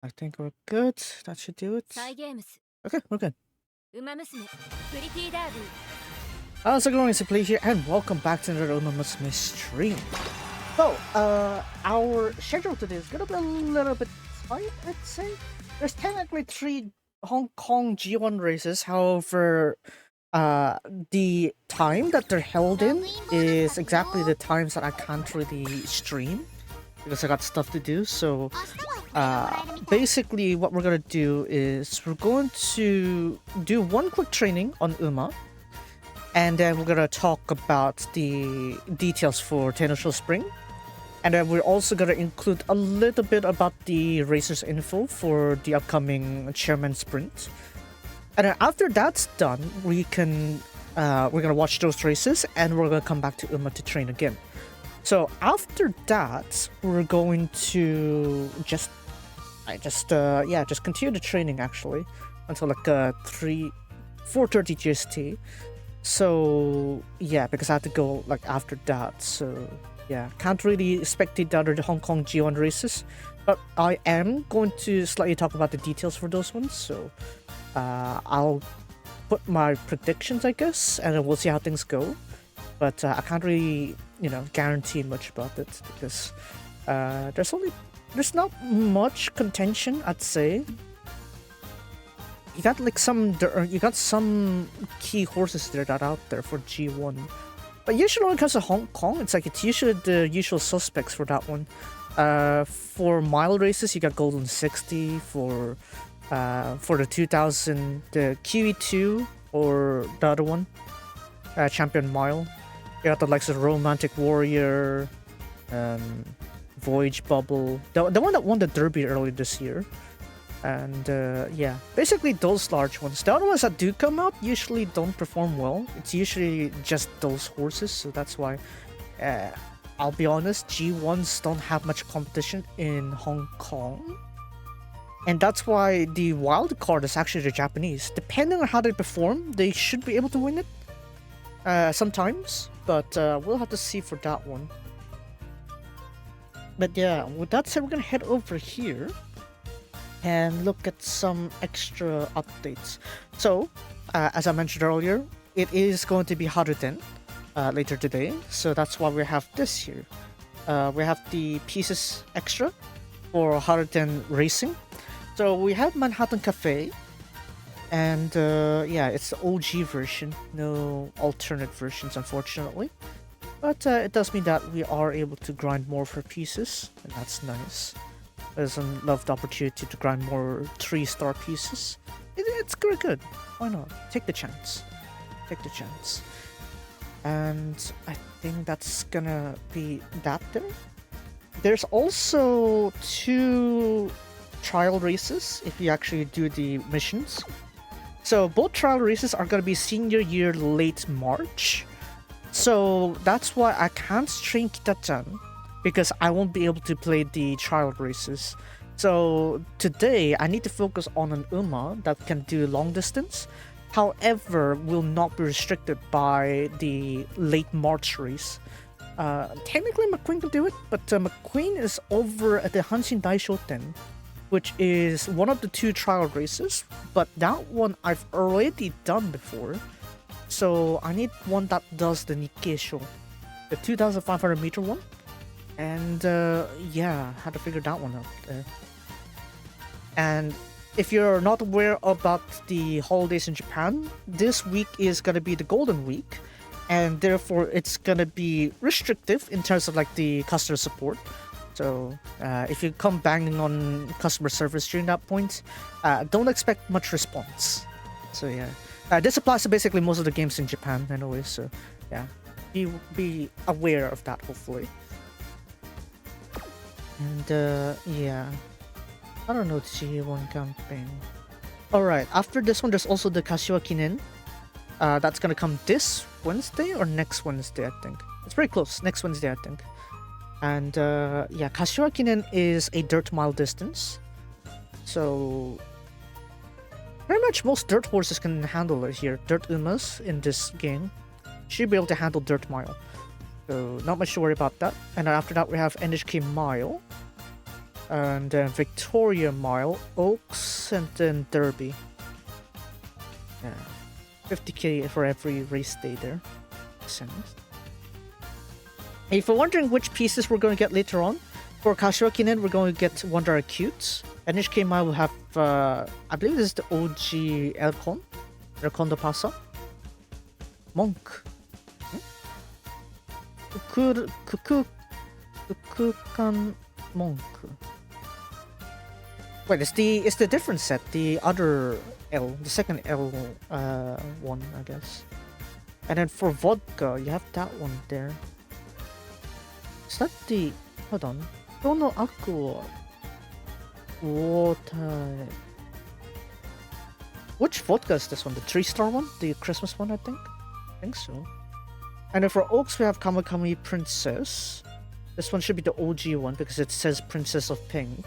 I think we're good. That should do it. Okay, we're good. How's it going? It's a play here, and welcome back to another Musume stream. So, our schedule today is gonna be a little bit tight, I'd say. There's technically 3 Hong Kong G1 races, however, the time that they're held in is exactly the times that I can't really stream because I got stuff to do. So basically what we're gonna do is we're going to do one quick training on Uma, and then we're gonna talk about the details for Tenno-sho Spring, and then we're also gonna include a little bit about the racers info for the upcoming Chairman Sprint. And then after that's done, we're gonna watch those races, and we're gonna come back to Uma to train again. So after that, we're going to just continue the training actually until like 4:30 GST. So yeah, because I have to go like after that. So yeah, can't really spectate the other Hong Kong G1 races, but I am going to slightly talk about the details for those ones. So I'll put my predictions, I guess, and then we'll see how things go. But I can't really, guarantee much about it because there's not much contention, I'd say. You got some key horses there that are out there for G1. But usually when it comes to Hong Kong, it's usually the usual suspects for that one. For mile races, you got Golden 60 for the 2000, the QE2 or the other one, Champion Mile. You got the likes of Romantic Warrior, Voyage Bubble, the one that won the Derby earlier this year. And yeah, basically those large ones. The other ones that do come out usually don't perform well. It's usually just those horses, so that's why I'll be honest, G1s don't have much competition in Hong Kong. And that's why the wild card is actually the Japanese. Depending on how they perform, they should be able to win it sometimes, but we'll have to see for that one. But yeah, with that said, we're gonna head over here and look at some extra updates. So, as I mentioned earlier, it is going to be Haruten later today, so that's why we have this here. We have the pieces extra for Haruten Racing. So we have Manhattan Cafe, and yeah, it's the OG version, no alternate versions unfortunately. But it does mean that we are able to grind more for pieces, and that's nice. I just love the opportunity to grind more 3-star pieces. It's very good. Why not? Take the chance. Take the chance. And I think that's gonna be that there. There's also 2 trial races if you actually do the missions. So both trial races are gonna be senior year late March. So that's why I can't stream Kita-chan, because I won't be able to play the trial races. So today I need to focus on an Uma that can do long distance, however will not be restricted by the late March race. Technically McQueen can do it, but McQueen is over at the Hanshin Daishoten, which is one of the 2 trial races, but that one I've already done before. So I need one that does the Nikkei-sho, the 2,500 meter one. And yeah, had to figure that one out. And if you're not aware about the holidays in Japan, this week is gonna be the Golden Week, and therefore it's gonna be restrictive in terms of like the customer support. So if you come banging on customer service during that point, don't expect much response. So yeah, this applies to basically most of the games in Japan anyway. So yeah, be aware of that hopefully. And yeah, I don't know the G1 campaign. Alright, after this one there's also the Kashiwa Kinen. That's gonna come this Wednesday or next Wednesday, I think. It's pretty close, next Wednesday I think. And yeah, Kashiwa Kinen is a dirt mile distance. So pretty much most dirt horses can handle it here. Dirt Umas in this game should be able to handle dirt mile. So not much to worry about that. And then after that we have NHK Mile. And then Victoria Mile, Oaks, and then Derby. Yeah. 50k for every race day there. Makes sense. If you're wondering which pieces we're going to get later on, for Kashiwakinen we're going to get Wonder Acute. NHK Mile will have, I believe this is the OG Elcon. Elcon de Pasa. Monk. Kukukan Monk. Wait, it's the different set, the other L, the second L one, I guess. And then for vodka, you have that one there. Is that the... hold on. Dono Aqua. Water... Which vodka is this one? The 3-star one? The Christmas one, I think? I think so. And then for Oaks, we have Kamakami Princess. This one should be the OG one because it says Princess of Pink.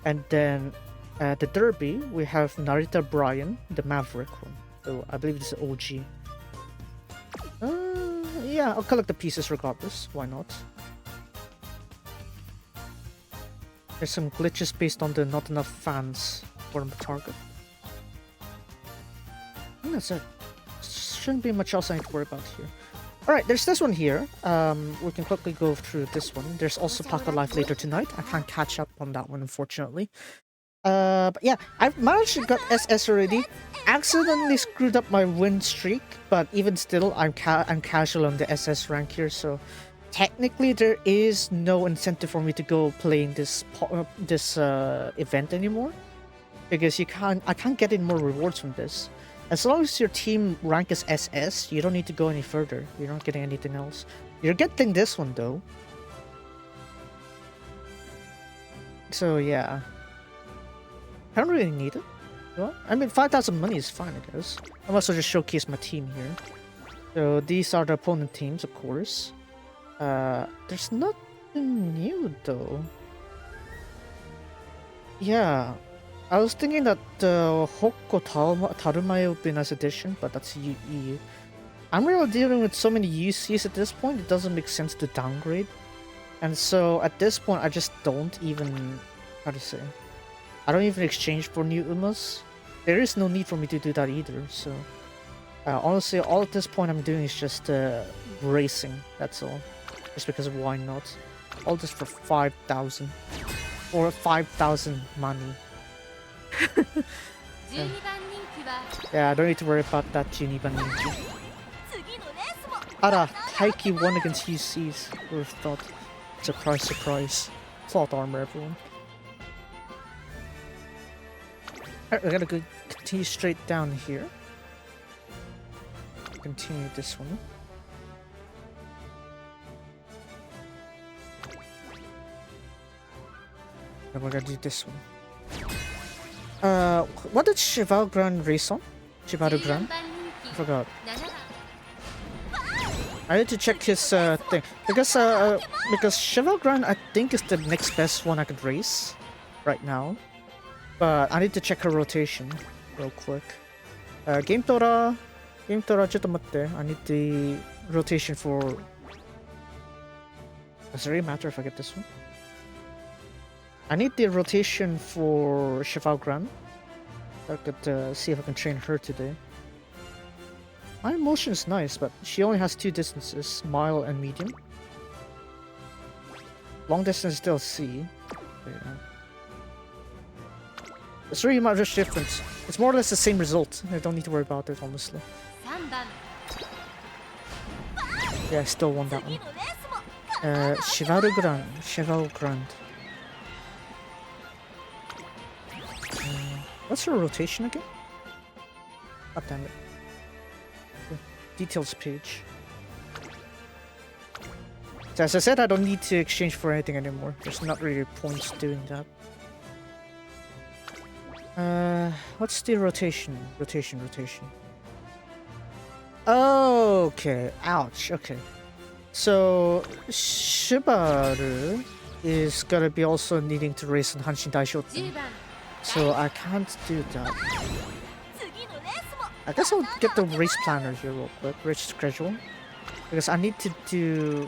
And then the Derby, we have Narita Bryan, the Maverick one. So I believe it's the OG. Yeah, I'll collect the pieces regardless. Why not? There's some glitches based on the not enough fans for the target. I think that's it. Shouldn't be much else I need to worry about here. Alright, there's this one here. We can quickly go through this one. There's also Pack of Life later tonight. I can't catch up on that one, unfortunately. But yeah, I've managed to get SS already. Accidentally screwed up my win streak, but even still, I'm casual on the SS rank here, so technically there is no incentive for me to go playing this event anymore, because I can't get any more rewards from this. As long as your team rank is SS, you don't need to go any further. You're not getting anything else. You're getting this one though. So yeah, I don't really need it. Well, I mean, 5,000 money is fine, I guess. I'm also just showcase my team here. So these are the opponent teams, of course. There's nothing new though. Yeah, I was thinking that Hokko Tarumae would be a nice addition, but that's EU. I'm really dealing with so many UCs at this point, it doesn't make sense to downgrade. And so at this point, I just don't even, how to say, I don't even exchange for new Umas. There is no need for me to do that either, so... honestly, all at this point I'm doing is just racing, that's all. Just because of why not. All this for 5,000. Or 5,000 money. Yeah, I don't need to worry about that Juniban Ninja. Ara, Taiki won against UCs. Who would have thought? Surprise, surprise. Plot armor, everyone. Alright, we gotta go continue straight down here. Continue this one. And we're gonna do this one. What did Cheval Grand race on? Cheval Grand? I forgot. I need to check his thing because Cheval Grand I think is the next best one I could race right now. But I need to check her rotation real quick. Game Tora,ちょっと待って. I need the rotation for... Does it really matter if I get this one? I need the rotation for Cheval Grand. I could see if I can train her today. My motion is nice, but she only has 2 distances, mile and medium. Long distance is still C. But yeah. It's really not much difference. It's more or less the same result. I don't need to worry about it, honestly. Yeah, I still won that one. Cheval Grand. What's her rotation again? God damn it. The details page. So as I said, I don't need to exchange for anything anymore. There's not really points doing that. What's the rotation? Rotation. Okay, ouch, okay. So, Shibaru is gonna be also needing to race on Hanshin Daishoten. So I can't do that. I guess I'll get the race planner here real quick, race schedule. Because I need to do...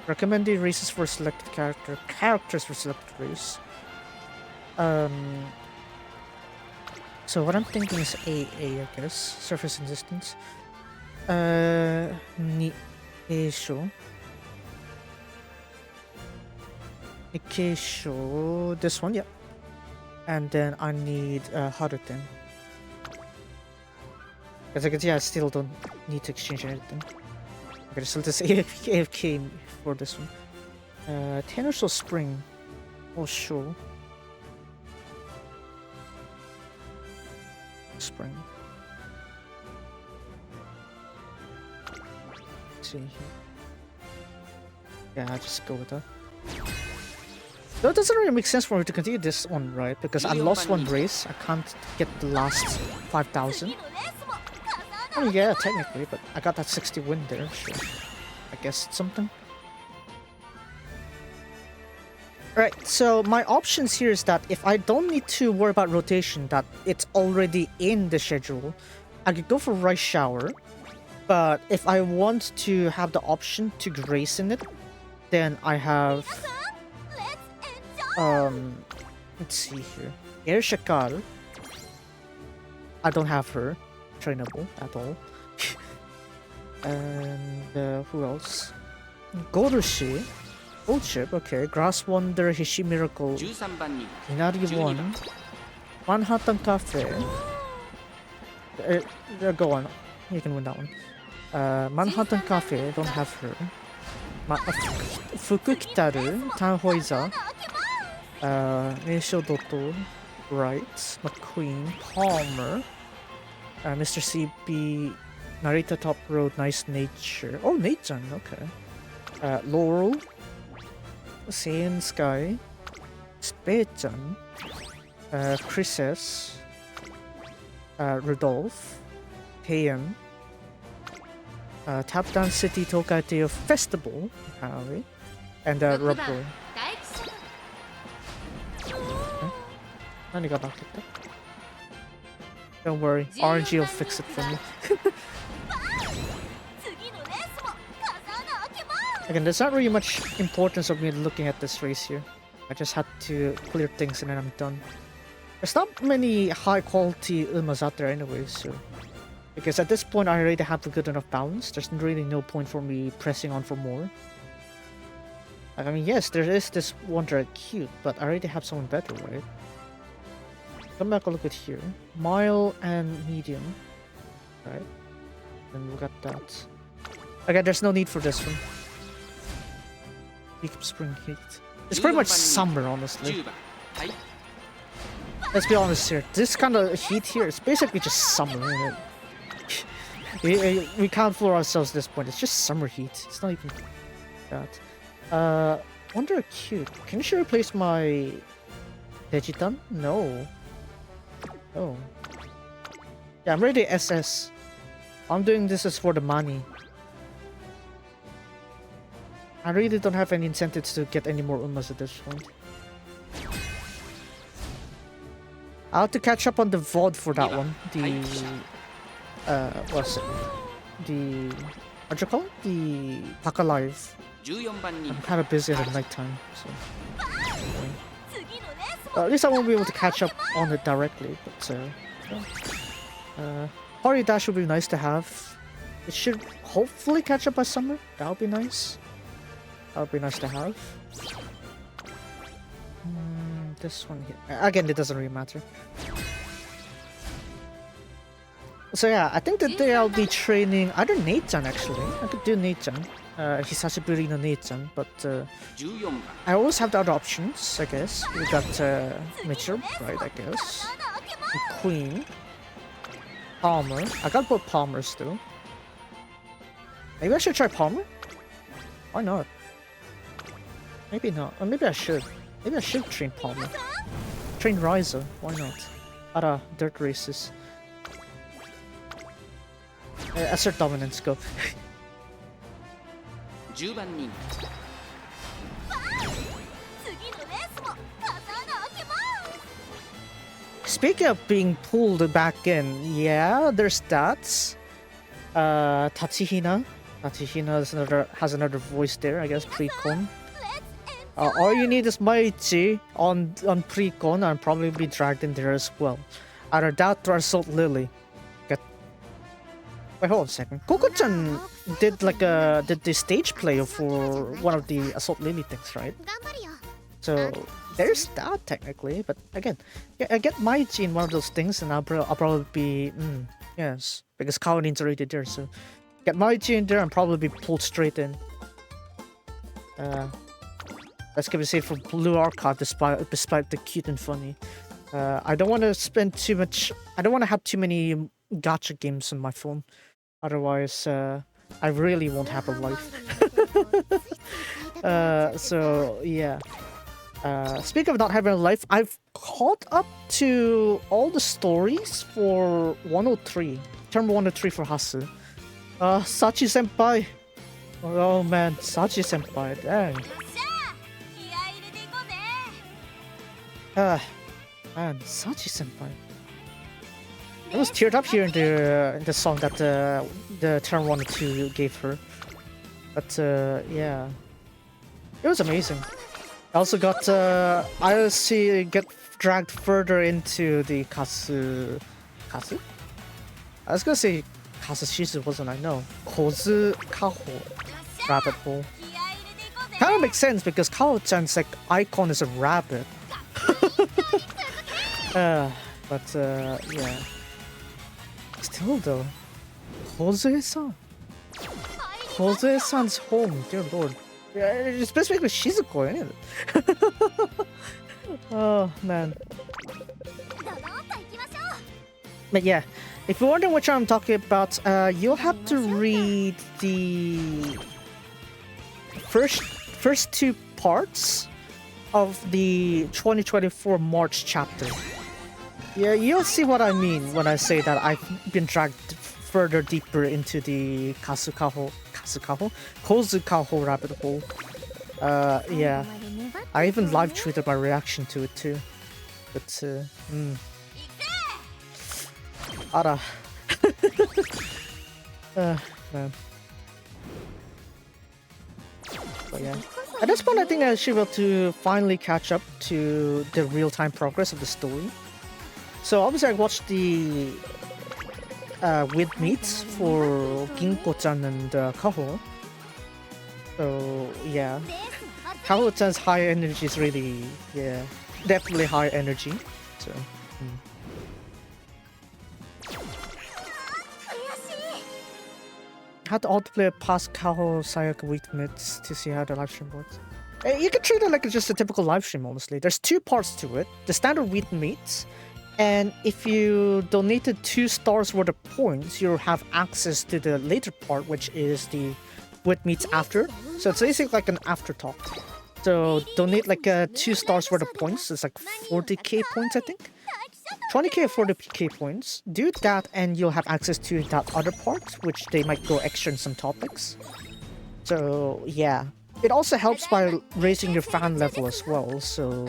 Recommended races for selected character. Characters for selected race. So what I'm thinking is AA, I guess. Surface and distance. Nikesho. Nikesho. This one, yeah. And then I need Haruten. As I can see, I still don't need to exchange anything. Okay, so this AFK for this one. Tenno-sho Spring. Oh, sure. Spring. Let's see here. Yeah, I'll just go with that. Though it doesn't really make sense for me to continue this one, right? Because I lost one race. I can't get the last 5,000. Oh yeah, technically, but I got that 60 win there, sure. I guess it's something. Right, so my options here is that if I don't need to worry about rotation, that it's already in the schedule, I could go for Rice Shower. But if I want to have the option to grace in it, then I have... let's see here. Air Shakal. I don't have her trainable at all. And who else? Gorushi. Old ship, okay. Grass Wonder, Hishi Miracle, Inari 1, Manhattan Cafe. Go on, you can win that one. Manhattan Cafe, don't have her. Fukukitaru, Tanhoiza, Meisho Doto, Wright, McQueen, Palmer, Mr. CB, Narita Top Road, Nice Nature. Oh, Nathan, okay. Laurel, Saiyan Sky, Spade-chan, Chris, Rudolph, Heian, Tap Dance City Tokai Teo Festival, apparently, and Rubber. Don't worry, RNG will fix it for me. Again, there's not really much importance of me looking at this race here. I just had to clear things and then I'm done. There's not many high quality Umas out there anyway, so... Because at this point I already have a good enough balance, there's really no point for me pressing on for more. I mean, yes, there is this Wonder Cute, but I already have someone better, right? Come back a look at here. Mile and Medium. Right? And we got that. Okay, there's no need for this one. Deep spring heat. It's pretty much summer, honestly. Let's be honest here. This kind of heat here is basically just summer, isn't it? we can't fool ourselves at this point. It's just summer heat. It's not even that. Wonder Cute. Can you replace my Vegetan? No. Oh. Yeah, I'm ready SS. I'm doing this as for the money. I really don't have any incentives to get any more Umas at this point. I'll have to catch up on the VOD for that one. The... what's it? The... What'd you call it? The Paka Live. I'm kind of busy at night time, so... at least I won't be able to catch up on it directly, but Party Dash would be nice to have. It should hopefully catch up by summer. That would be nice. That would be nice to have. This one here. Again, it doesn't really matter. So yeah, I think that day I'll be training either Nate-chan actually. I could do Nate-chan. Hisashiburi no Nate-chan, but I always have the other options, I guess. We got Mitchell, right, I guess. And Queen. Palmer. I got both Palmers too. Maybe I should try Palmer? Why not? Maybe not. Or maybe I should. Maybe I should train Palmer. Train Ryza. Why not? Ara, dirt races. Assert dominance, go. Speaking of being pulled back in, yeah, there's that. Tachihina. Tatihina has another voice there, I guess. Precon. All you need is Maichi on Precon and probably be dragged in there as well. Either that or Assault Lily. Wait, hold on a second. Koko-chan did the stage play for one of the Assault Lily things, right? So there's that technically, but again, I get Maichi in one of those things, and I'll probably be yes, because Kaorin's already there, so get Maichi in there and probably be pulled straight in. Let's give it a save for Blue Archive, despite the cute and funny. I don't want to spend too much. I don't want to have too many gacha games on my phone. Otherwise, I really won't have a life. So yeah. Speaking of not having a life, I've caught up to all the stories for 103. Term 103 for Hasu. Sachi Senpai. Oh man, Sachi Senpai. Dang. Man, Sachi Senpai. I was teared up here in the song that the Term 102 gave her. But yeah, it was amazing. I also got get dragged further into the Kasu. I was gonna say Kasushizu, wasn't I? No, Kozu Kaho rabbit hole. Kind of makes sense because Kao-chan's like icon is a rabbit. But yeah. Still though, Kozue-san. Kozue-san's home, dear lord. Yeah, it's basically Shizuko, isn't it? Oh man. But yeah, if you're wondering which I'm talking about, you'll have to read the first two parts of the 2024 March chapter. Yeah, you'll see what I mean when I say that I've been dragged further deeper into the Kozukaho rabbit hole. Yeah, I even live tweeted my reaction to it too. But Ara. Man. But yeah. At this point, I think I should be able to finally catch up to the real-time progress of the story. So obviously I watched the with meets for Ginko-chan and Kaho. So yeah, Kaho-chan's high energy is really, yeah, definitely high energy. So I had to autoplay past Kaho Sayaka with meets to see how the livestream works. You can treat it like just a typical livestream, honestly. There's two parts to it: the standard with meets. And if you donated 2 stars worth of points, you'll have access to the later part, which is the with meets after. So it's basically like an after talk. So donate like 2 stars worth of points. It's like 40k points, I think. 20k or 40k points. Do that, and you'll have access to that other part, which they might go extra in some topics. So yeah, it also helps by raising your fan level as well. So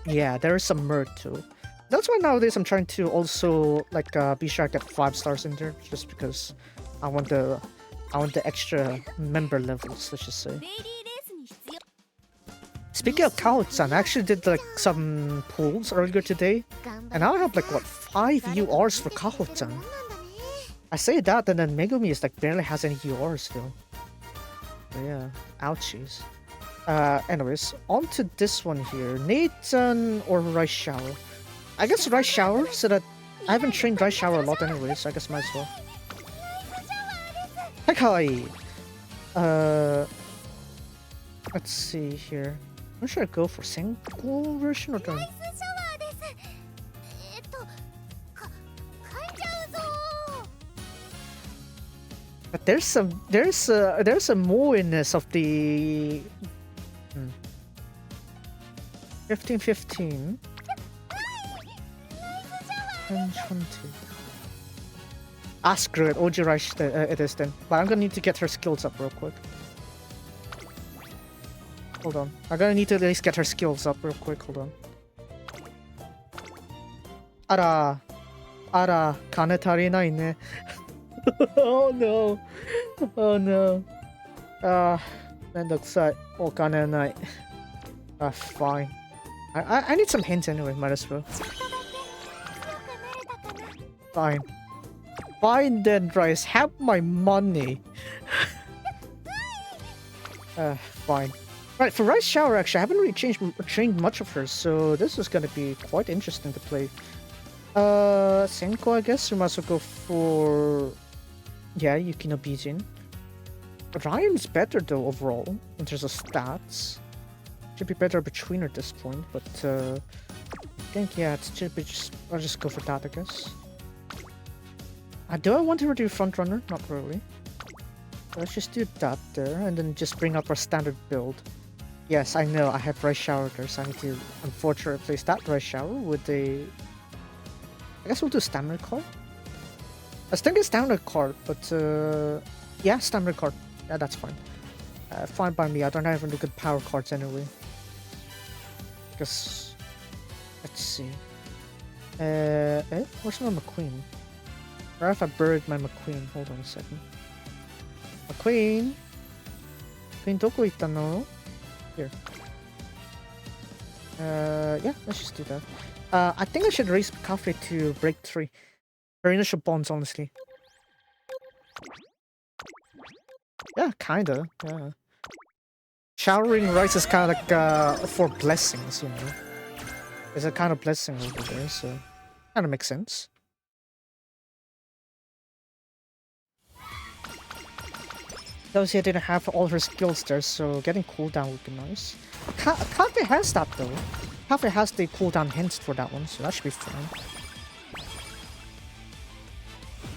yeah, there is some merit to it. That's why nowadays I'm trying to also like be sure I get 5 stars in there, just because I want the extra member levels, let's just say. Speaking of Kao-chan, I actually did like some polls earlier today, and I have like what 5 URs for Kao-chan. I say that, and then Megumi is like barely has any URs though. So yeah, ouchies. Anyways, on to this one here, Nathan or Rice Shower. I guess Rice Shower, so that I haven't trained Rice Shower a lot anyway, so I guess might as well. Hi, kawaii. Let's see here. Where should I go for single version or the? But there's a moreness of the 15-15. 10-20. Ah, screw it. OG Rush it is then. But I'm gonna need to get her skills up real quick. Hold on. I'm gonna need to at least get her skills up real quick. Hold on. Ara. Kane tarinai ne. Oh no. Oh no. Ah, めんどくさい。お金ない。Fine. I need some hints anyway, might as well. Fine. Fine then, Rice. Have my money. Fine. Right, for Rice Shower, actually, I haven't really trained much of her, so this is gonna be quite interesting to play. Senko, I guess. We might as well go for... Yeah, Yukino Bijin. Ryan's better, though, overall, in terms of stats. Should be better between at this point, but, I think, yeah, it should be I'll just go for that, I guess. Do I want to do front runner? Not really. Let's just do that there, and then just bring up our standard build. Yes, I know, I have Rice Shower there, so I need to, unfortunately, replace that Rice Shower with a... I guess we'll do standard card. I was thinking standard card, but, yeah, standard card. Yeah, that's fine. Fine by me, I don't have any good power cards anyway. Because... Let's see. Where's my McQueen? Or if I buried my McQueen? Hold on a second. McQueen? McQueen, どこ行ったの? Here. Yeah, let's just do that. I think I should raise Cafe to break 3. Her initial bonds, honestly. Yeah, kinda. Yeah. Showering Rice is kind of like for blessings, you know. It's a kind of blessing over there, so kind of makes sense. Though I didn't have all her skills there, so getting cooldown would be nice. Cafe has that though. Cafe has the cooldown hints for that one, so that should be fine.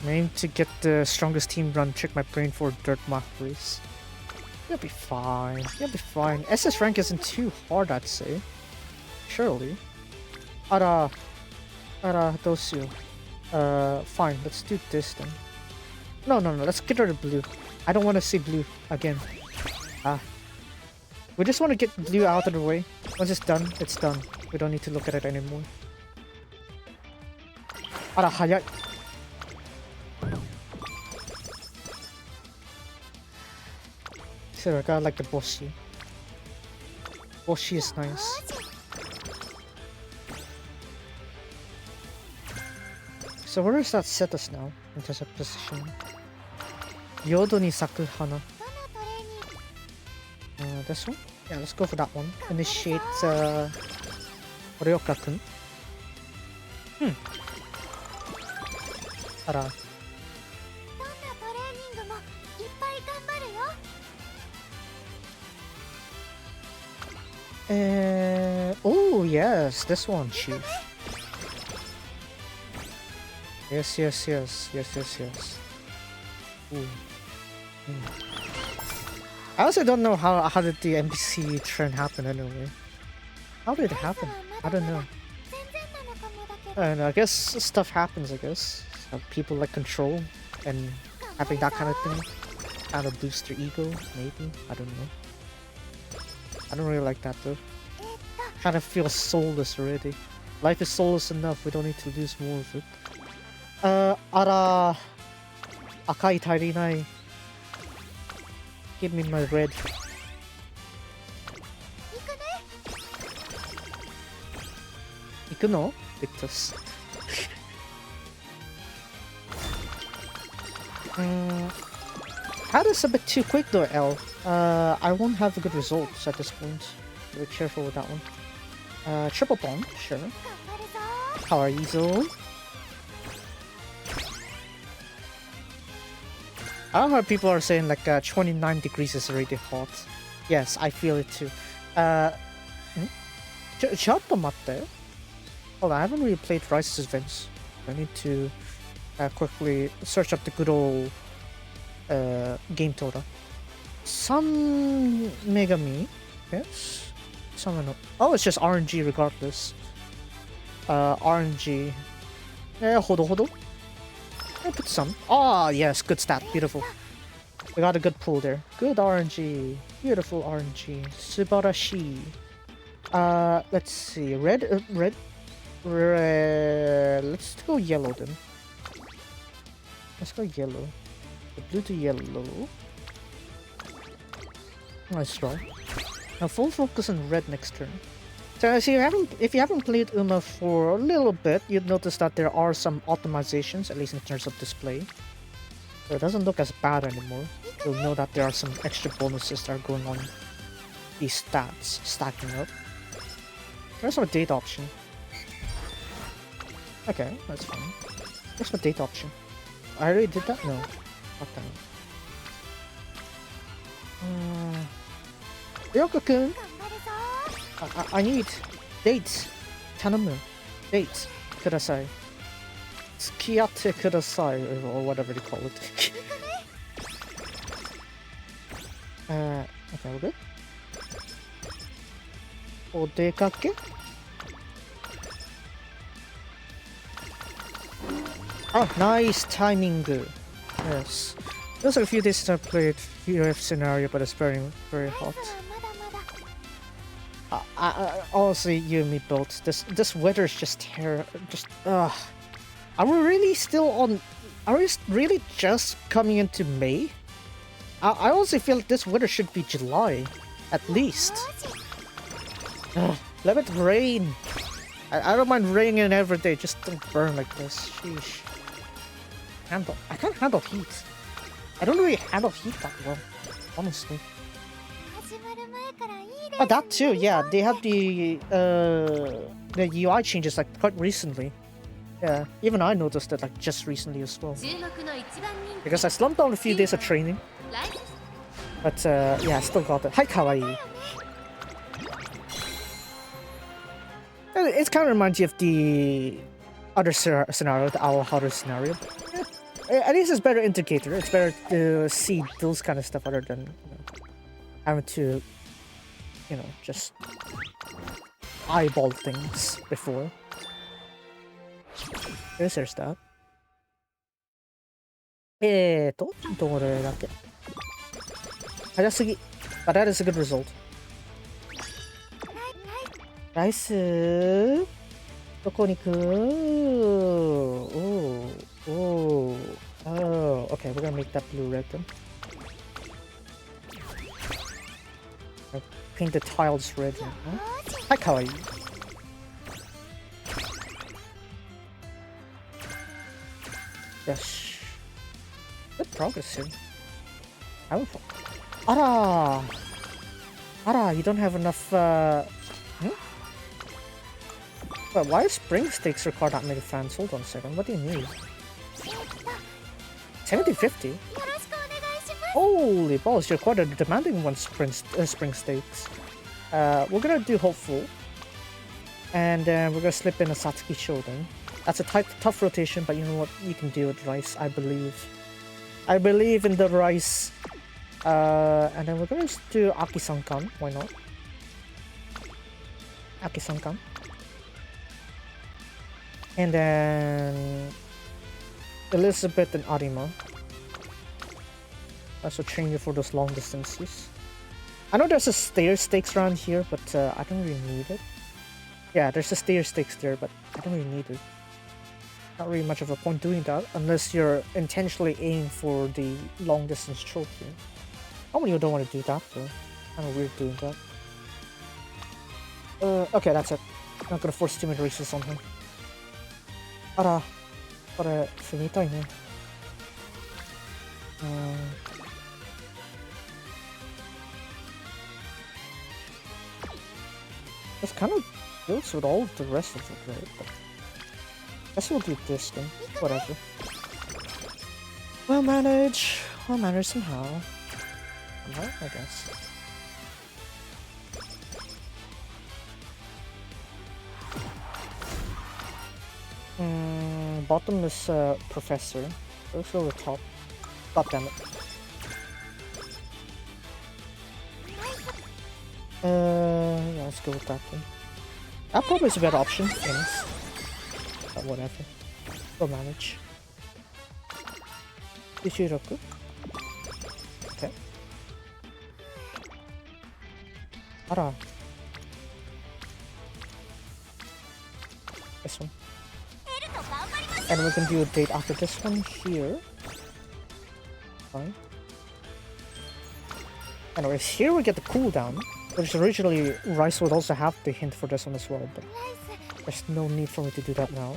Aim to get the strongest team run, trick my brain for dirt mock race. You'll be fine. You'll be fine. SS rank isn't too hard, I'd say. Surely. Ara, dosyu. Fine, let's do this then. No, let's get rid of blue. I don't want to see blue again. We just want to get blue out of the way. Once it's done, it's done. We don't need to look at it anymore. Ara, hayai. So I got like the Boshi. Boshi is nice. So where does that set us now in terms of position? Yodo ni saku hana. This one? Yeah, let's go for that one. Initiate Ryoka-kun. Ara. Oh yes, this one, Chief. Yes. Ooh. I also don't know how did the NPC trend happen anyway. How did it happen? I don't know. And I guess stuff happens, I guess. People like control and having that kind of thing kind of boost their ego, maybe. I don't know. I don't really like that though. Kind of feels soulless already. Life is soulless enough, we don't need to lose more of it. Ara... Akai Tairinai. Give me my red. Ikuno? Victus. That is a bit too quick though, L. I won't have good results at this point. Be careful with that one. Triple bomb, sure. Power easel. I don't know how people are saying like 29 degrees is already hot. Yes, I feel it too. Chatto matte. Hold on, I haven't really played Rice's events. I need to quickly search up the good old game total. Sun Megami. Yes. Oh, it's just RNG regardless. RNG. Yeah, hold. I put some. Ah, yes, good stat. Beautiful. We got a good pool there. Good RNG. Beautiful RNG. Subarashi. Let's see. Red. Let's go yellow then. Let's go yellow. The blue to yellow. Nice draw. Now full focus on red next turn. So as if you haven't played Uma for a little bit, you'd notice that there are some optimizations, at least in terms of display. So it doesn't look as bad anymore. You'll know that there are some extra bonuses that are going on these stats stacking up. There's our date option. Okay, that's fine. Where's my date option? I already did that? No. Okay. Ryoko-kun! I need dates. Tanamu. Dates. Kudasai. Tsukiyate kudasai, or whatever they call it. Okay, we're good. Odekake? Oh, nice timing. Yes. Those are a few days since I played UAF scenario, but it's very, very hot. Honestly, you and me both. This weather is just terrible. Are we really still on? Are we really just coming into May? I honestly feel like this weather should be July, at least. Let it rain. I don't mind raining every day. Just don't burn like this. Sheesh. I can't handle heat. I don't really handle heat that well, honestly. Oh, that too, yeah. They have the UI changes like quite recently. Yeah, even I noticed it like just recently as well. Because I slumped down a few days of training. But yeah, I still got it. Hi, kawaii. It kind of reminds you of the other scenario, the Owl Hunter scenario. Yeah, at least it's better indicator. It's better to see those kind of stuff other than having to, just eyeball things before. There's that. どれだっけ? 早すぎ. But that is a good result. ライスどこに行く? Oh, okay, we're gonna make that blue red then. Paint the tiles red. Huh? Hi, kawaii. Yes. Good progress here. Ara! You don't have enough, But why is spring stakes require that many fans? Hold on a second, what do you mean? 7050? Holy balls, you're quite a demanding one, spring stakes. We're gonna do hopeful. And then we're gonna slip in a Satsuki Shodan. That's a tough rotation, but you know what? You can do it, Rice. I believe. I believe in the Rice. And then we're gonna do Aki-sankan. Why not? Aki-sankan. And then Elizabeth and Arima. Also train you for those long distances. I know there's a stair stakes around here, but I don't really need it. Yeah, there's a stair stakes there, but I don't really need it. Not really much of a point doing that, unless you're intentionally aiming for the long distance trophy. How many of you don't want to do that though? Kind of weird doing that. Okay, that's it. I'm not gonna force too many races on him. Ara, これ、死にたいね。This kind of goes with all of the rest of it, right? But I guess we'll do this then. Whatever. We'll manage somehow. Somehow, I guess. Bottom is Professor. Let's go with top. God damn it. Yeah, let's go with that then. That probably is a better option, yes. But whatever. We'll manage. Ichiroku. Okay. Ara. This one. And we can do a date after this one here. Fine. Anyways, here we get the cooldown, which originally Rice would also have the hint for this one as well, but there's no need for me to do that now.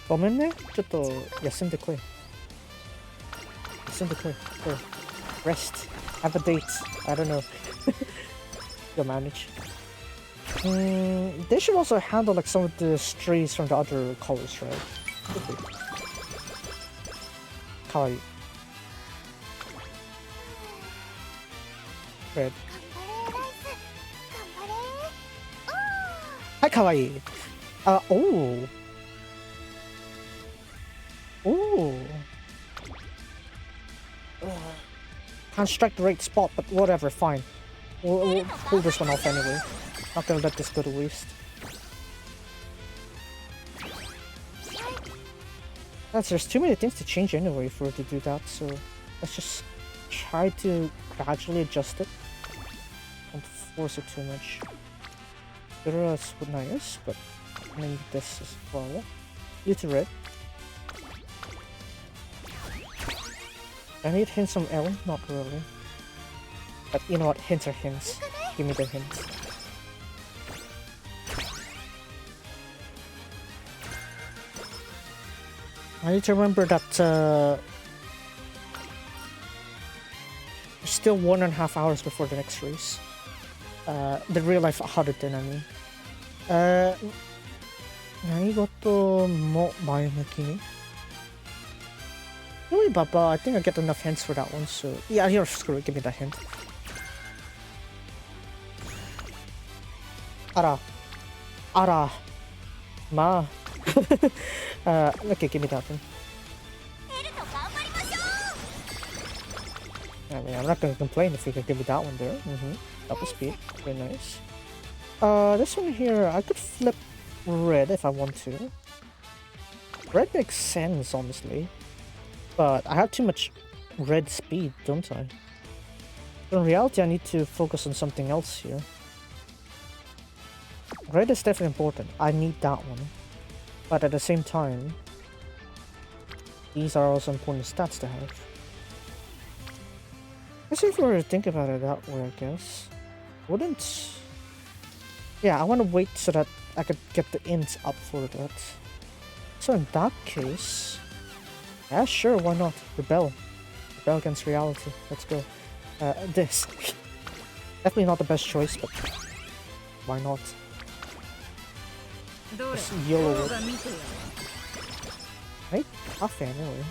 ごめんね、ちょっと休んでこい。休んでこい。Here. Rest. Have a date. I don't know. You'll manage. They should also handle like some of the strays from the other colors, right? Okay. Kawaii. Red. Hi, kawaii. Oh. Oh. Can't strike the right spot, but whatever, fine. We'll pull this one off anyway. Not gonna let this go to waste. There's too many things to change anyway for it to do that, so let's just try to gradually adjust it. Don't force it too much. Is nice, but I need this as well. You to red. I need hints from L? Not really. But you know what? Hints are hints. Give me the hints. I need to remember that still 1.5 hours before the next race. The real life Harutin, I mean. 何事も前向きに Really, Baba, I think I get enough hints for that one, so... Yeah, here, screw it, give me that hint. Ara. Ara. Ma. Okay, give me that one. I mean, I'm not gonna complain if you can give me that one there. Double speed, very nice. This one here, I could flip red if I want to. Red makes sense, honestly. But I have too much red speed, don't I? But in reality, I need to focus on something else here. Red is definitely important. I need that one. But at the same time, these are also important stats to have. Let's see if we were to think about it that way, I guess. Wouldn't... Yeah, I want to wait so that I could get the ints up for that. So in that case... Yeah, sure, why not? Rebel. Rebel against reality. Let's go. This. Definitely not the best choice, but... Why not? Just YOLO it. Right? Half anyway.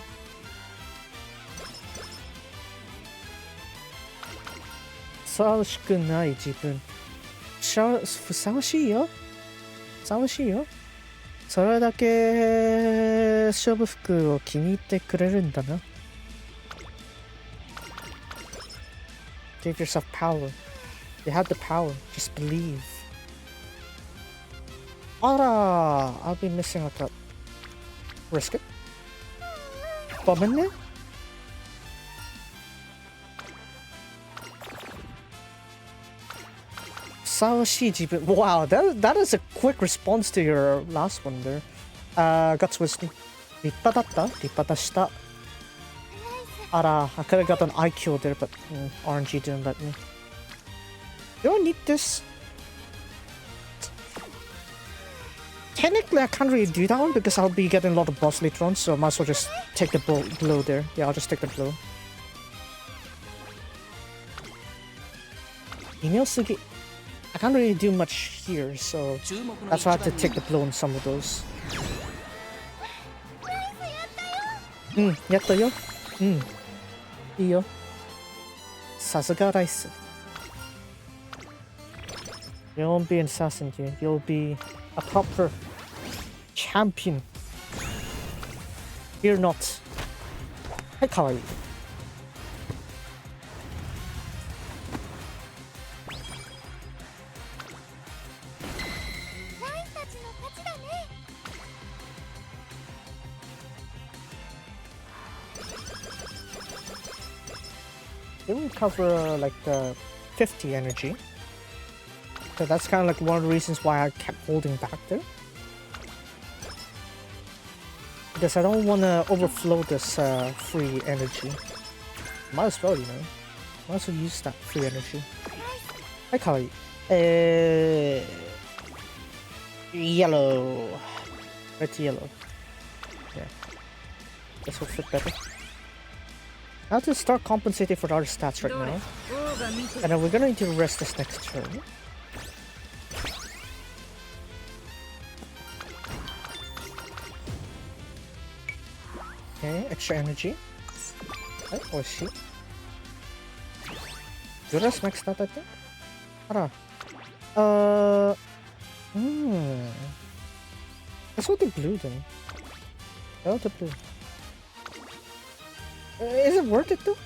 ふさわしくない自分。ふさわしいよ。ふさわしいよ。それだけ勝負服を気に入ってくれるんだな。Give yourself power. You have the power. Just believe. あら、I'll be missing like a risk it. ごめんね。Wow, that is a quick response to your last one there. Guts wisdom. 立派だった?立派だした. I could have got an IQ there, but RNG didn't let me. Do I need this? Technically, I can't really do that one because I'll be getting a lot of boss later on, so I might as well just take the blow there. Yeah, I'll just take the blow. Email-sugi. I can't really do much here, so that's why I have to take the blow on some of those. やったよ。いいよ。さすがライス。You won't be an assassin, dude. You'll be a proper champion. Fear not. はい、かわいい。They will cover like 50 energy. So that's kind of like one of the reasons why I kept holding back there. Because I don't want to overflow this free energy. Might as well, you know. Might as well use that free energy. Hi, Kai. Yellow. Red to yellow. Yeah. This will fit better. I have to start compensating for the other stats right now. And then we're gonna need to rest this next turn. Okay, extra energy. Oh, is she? Dura's maxed out, I think? Hara. Let's go to blue then. Go to blue. Is it worth it though?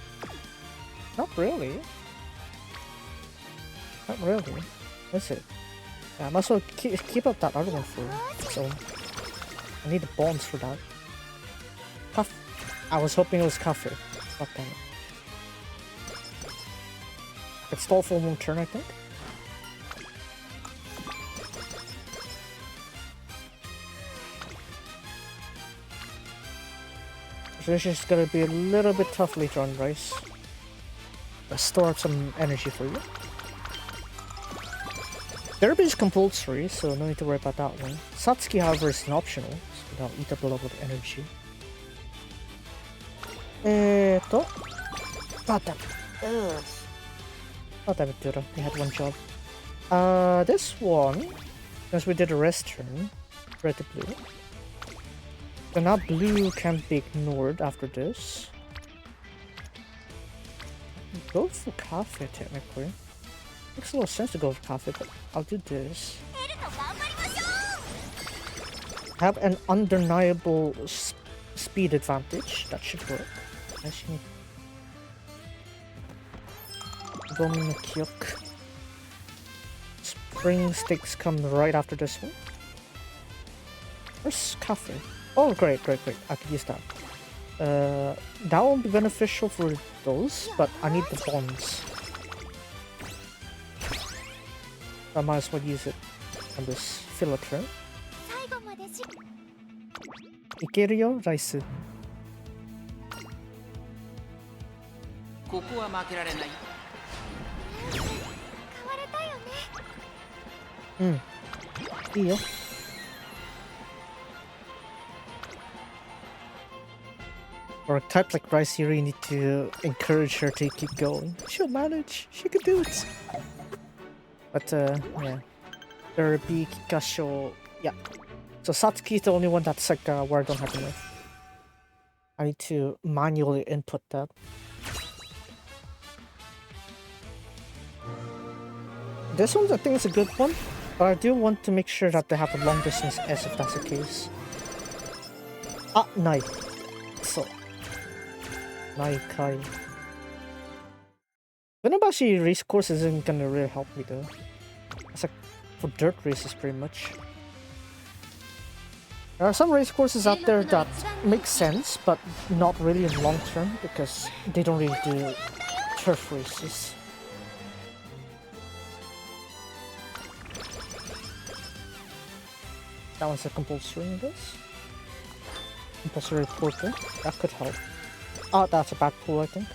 Not really. Not really. Is it? Yeah, I must as well keep up that other one for so I need the bombs for that. I was hoping it was Kafir. God damn it. It's stall for one turn, I think. So this is gonna be a little bit tough later on, Rice. Let's store up some energy for you. Derby is compulsory, so no need to worry about that one. Satsuki, however, is an optional, so that'll eat up a lot of energy. God damn it. God damn it, Dura. We had one job. This one, since we did a rest turn, red to blue. So now blue can't be ignored after this. Go for Cafe, technically. Makes a little sense to go for Cafe, but I'll do this. Have an undeniable speed advantage. That should work. Actually, Kyok. Spring sticks come right after this one. Where's Cafe? Oh, great. I could use that. That won't be beneficial for those, but I need the bonds. I might as well use it on this filler turn. Ikeru Rice. Iyo. For a type like Rice, you really need to encourage her to keep going. She'll manage. She can do it. But yeah. Derby, Kikasho, yeah. So Satsuki is the only one that's like where I don't have enough. I need to manually input that. This one I think is a good one, but I do want to make sure that they have a long distance S if that's the case. Ah, Nai. So. Nai Kai. Funabashi race course isn't gonna really help me though. It's like for dirt races pretty much. There are some race courses out there that make sense, but not really in long term because they don't really do turf races. That one's a compulsory, I guess. Compulsory portal. That could help. Oh, that's a bad pull, I think.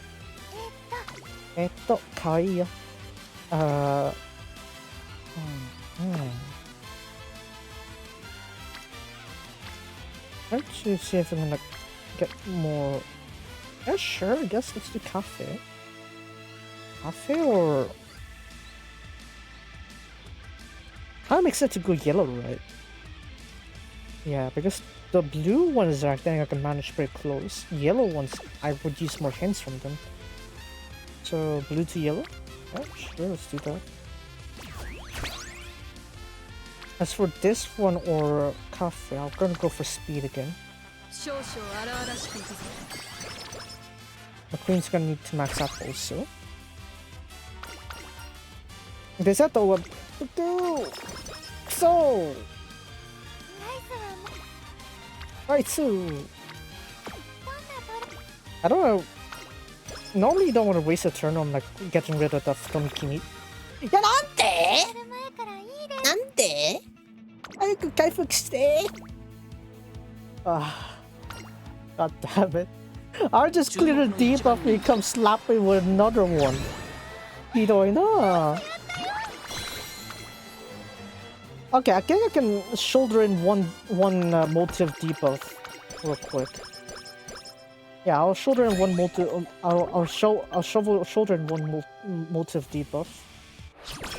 Kawaii. Trying to see if I'm gonna get more. Yeah, sure. I guess let's do Cafe. Cafe or kind of makes sense to go yellow, right? Yeah, because the blue ones I think I can manage pretty close. Yellow ones, I would use more hints from them. So blue to yellow? Yeah, sure, let's do that. As for this one or Cafe, I'm gonna go for speed again. McQueen's gonna need to max out also. They said though what to do! So! Right, so I don't know. Normally you don't want to waste a turn on like getting rid of the Futomiki meat. Yeah, nande? Nande? 早く回復して。God damn it. I'll just clear the debuff and come slap me with another one. Hidoy na. Okay, I think I can shoulder in one motive debuff real quick. Yeah, I'll shoulder in one motive. I'll shoulder in one motive debuff,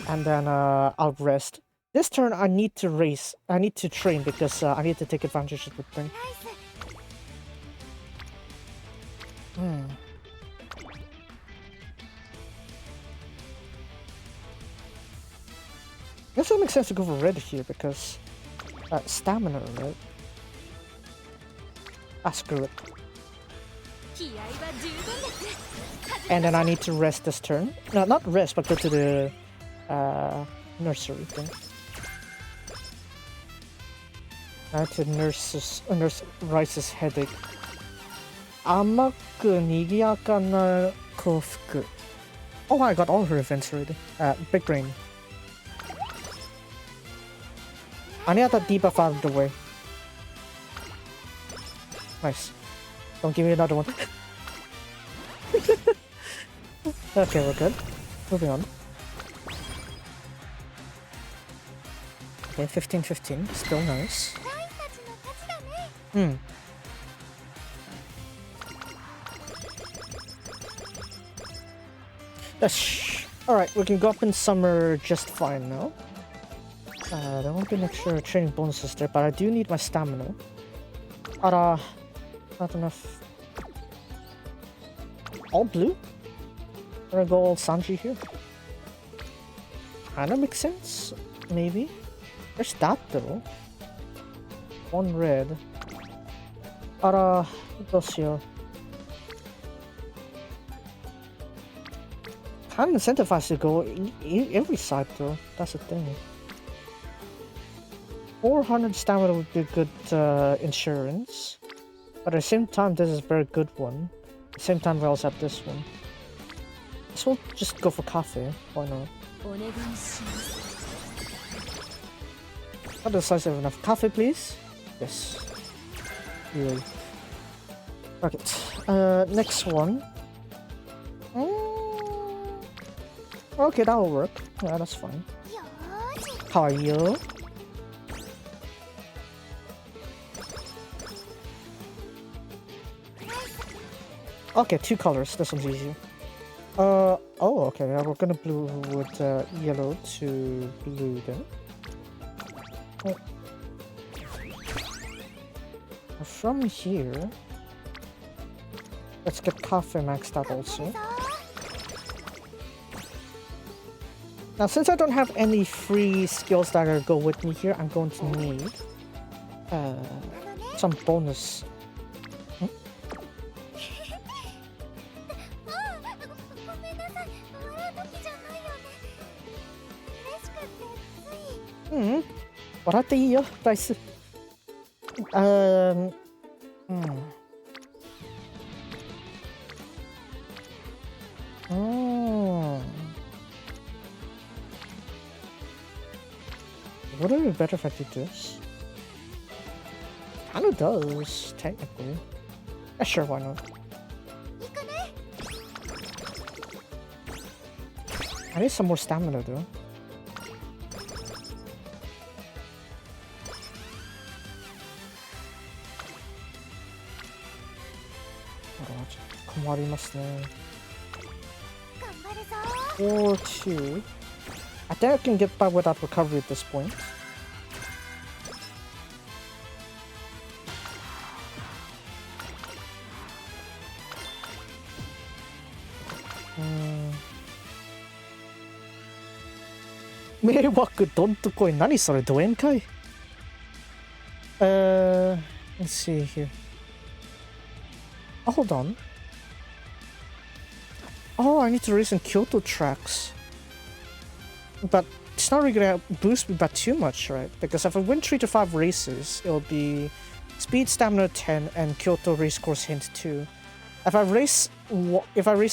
and then I'll rest. This turn I need to race. I need to train because I need to take advantage of the thing. Guess it makes sense to go for red here because stamina, right? Ah, screw it. And then I need to rest this turn. No, not rest, but go to the nursery thing. I have to nurse Rice's headache. 甘く賑やかな幸福. Oh, I got all her events already. Big brain. I need that debuff out of the way. Nice. Don't give me another one. Okay, we're good. Moving on. Okay, 15-15. Still nice. Alright, we can go up in summer just fine now. There won't be an extra training bonuses there, but I do need my stamina. Not enough. All blue? I'm gonna go all Sanji here. Kinda makes sense, maybe. There's that though. One red. Dosio. Kinda incentivized to go every side though. That's the thing. 400 stamina would be good insurance. But at the same time, this is a very good one. At the same time, we also have this one. So we'll just go for coffee. Why not? Not decisive enough. Coffee, please? Yes. Really. Okay. Next one. Okay, that'll work. Yeah, that's fine. How are you? Okay, 2 colors. This one's easy. Oh, okay. We're gonna blue with yellow to blue then. Oh. From here, let's get coffee maxed out also. Now, since I don't have any free skills that go with me here, I'm going to need some bonus. What are you, Rice? Would it be better if I did this? Kinda does, technically. Yeah, sure, why not? I need some more stamina though. Or 2. I think I can get by without recovery at this point. Meiwaku don't koi. Nani sore, doen kai? Let's see here. Oh, hold on. Oh, I need to race in Kyoto tracks. But it's not really gonna boost me by too much, right? Because if I win 3 to 5 races, it'll be speed, stamina 10, and Kyoto race course hint 2. If I race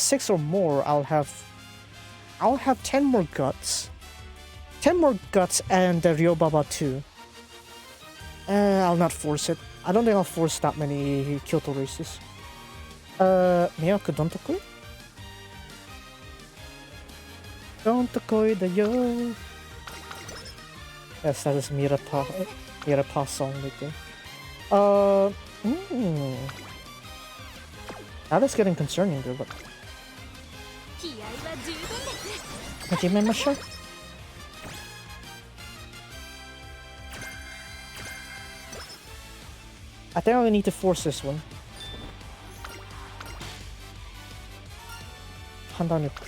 6 or more, I'll have 10 more guts. 10 more guts and the Ryobaba 2. I'll not force it. I don't think I'll force that many Kyoto races. Miyaku Dontokoi? Dontokoi da yo. Yes, that is Mirata song right there. That is getting concerning there, but... Hajimemashou? I think I need to force this one. Handanuku.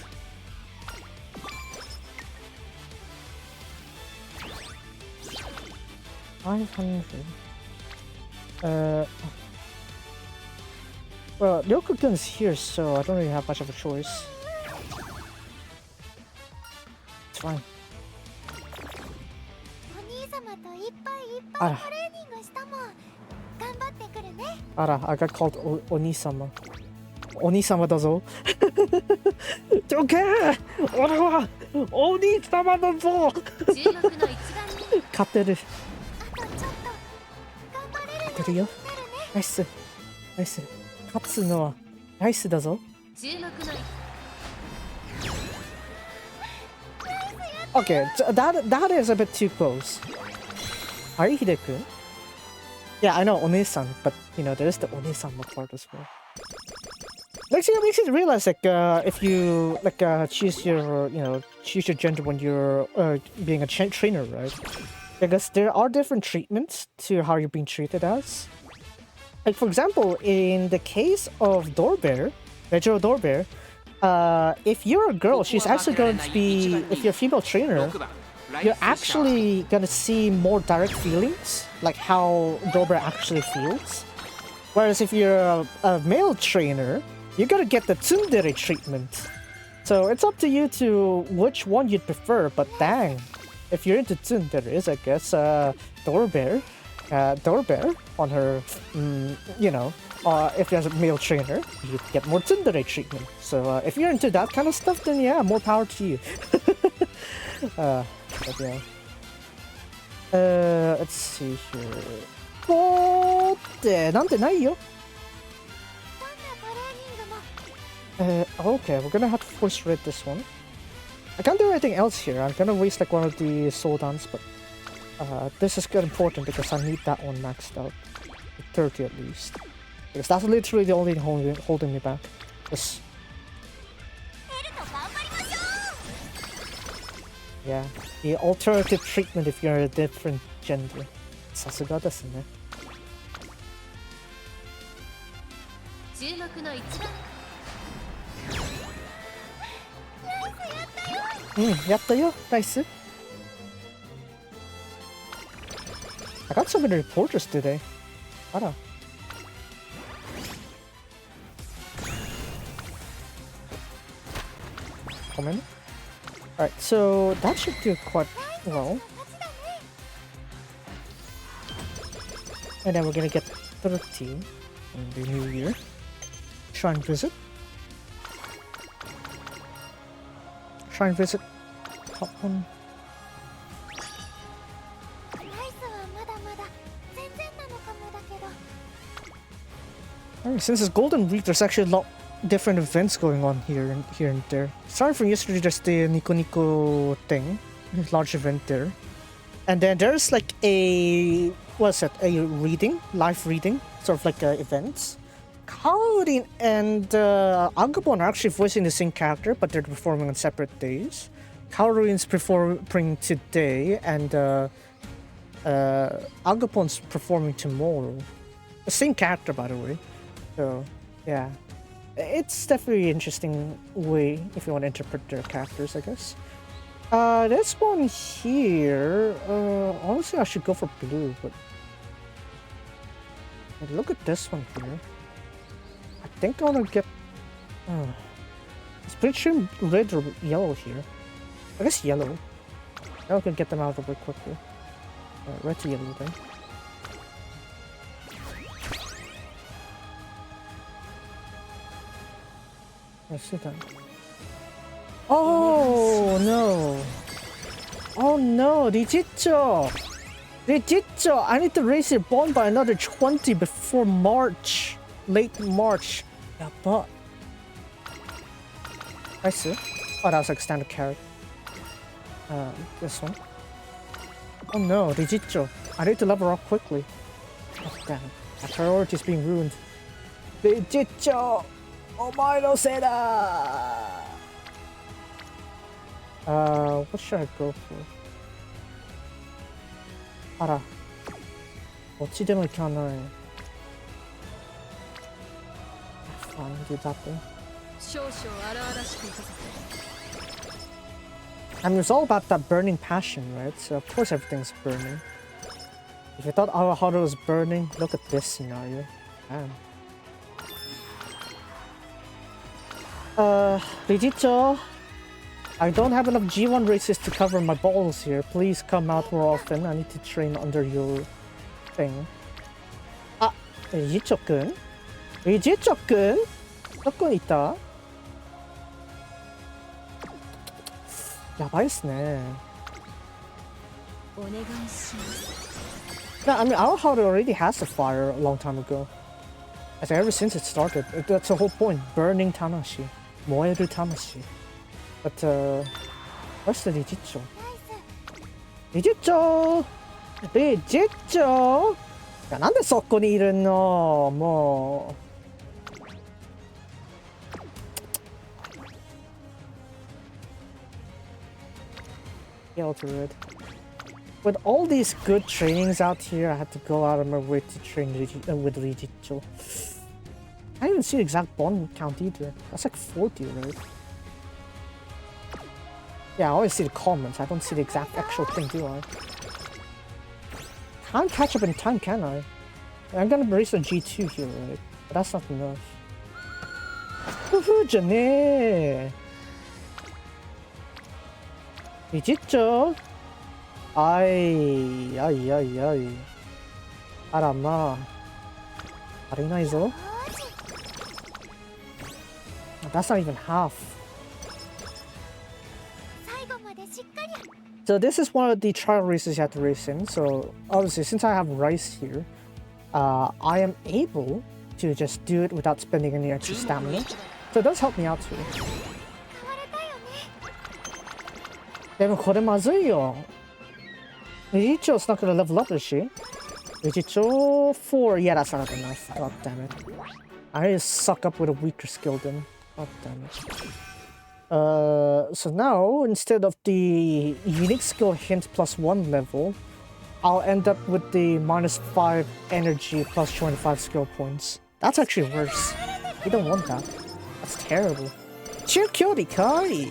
$500. Well, Ryokugun's here, so I don't really have much of a choice. It's fine. Ara, I got called Onisama. Onisama だぞ。どけ！俺はOnisama だぞ。勝てる。勝てるよ。ナイス。ナイス。勝つのはナイスだぞ。Okay, that is a bit too close. Are you Hide-kun? Yeah, I know One-san, but you know there is the One-san part as well. Like, see, it makes you realize like if you like choose your gender when you're being a trainer, right? Because there are different treatments to how you're being treated as. Like for example, in the case of Dorbear, Rejiro Dorbear, if you're a girl, she's actually going to be, if you're a female trainer, you're actually gonna see more direct feelings, like how Dorbear actually feels. Whereas if you're a male trainer, you're gonna get the tsundere treatment. So it's up to you to which one you'd prefer, but dang, if you're into tsunderes, I guess Dorbear on her, if you're a male trainer, you get more tsundere treatment. So if you're into that kind of stuff, then yeah, more power to you. But yeah. Let's see here. Oh, なんてないよ. Okay, we're gonna have to force read this one. I can't do anything else here. I'm gonna waste like one of the Soldans, but this is good important because I need that one maxed out. 30 at least. Because that's literally the only thing holding me back. This. Yeah, the alternative treatment if you're a different gender. さすがですね。やったよ。Nice. I got so many reporters today. あら。ごめんね。Alright, so that should do quite well. And then we're gonna get 30 in the new year. Shrine visit. Shrine visit. Top one. Alright, since it's Golden Week, there's actually a lot different events going on here and there. Starting from yesterday, there's the Nico Nico thing, large event there, and then there's like a live reading, sort of like events. Kaorin and Agumon are actually voicing the same character, but they're performing on separate days. Kaorin's performing today, and Agumon's performing tomorrow. The same character, by the way. So yeah. It's definitely an interesting way if you want to interpret their characters, I guess. This one here, honestly I should go for blue, but look at this one here. I think I want to get... it's pretty sure red or yellow here. I guess yellow. Now we can get them out of the way quicker. Red to yellow then. Let's see that. Oh no! Oh no! Richicho! Rigito, I need to raise your bond by another 20 before March. Late March. Yeah, but... I see. Oh, that was like standard carrot. This one. Oh no, Rigito. I need to level up quickly. Oh damn. My priority is being ruined. Rigito! Omae no sei da! What should I go for? Ara. どっちでもいかない。Fine, do that then. I mean, it's all about that burning passion, right? So of course everything's burning. If you thought our heart was burning, look at this scenario. Damn. Rigito, I don't have enough G1 races to cover my balls here. Please come out more often. I need to train under your thing. Ah, Rigito-kun? Rigito-kun? どこにいた? やばいっすね。No, I mean, our heart already has a fire a long time ago. I think ever since it started. That's the whole point. Burning Tanashi. 燃える魂. But, where's the Rijitsu? Rijitsu! Rijitsu! いや、なんでそこにいるの? もう。Altered. With all these good trainings out here, I had to go out of my way to train with Rijitsu. I didn't even see the exact bond count either. That's like 40, right? Yeah, I always see the comments. I don't see the exact actual thing, do I? Can't catch up in time, can I? I'm gonna race a G2 here, right? But that's not enough. Woohoo, Jane! Rijitsu? Ai. Arama. Arinai zo. That's not even half. So this is one of the trial races you have to race in. So obviously, since I have Rice here, I am able to just do it without spending any extra stamina. So it does help me out too. でもこれまずいよ。Rijitsu's not gonna level up, is she? Rijitsu 4. Yeah, that's not enough. God damn it. I need to suck up with a weaker skill then. God damn it. So now, instead of the unique skill hint +1 level, I'll end up with the -5 energy +25 skill points. That's actually worse. You don't want that. That's terrible. Chirkyori kai!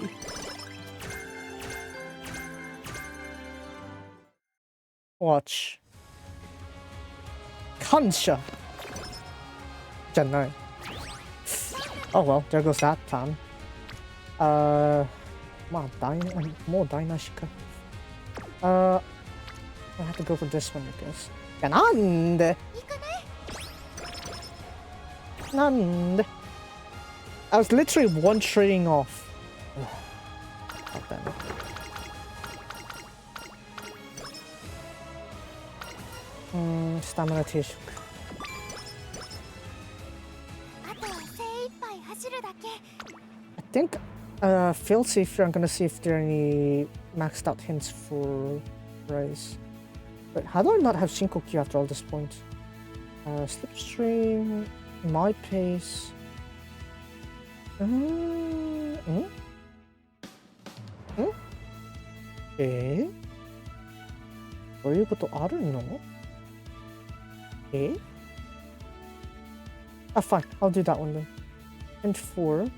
Watch. Kansha! じゃない. Oh well, there goes that plan. まあ、もう台無しか。I have to go for this one, I guess. いや、なんで? なんで? I was literally one trading off. God damn it. Stamina 定食. I think feel safer. I'm gonna see if there are any maxed out hints for Rice. But how do I not have Shinkoku after all this point? Slipstream, my pace. Eh? そういうことあるの? Eh? Ah, fine. I'll do that one then. And 4.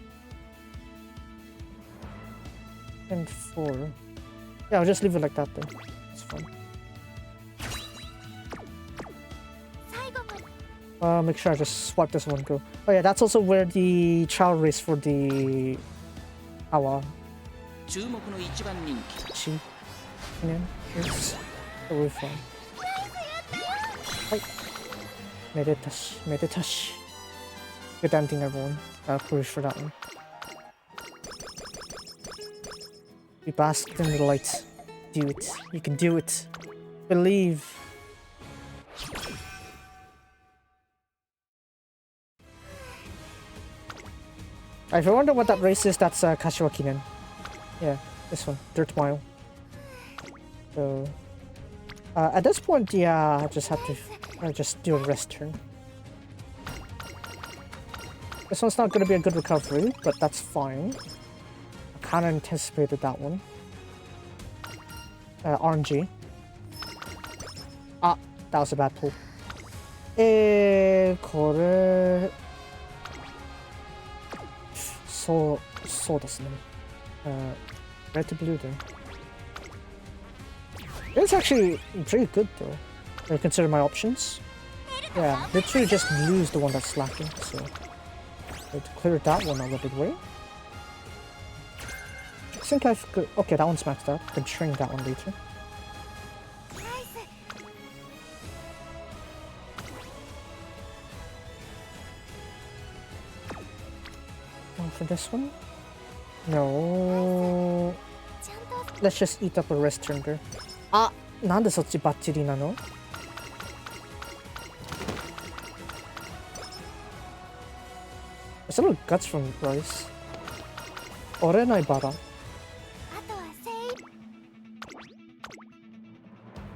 And 4. Yeah, I'll just leave it like that then. It's fine. Make sure I just swipe this one go. Oh yeah, that's also where the trial race for the Awa. Chi. Is. So we're fine. Hi. Medetashi. Medetashi. Good damn thing, everyone. Push for that one. We basked in the light. Do it. You can do it. Believe. If you wonder what that race is, that's Kashiwa Kinen. Yeah, this one, Dirt Mile. So, at this point, yeah, I just have to just do a rest turn. This one's not going to be a good recovery, but that's fine. I kind of anticipated that one. RNG. Ah, that was a bad pull. これそうですね。Red to blue there. It's actually pretty good though. When you consider my options. Yeah, literally just blue's the one that's slacking, so to clear that one out of the way. I think I could. Okay, that one's maxed out. I can shrink that one later. For this one? No. Let's just eat up a rest turn there. Ah! なんでそっちバッチリなの? There's a little guts from Rice. 折れないバラ.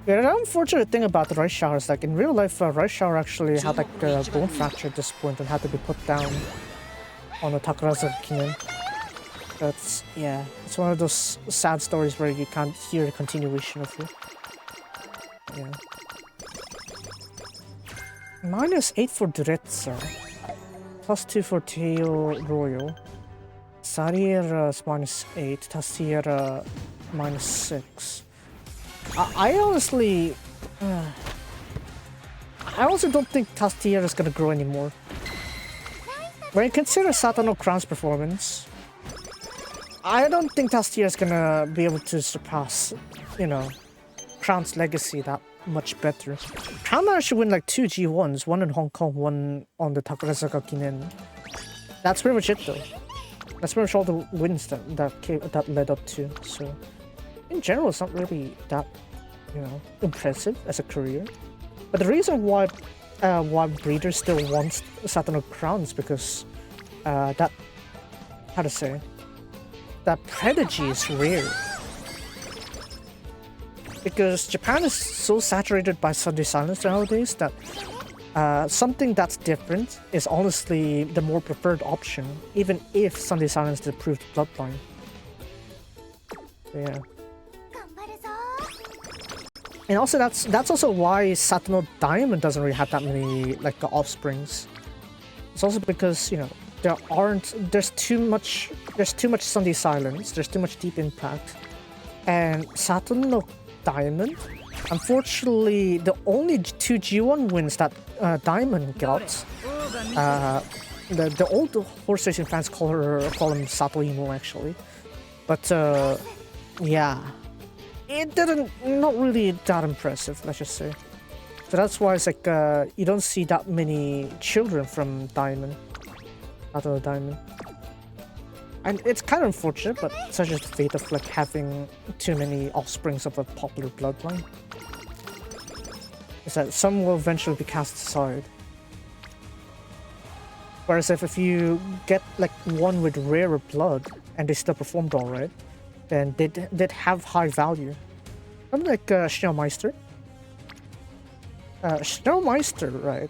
Yeah, the unfortunate thing about the Rice Shower is like in real life, Rice Shower actually had like a bone fracture at this point and had to be put down on a Takarazuka Kinen. That's, yeah, it's one of those sad stories where you can't hear the continuation of it. Yeah. -8 for Duretsa. +2 for Tail Royal. Sariera's -8. Tassiera -6. I honestly don't think Tastiera is gonna grow anymore. When you consider Satano Crown's performance, I don't think Tastiera is gonna be able to surpass, you know, Crown's legacy that much better. Crown managed to win like 2 G1s, one in Hong Kong, one on the Takarazuka Kinen. That's pretty much it though. That's pretty much all the wins that led up to. So, in general, it's not really that, you know, impressive as a career. But the reason why breeders still want Satano Crowns because that, how to say, that prodigy is rare. Because Japan is so saturated by Sunday Silence nowadays that something that's different is honestly the more preferred option, even if Sunday Silence is the approved bloodline. So, yeah. And also that's also why Satano Diamond doesn't really have that many like offsprings. It's also because, you know, there's too much Sunday Silence, there's too much Deep Impact. And Satano Diamond, unfortunately, the only 2 G1 wins that Diamond got, the old horse racing fans call him Sato Imo actually, but yeah, not really that impressive, let's just say. So that's why it's like you don't see that many children from Diamond, Sato Diamond. And it's kind of unfortunate, but such is the fate of like having too many offsprings of a popular bloodline. Is that some will eventually be cast aside. Whereas if you get like one with rarer blood and they still performed alright, then they'd have high value. Something like Schnellmeister. Schnellmeister, right?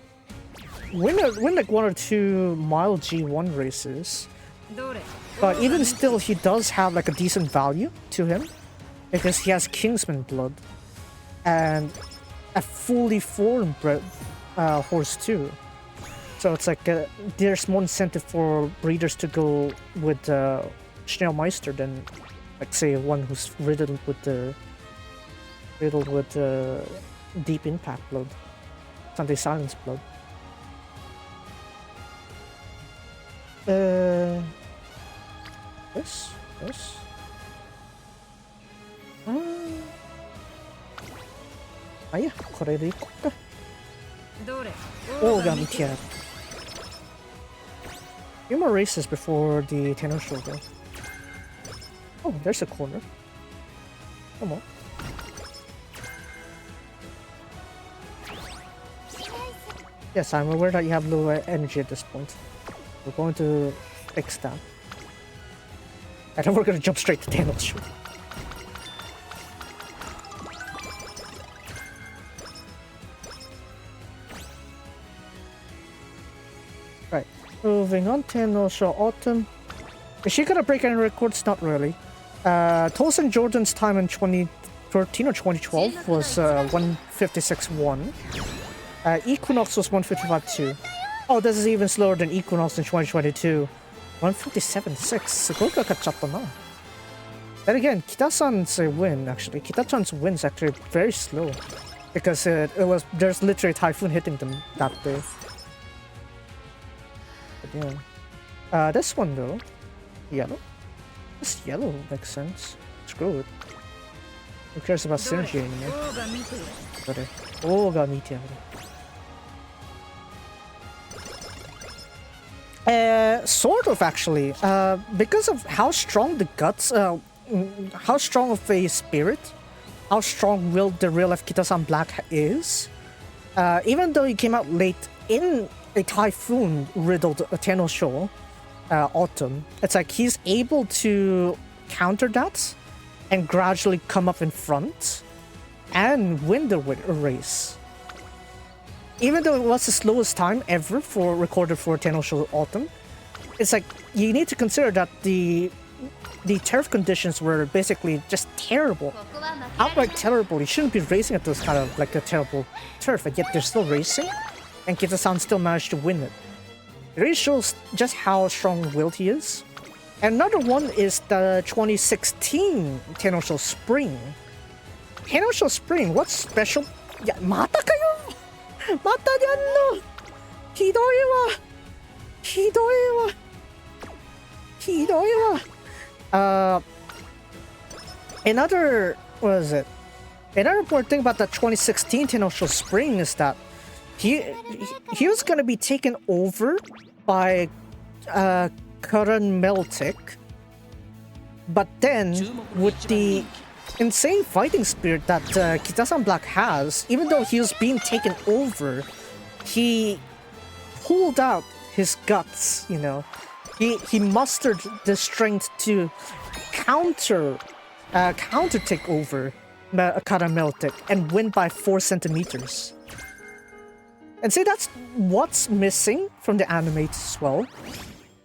Win like 1 or 2 mild G1 races. But even still, he does have like a decent value to him because he has Kingsman blood and a fully foreign bred horse too. So it's like there's more incentive for breeders to go with Schnellmeister than like say one who's riddled with Deep Impact blood, Sunday Silence blood. This? Yeah, これでいこうか。オーガミティア。Few more races before the Tenno-sho though. Oh, there's a corner. Come on. Yes, I'm aware that you have low energy at this point. We're going to fix that. And then we're going to jump straight to Tenno-sho. Right, moving on, Tenno-sho Autumn. Is she gonna break any records? Not really. Tosin Jordan's time in 2013 or 2012 was 156.1. Equinox was 155.2. Oh, this is even slower than Equinox in 2022. 157.6. すごくかかっちゃったな. Then again, Kita-san's win, actually. Kita-chan's win is actually very slow. Because there's literally a typhoon hitting them that day. But yeah. This one though. Yellow? This yellow makes sense. Screw it. Who cares about synergy anymore? Oh, got me too. Sort of actually. Because of how strong the guts, how strong of a spirit, how strong the real life Kita-san Black is. Even though he came out late in a typhoon riddled Tenno-sho Autumn, it's like he's able to counter that and gradually come up in front and win the race. Even though it was the slowest time ever recorded for Tenno-sho Autumn, it's like you need to consider that the turf conditions were basically just terrible, outright terrible. You shouldn't be racing at those kind of like a terrible turf, and yet they're still racing, and Kita-san still managed to win it. It really shows just how strong-willed he is. And another one is the 2016 Tenno-sho Spring. Tenno-sho Spring, what's special? Yeah, mata kayo! Mata yan no! Hidoi wa! Hidoi wa! Hidoi wa! What is it? Another important thing about the 2016 Tenno-sho Spring is that he was gonna be taken over by Karan Meltic, but then with the insane fighting spirit that Kita-san Black has, even though he was being taken over, he pulled out his guts, you know. He mustered the strength to counter take over Karan Meltic and win by 4 centimeters. And see, that's what's missing from the anime as well.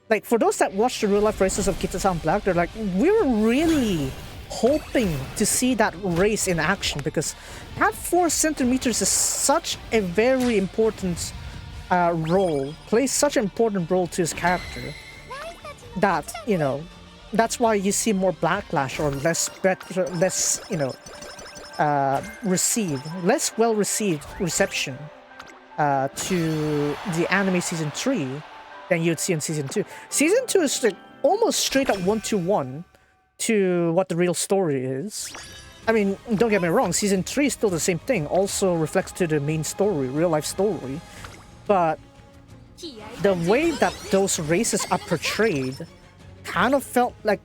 Like, for those that watch the real-life races of Kita-san Black, they're like, we're really hoping to see that race in action, because that 4 centimeters is such a very important role, plays such an important role to his character, that, you know, that's why you see more backlash or less, you know, less well-received reception to the anime season 3 than you'd see in season 2. Season 2 is like almost straight up 1-to-1 to what the real story is. I mean, don't get me wrong, season 3 is still the same thing, also reflects to the main story, real life story. But the way that those races are portrayed kind of felt like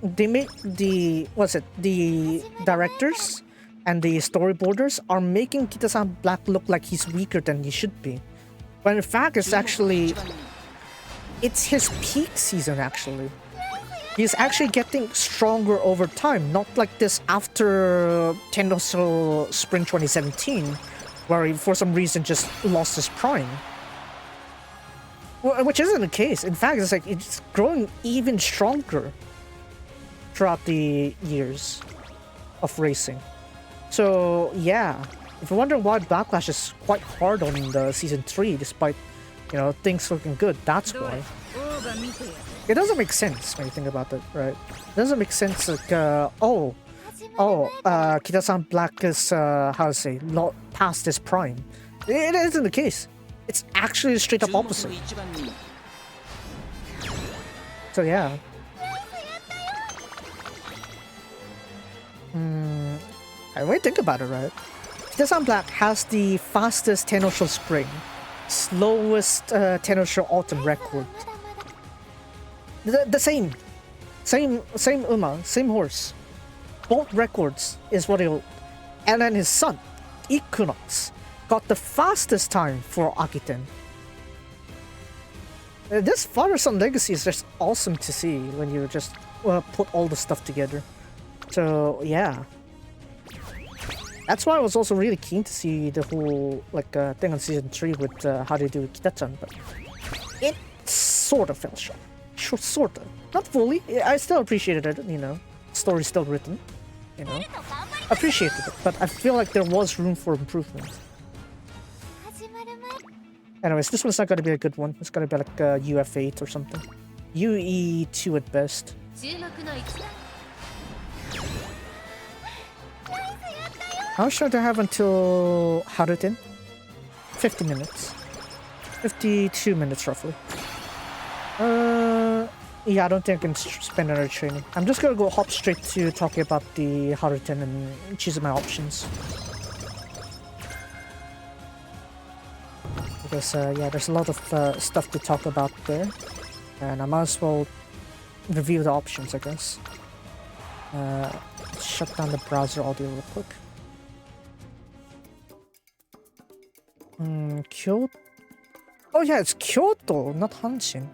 they made the directors and the storyboarders are making Kita-san Black look like he's weaker than he should be. When in fact, it's his peak season, actually. He's actually getting stronger over time, not like this after Tenno-sho Spring 2017, where he, for some reason, just lost his prime. Well, which isn't the case. In fact, it's like it's growing even stronger throughout the years of racing. So yeah, if you're wondering why Backlash is quite hard on the season 3, despite, you know, things looking good, that's why. It doesn't make sense when you think about it, right? It doesn't make sense like, Kita-san Black is, how to say, not past his prime. It isn't the case. It's actually the straight up opposite. So yeah. And when you think about it, right? Kita-san Black has the fastest Tenno-sho Spring, slowest Tenno-sho Autumn record. The same Uma, same horse. Both records is what he'll... And then his son, Equinox, got the fastest time for Akiten. This Father-Son Legacy is just awesome to see when you just put all the stuff together. So yeah, that's why I was also really keen to see the whole like thing on season 3 with how they do Kita-chan, but it sort of fell short. Sort of, not fully. I still appreciated it, you know. Story still written, you know. Appreciated it, but I feel like there was room for improvement. Anyways, this one's not gonna be a good one. It's gonna be like UAF 8 or something. UE2 at best. How should I have until Harutin? 50 minutes. 52 minutes roughly. Yeah, I don't think I can spend another training. I'm just gonna go hop straight to talking about the Harutin and choosing my options. Because yeah, there's a lot of stuff to talk about there, and I might as well review the options, I guess. Shut down the browser audio real quick. Kyoto. Oh yeah, it's Kyoto, not Hanshin.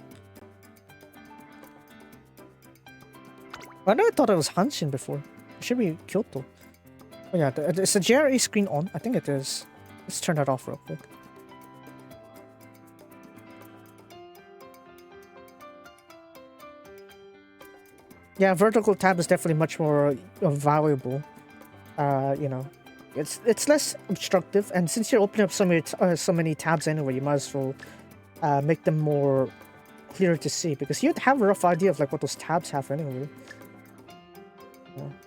I never thought it was Hanshin before. It should be Kyoto. Oh yeah, is the JRE screen on? I think it is. Let's turn that off real quick. Yeah, vertical tab is definitely much more valuable. You know, it's less obstructive, and since you're opening up so many tabs anyway, you might as well make them more clear to see, because you'd have a rough idea of like what those tabs have anyway.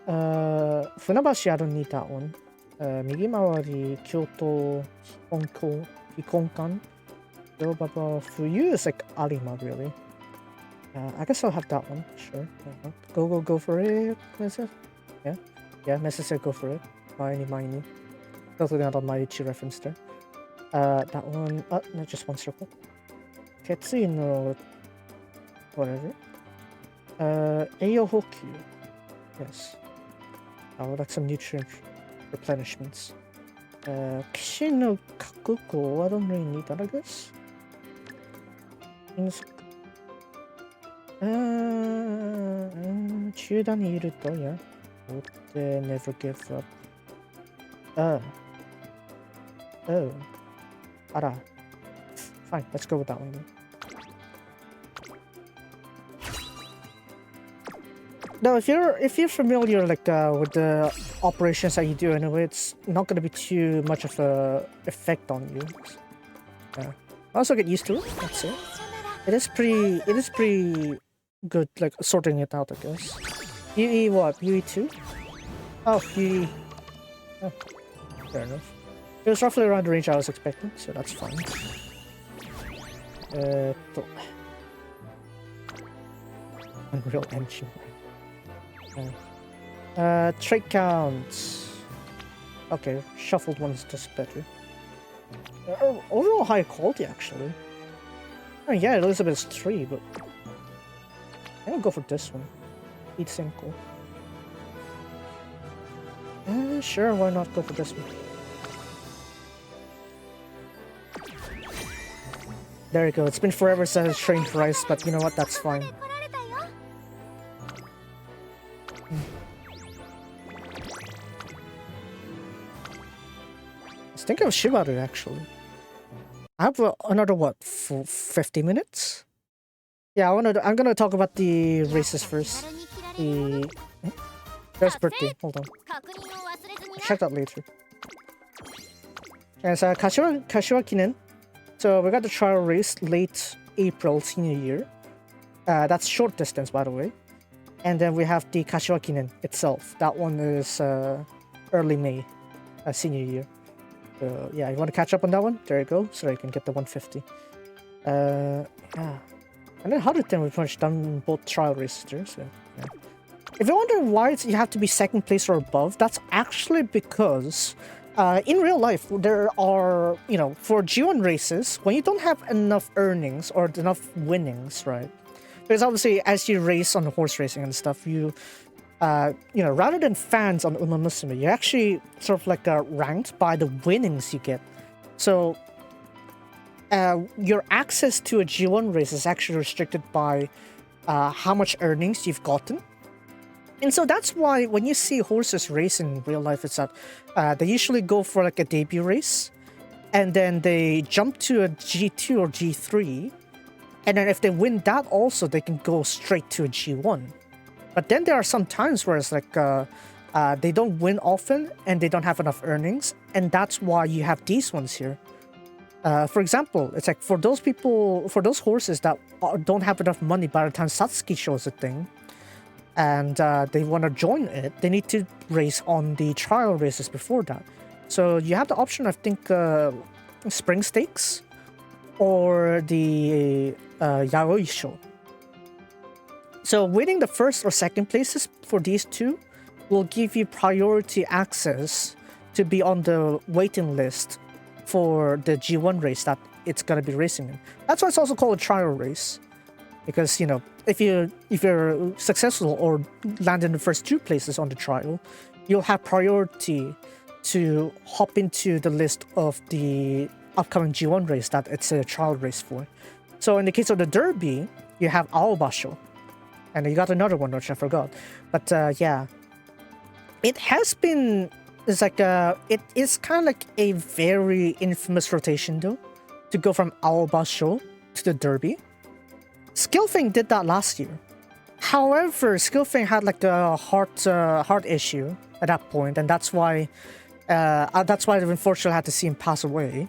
Funabashi, I don't need that one. Migimawari, Kyoto, Hikonkan, Yorobaba, Fuyu is like Arima really. I guess I'll have that one, sure. Go for it, Mesa. Yeah, Mesa said go for it. Mine. Totally not on my Ichi reference there. That one, no, just one circle. Ketsui no... whatever. Eiyo Hokyu. Yes. I would like some nutrient replenishments. Kishi no Kakuko, I don't really need that, I guess. Chudan Iruto, yeah. Would never give up. Oh. Ara. Fine, let's go with that one then. No, if you're familiar like with the operations that you do anyway, it's not gonna be too much of a effect on you. Yeah. Also get used to it, that's it. It is pretty good, like sorting it out, I guess. UE what? UE2? Oh, UE. Oh, fair enough. It was roughly around the range I was expecting, so that's fine. Unreal Engine. Trait counts. Okay, shuffled one's just better. Overall high quality actually. Oh yeah, Elizabeth's 3, but I'm gonna go for this one. Eat Cinco. Sure, why not go for this one? There you go. It's been forever since I trained Rice, but you know what? That's fine. Let's think of Shibaru actually. I have another what? For 50 minutes? Yeah, I'm gonna talk about the races first. There's birthday. Hold on. Check that later. And so Kashiwa Kinen. So we got the trial race late April senior year. That's short distance, by the way. And then we have the Kashiwa Kinen itself. That one is early May, senior year. So yeah, you want to catch up on that one? There you go. So you can get the 150. Yeah. And then Haruten, we've pretty much done both trial races there. So yeah. If you wonder why you have to be second place or above, that's actually because in real life, there are, you know, for G1 races, when you don't have enough earnings or enough winnings, right? Because obviously, as you race on horse racing and stuff, you know, rather than fans on Musume, you're actually sort of like ranked by the winnings you get So your access to a G1 race is actually restricted by how much earnings you've gotten. And so that's why when you see horses race in real life, it's that they usually go for like a debut race, and then they jump to a G2 or G3, and then if they win that also, they can go straight to a G1. But then there are some times where it's like they don't win often and they don't have enough earnings, and that's why you have these ones here. For example, it's like for those horses that don't have enough money by the time Satsuki shows a thing, and they want to join it, they need to race on the trial races before that. So you have the option, I think, Spring Stakes or the Yaoi Show. So winning the first or second places for these two will give you priority access to be on the waiting list for the G1 race that it's going to be racing in. That's why it's also called a trial race. Because, you know, if you're successful or land in the first 2 places on the trial, you'll have priority to hop into the list of the upcoming G1 race that it's a trial race for. So in the case of the Derby, you have Aobasho. And you got another one, which I forgot. But yeah, it has been... it is kind of like a very infamous rotation, though, to go from Aobasho to the Derby. Skillfing did that last year. However, Skillfing had like a heart issue at that point, and that's why unfortunately had to see him pass away.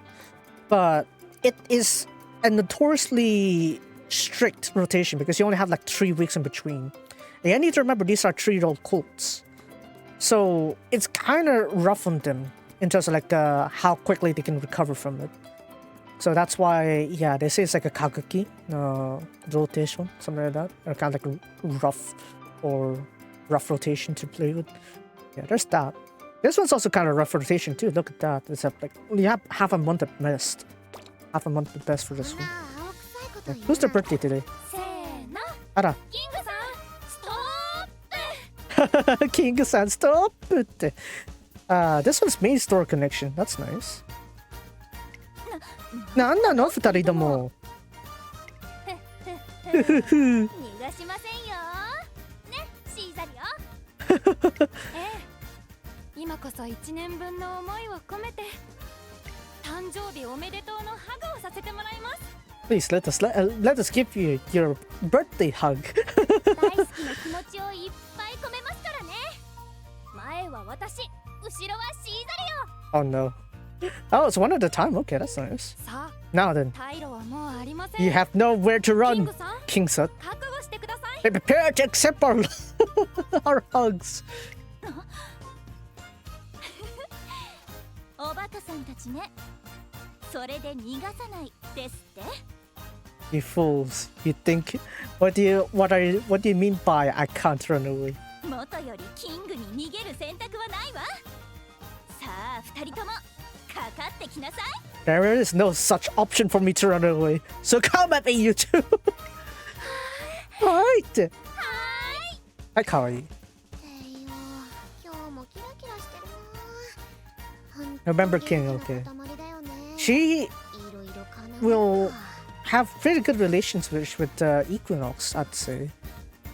But it is a notoriously strict rotation because you only have like 3 weeks in between. And you need to remember these are 3-year-old colts, so it's kind of rough on them in terms of like how quickly they can recover from it. So that's why, yeah, they say it's like a Kaguki rotation, something like that. Or kind of like rough rotation to play with. Yeah, there's that. This one's also kind of rough rotation too. Look at that. It's like you have half a month at best. Half a month at best for this one. Yeah. Who's their birthday today? Ara. King-san, stop it. This one's main store connection. That's nice. なんなの二人とも。ふふふ。逃がしませんよ。ね、シーザリオ。今こそ1年分の思いを込めて誕生日おめでとうのハグをさせてもらいます。Please let us give you your birthday hug. 大好きな気持ちをいっぱい込めますからね。前は私、後ろはシーザリオ。Oh no. Oh, it's one at a time. Okay, that's nice. Now then, you have nowhere to run, King-san. Be prepared to accept our our hugs. You fools! You think? What do you mean by I can't run away? There is no such option for me to run away. So come at me, you two. Right. Hi, Kawaii. Remember King, okay. She will have pretty good relations with Equinox, I'd say.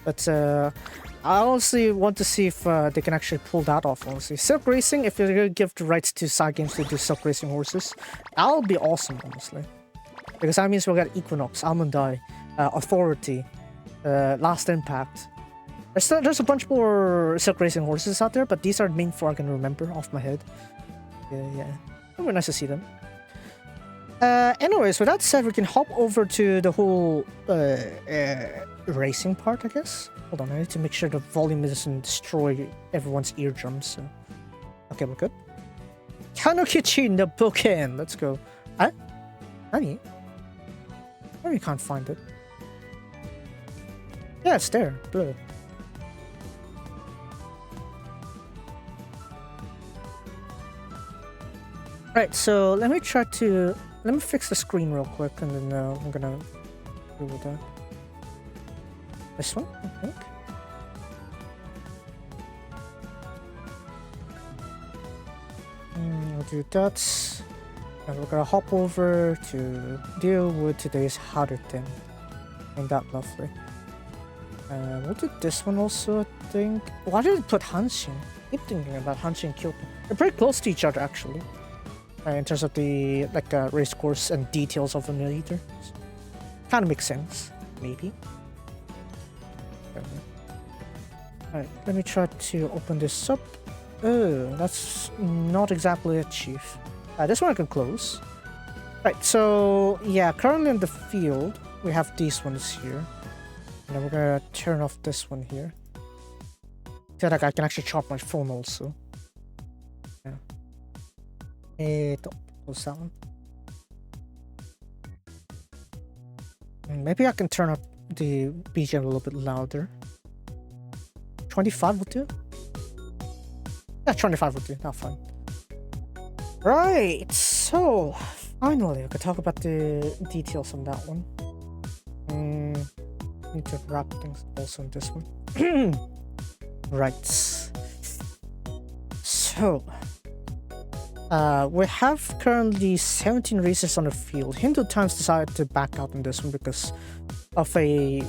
But I honestly want to see if they can actually pull that off, honestly. Silk Racing, if you're going to give the rights to side games to do Silk Racing horses, that'll be awesome, honestly. Because that means we'll get Equinox, Almond Eye, Authority, Last Impact. There's a bunch more Silk Racing horses out there, but these are the main 4 I can remember off my head. Yeah. It would be nice to see them. Anyways, with that said, we can hop over to the whole racing part, I guess. Hold on, I need to make sure the volume doesn't destroy everyone's eardrums. So. Okay, we're good. Kanokichi no Boken! Let's go. Nani? Oh, you can't find it. Yeah, it's there. Blue. Right, so let me fix the screen real quick, and then I'm gonna do with that. This one, I think. I'll do that. And we're gonna hop over to deal with today's Harutin. Ain't that lovely? We'll do this one also, I think. Why did it put Hanshin? I keep thinking about Hanshin and Kyoto. They're pretty close to each other, actually. In terms of the race course and details of the milliliter. Kind of makes sense, maybe. Alright, let me try to open this up. Oh, that's not exactly it, Chief. This one I can close. Right, so yeah, currently in the field, we have these ones here. And then we're gonna turn off this one here. So that I can actually charge my phone also. Yeah. Don't close that one. Maybe I can turn up the BGM a little bit louder. 25 will do? Yeah, 25 will do, not fine. Right, so finally I could talk about the details on that one. Need to wrap things also on this one. Right. So we have currently 17 races on the field. Hindu Times decided to back out on this one because of a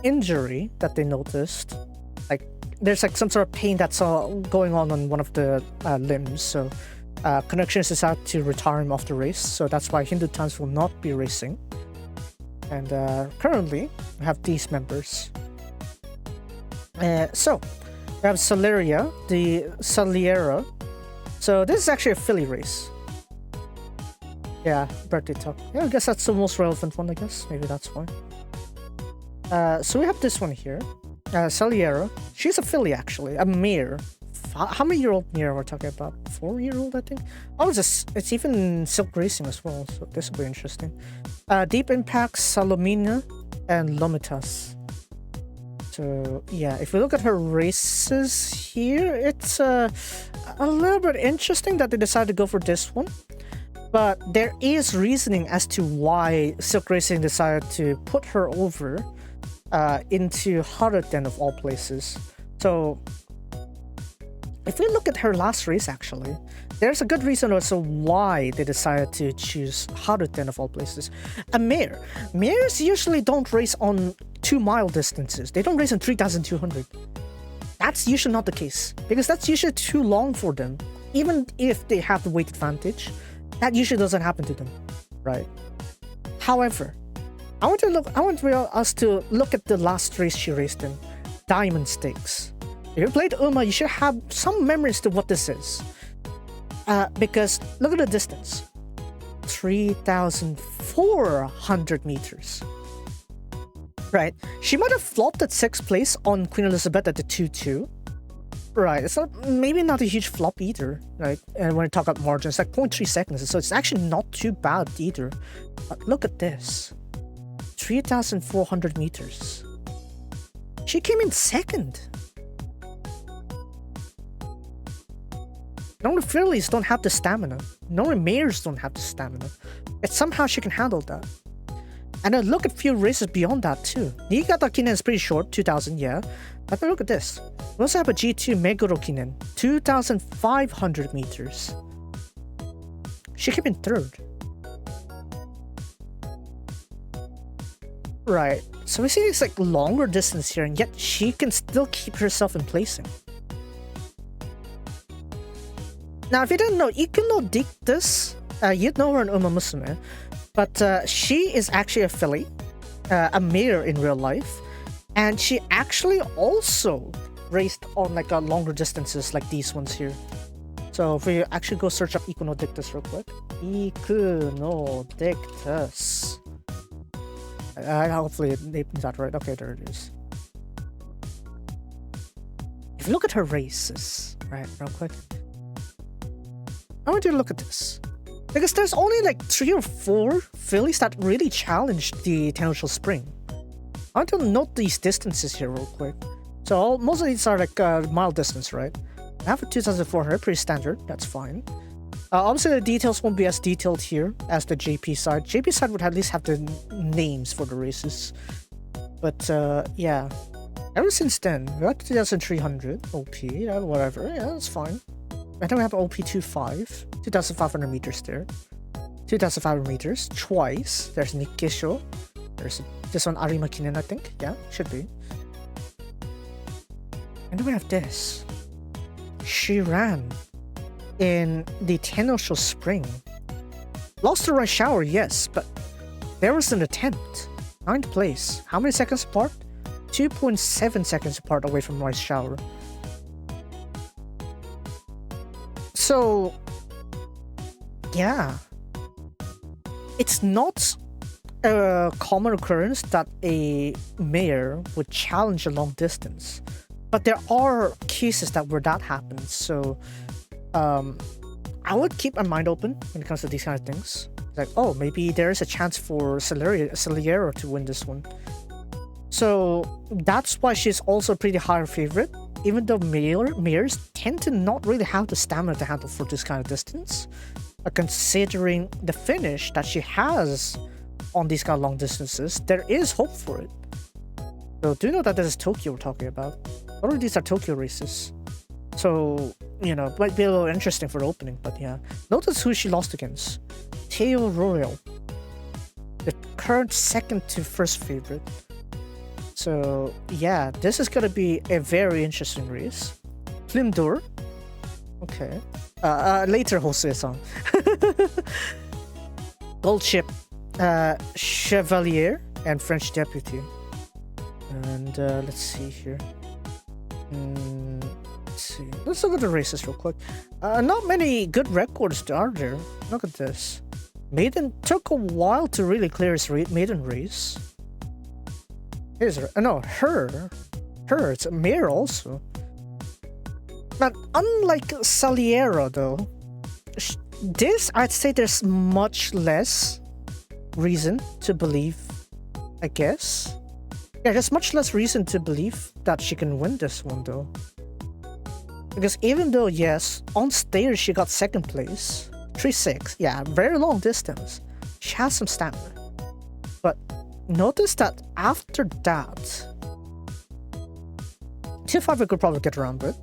injury that they noticed. Like there's like some sort of pain that's going on one of the limbs. So Connections decided to retire him off the race. So that's why Hindu Times will not be racing. And currently we have these members. So we have Saliera, the Saliera. So this is actually a Philly race. Yeah, birthday talk. Yeah, I guess that's the most relevant one, I guess. Maybe that's why. So we have this one here. Saliera. She's a Philly, actually. A mare. How many year old mare we're talking about? 4-year-old, I think? Oh, it's even silk racing as well, so this will be interesting. Deep Impact, Salomina, and Lomitas. So yeah, if we look at her races here, it's a little bit interesting that they decided to go for this one. But there is reasoning as to why Silk Racing decided to put her over into Haruten of all places. So if we look at her last race, actually, there's a good reason also why they decided to choose Haruten of all places. A mare. Mares usually don't race on 2-mile distances. They don't race on 3,200. That's usually not the case because that's usually too long for them. Even if they have the weight advantage, that usually doesn't happen to them, right? However, I want us to look at the last race she raced in, Diamond Stakes. If you played Uma, you should have some memories to what this is. Because look at the distance. 3,400 meters. Right. She might have flopped at 6th place on Queen Elizabeth at the 2-2. Right. It's maybe not a huge flop either. Right. And when we talk about margins, it's like 0.3 seconds. So it's actually not too bad either. But look at this. 3,400 meters. She came in 2nd. Normally fillies don't have the stamina. Normally mares don't have the stamina. Yet somehow she can handle that. And then look at few races beyond that too. Niigata Kinen is pretty short, 2,000, yeah. But look at this. We also have a G2 Meguro Kinen, 2,500 meters. She came in 3rd. Right. So we see this like longer distance here, and yet she can still keep herself in placing. Now, if you didn't know, Ikuno Dictus, you'd know her in Uma Musume, but she is actually a filly, a mare in real life, and she actually also raced on like longer distances like these ones here. So if we actually go search up Ikuno Dictus real quick. Ikuno Dictus. Hopefully it named that right. Okay, there it is. If you look at her races, right, real quick. I want you to look at this. Because there's only like 3 or 4 fillies that really challenged the Tenno-sho Spring. I want to note these distances here real quick. So most of these are like mile distance, right? I have a 2,400, pretty standard, that's fine. Obviously the details won't be as detailed here as the JP side. JP side would at least have the names for the races. But yeah, ever since then, we got 2,300 OP, whatever, yeah, that's fine. And then we have OP 2.5, 2,500 meters there. 2,500 meters twice. There's Nikisho. There's this one, Arimakinen, I think. Yeah, should be. And then we have this. She ran in the Tenno-sho spring. Lost to Rice Shower, yes, but there was an attempt. 9th place. How many seconds apart? 2.7 seconds apart away from Rice Shower. So, yeah. It's not a common occurrence that a mare would challenge a long distance. But there are cases where that happens, so I would keep my mind open when it comes to these kind of things. Like, oh, maybe there is a chance for Celiero to win this one. So that's why she's also a pretty high favorite, even though mares tend to not really have the stamina to handle for this kind of distance. Considering the finish that she has on these kind of long distances, there is hope for it. So do know that this is Tokyo we're talking about. All of these are Tokyo races. So, you know, might be a little interesting for the opening, but yeah. Notice who she lost against. Teo Royal. The current second to first favorite. So, yeah, this is gonna be a very interesting race. Plume d'Or. Okay. Later Jose-san. Gold Ship. Chevalier and French Deputy. And let's see here. Let's see. Let's look at the races real quick. Not many good records are there. Look at this. Maiden took a while to really clear his maiden race. Here's her. No, her. It's a mare also. But unlike Saliero though, this I'd say there's much less reason to believe, I guess. Yeah, there's much less reason to believe that she can win this one though. Because even though, yes, on stairs she got second place, 3-6, yeah, very long distance, she has some stamina. But notice that after that, 2-5 we could probably get around with.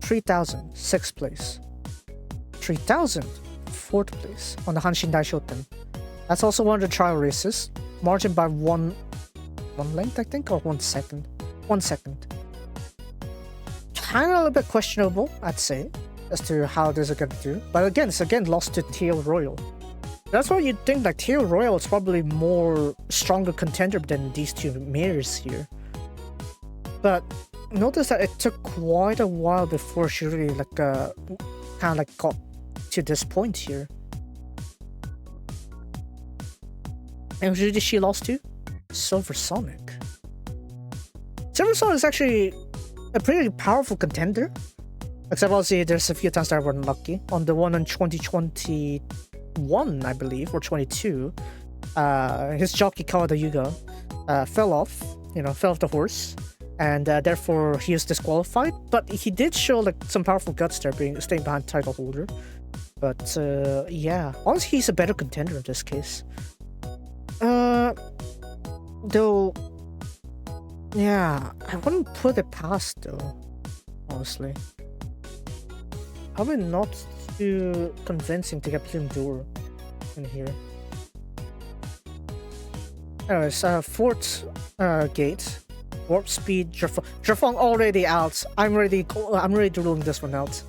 3,000, 6th place. 3,000, 4th place on the Hanshin Daishoten. That's also one of the trial races, margin by one length, I think, or 1 second. 1 second. Kind of a little bit questionable, I'd say, as to how this is going to do. But again, it's lost to Teo Royal. That's why you'd think like Teo Royal is probably more stronger contender than these two mares here. But notice that it took quite a while before she really kind of got to this point here. And who did she lost to? Silver Sonic. Silver Sonic is actually a pretty powerful contender. Except obviously there's a few times that I were unlucky. On the one in 2021, I believe, or 22, his jockey Kawada Yuga fell off the horse. And therefore he was disqualified. But he did show like some powerful guts there, staying behind title holder. But yeah, honestly he's a better contender in this case. Though, yeah, I wouldn't put it past though, honestly. Probably not too convincing to get Plume d'Or in here. Anyways, 4th gate, Warp Speed, Drafong already out. I'm ready ruling this one out.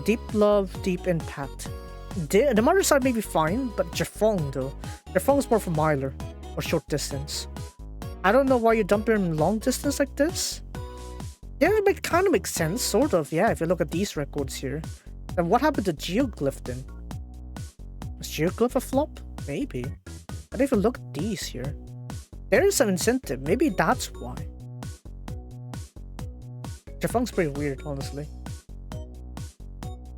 Deep Love, Deep Impact. The Mother side may be fine, but Drafong though. Drafong's more for miler or short distance. I don't know why you dump him long distance like this. Yeah, it kind of makes sense, sort of, yeah, if you look at these records here. Then what happened to Geoglyph then? Was Geoglyph a flop? Maybe. But if you look at these here, there is some incentive, maybe that's why. Drafong's pretty weird, honestly.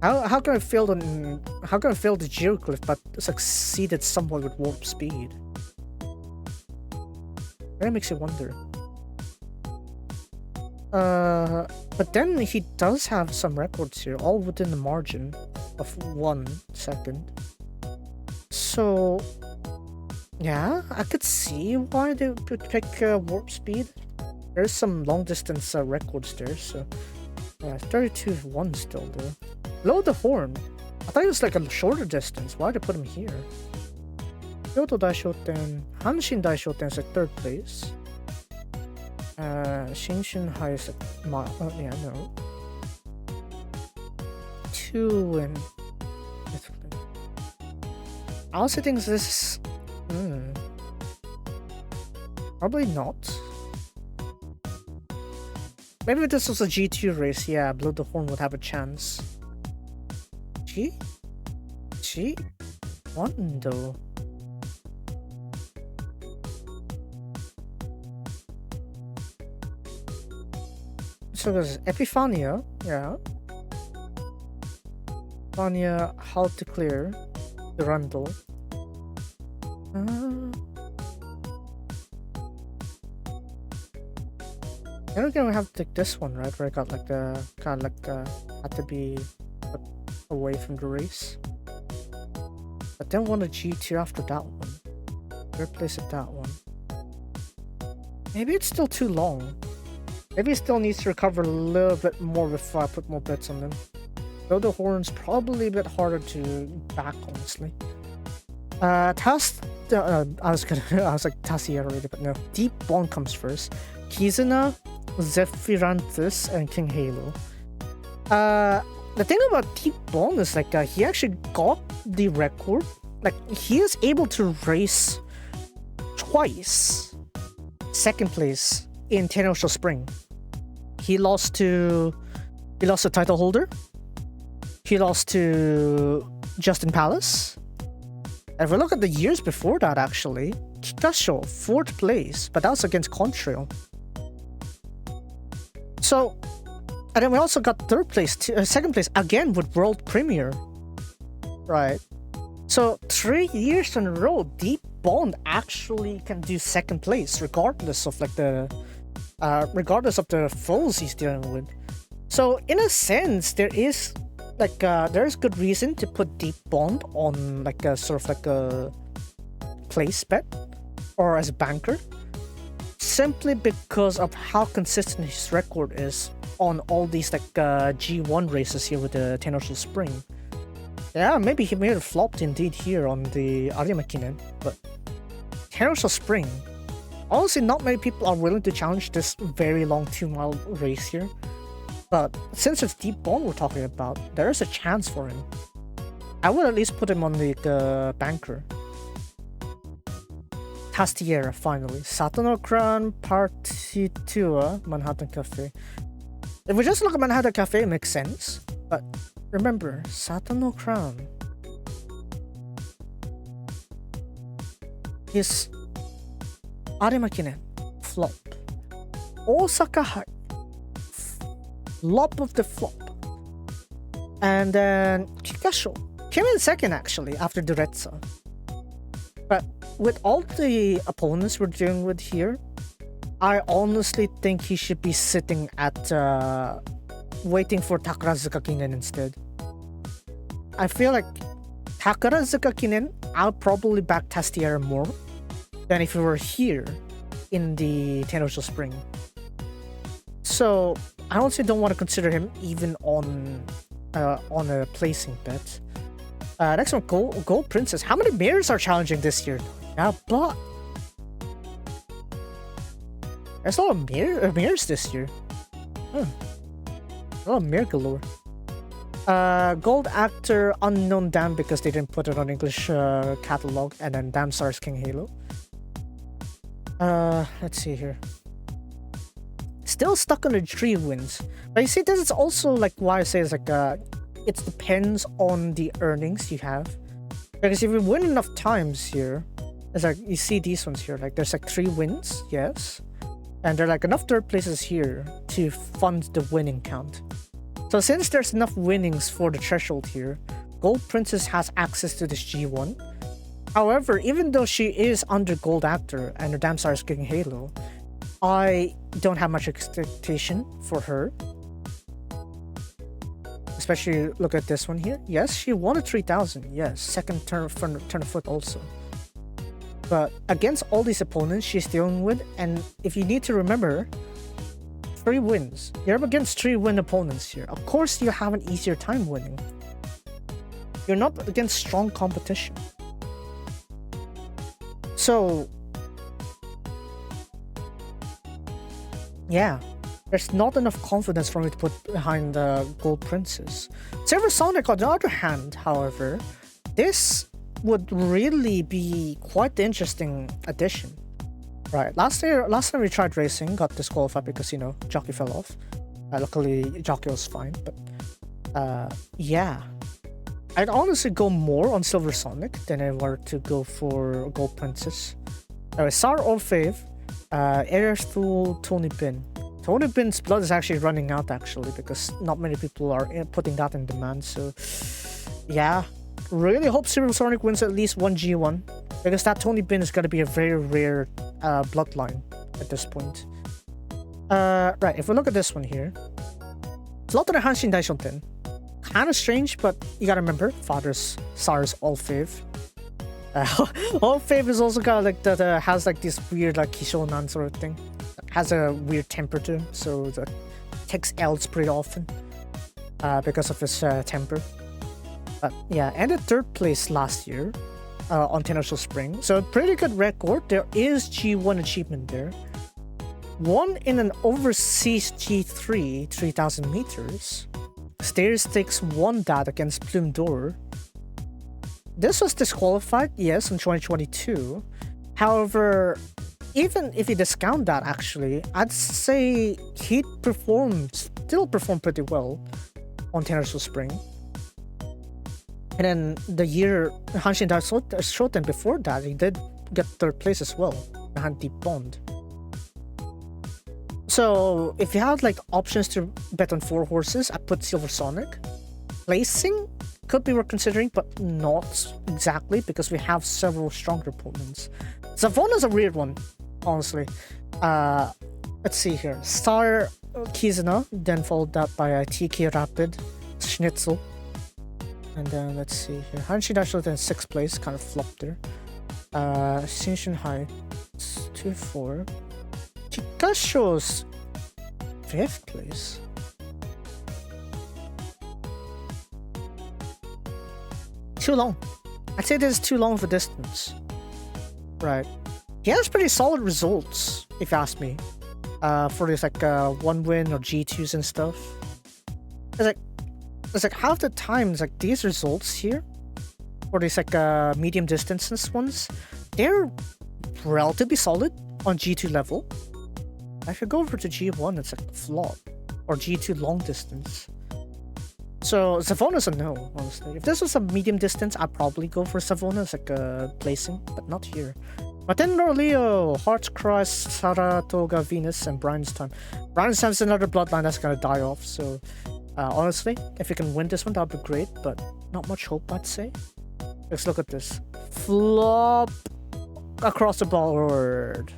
How can I fail the Geoglyph but succeeded somewhat with Warp Speed? That makes you wonder. But then he does have some records here, all within the margin of 1 second. So, yeah, I could see why they would pick Warp Speed. There's some long distance records there, so yeah, 32-1 still though. Blow the Horn. I thought it was like a shorter distance. Why did they put him here? Kyoto Daishoten, Hanshin Daishoten is like 3rd place. Shinshin High is like yeah, no. 2 and I also think this probably not. Maybe if this was a G2 race, yeah, Blow the Horn would have a chance. G1 though. So there's Epiphania, yeah. Epiphania, how to clear the Rundle. Then again, we have to take this one, right? Where I got like the had to be put away from the race. But then want a G2 after that one. Replace it that one. Maybe it's still too long. Maybe it still needs to recover a little bit more before I put more bets on them. Though the Horn's probably a bit harder to back, honestly. I was like Tassier already, but no. Deep Bond comes first. Kizuna, Zephyranthus, and King Halo. The thing about Deep Bond is like he actually got the record. Like he is able to race twice 2nd place in Tenno-sho Spring. He lost to title holder. He lost to Justin Palace. And if we look at the years before that, actually, Kikasho 4th place, but that was against Contrail. So, and then we also got 3rd place, 2nd place again with World Premier, right? So 3 years in a row, Deep Bond actually can do 2nd place, regardless of like the foes he's dealing with. So in a sense, there is good reason to put Deep Bond on like a sort of like a place bet or as a banker, simply because of how consistent his record is on all these like G1 races here with the Tenno-sho Spring. Yeah, maybe he may have flopped indeed here on the Arimakinen, but Tenno-sho Spring, honestly, not many people are willing to challenge this very long 2-mile race here. But since it's Deep Bond we're talking about, there is a chance for him. I would at least put him on the banker. Tastiera, finally. Satono Crown, Party 2, Manhattan Cafe. If we just look at Manhattan Cafe, it makes sense. But remember, Satono Crown is Arimakinen, flop. Osaka High, flop of the flop. And then Kikasho came in 2nd actually after Duretsa. But with all the opponents we're dealing with here, I honestly think he should be sitting at waiting for Takarazuka Kinen instead. I feel like Takarazuka Kinen, I'll probably back Tastiera more than if we were here in the Tenno-sho Spring. So I honestly don't want to consider him even on a placing bet. Next one, Gold Princess. How many mirrors are challenging this year? Yeah, but there's a lot of mirrors this year. A lot of mirror galore. Gold Actor, Unknown Dam because they didn't put it on English catalog, and then Damsar's King Halo. Let's see here. Still stuck on the 3 wins. But you see, this is also like why I say it's like it depends on the earnings you have. Because if you win enough times here, it's like you see these ones here, like there's like 3 wins, yes. And there are like enough 3rd places here to fund the winning count. So since there's enough winnings for the threshold here, Gold Princess has access to this G1. However, even though she is under Gold Actor and her Damsar is King Halo, I don't have much expectation for her. Especially look at this one here. Yes, she won a 3000. Yes, 2nd turn of foot also. But against all these opponents she's dealing with, and if you need to remember, 3 wins. You're up against 3 win opponents here. Of course you have an easier time winning. You're not against strong competition. So, yeah, there's not enough confidence for me to put behind the Gold Princess. Silver Sonic, on the other hand, however, this would really be quite the interesting addition. Right, last time we tried racing, got disqualified because, jockey fell off. Luckily, jockey was fine, but yeah. I'd honestly go more on Silver Sonic than I were to go for Gold Princess. Sar or Fave, Air through Tony Bin. Tony Bin's blood is actually running out, actually, because not many people are putting that in demand, so yeah. Really hope Silver Sonic wins at least one G1, because that Tony Bin is going to be a very rare bloodline at this point. Right, if we look at this one here, Slaughter the Hanshin Daishoten. Kind of strange, but you gotta remember, father's Sar's All Fave. All Fave is also kind of like that, has like this weird like Kishonan sort of thing. Has a weird temper to him, so that takes L's pretty often because of his temper. But yeah, ended 3rd place last year on Tenno-sho Spring, so pretty good record. There is G1 achievement there. Won in an overseas G3, 3,000 meters. Stairs Sticks won that against Plume d'Or. This was disqualified, yes, in 2022. However, even if you discount that, actually, I'd say he still performed pretty well on Tenno-sho Spring. And then the year Hanshin Daishoten before that, he did get 3rd place as well, behind Deep Bond. So if you had like options to bet on 4 horses, I put Silver Sonic. Placing could be worth considering, but not exactly, because we have several stronger opponents. Zavona's a weird one, honestly. Let's see here. Star Kizuna, then followed that by a TK Rapid, Schnitzel. And then let's see here. Hanshin Daishoten in 6th place, kind of flopped there. Shinshin High, 2-4. Chikasho's 5th place. Too long. I'd say this is too long of a distance. Right. He has pretty solid results, if you ask me. For this like 1 win or G2s and stuff. It's like half the times like these results here, for these like medium distance ones, they're relatively solid on G2 level. I could go over to G1, it's like a flop. Or G2 long distance. So Savona's a no, honestly. If this was a medium distance, I'd probably go for Savona as like a placing, but not here. Matenro Leo, Heart's Cross, Saratoga Venus, and Brian's Time. Brian's Time is another bloodline that's gonna die off, so honestly, if you can win this one, that would be great, but not much hope, I'd say. Let's look at this. Flop across the board.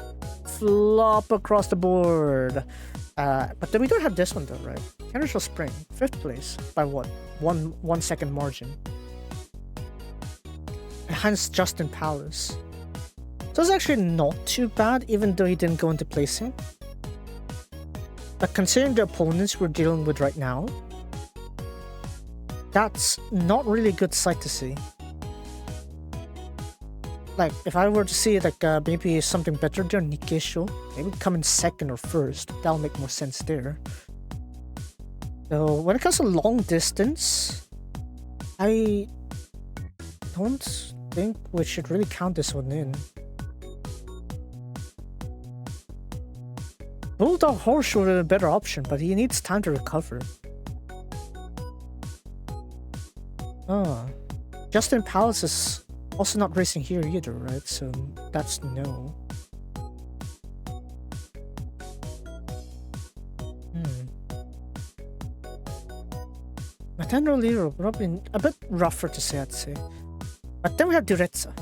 Flop across the board. But then we don't have this one though, right? Tenno-sho Spring, 5th place by what? One second margin. Hence Justin Palace. So it's actually not too bad, even though he didn't go into placing. But considering the opponents we're dealing with right now, that's not really a good sight to see. Like, if I were to see like maybe something better there, Nikesho, maybe come in 2nd or 1st, that'll make more sense there. So when it comes to long distance, I don't think we should really count this one in. Bulldog Horse would have been a better option, but he needs time to recover. Justin Palace is also not racing here either, right? So that's no. Matenro Lero, probably a bit rougher to say, I'd say. But then we have Durezza.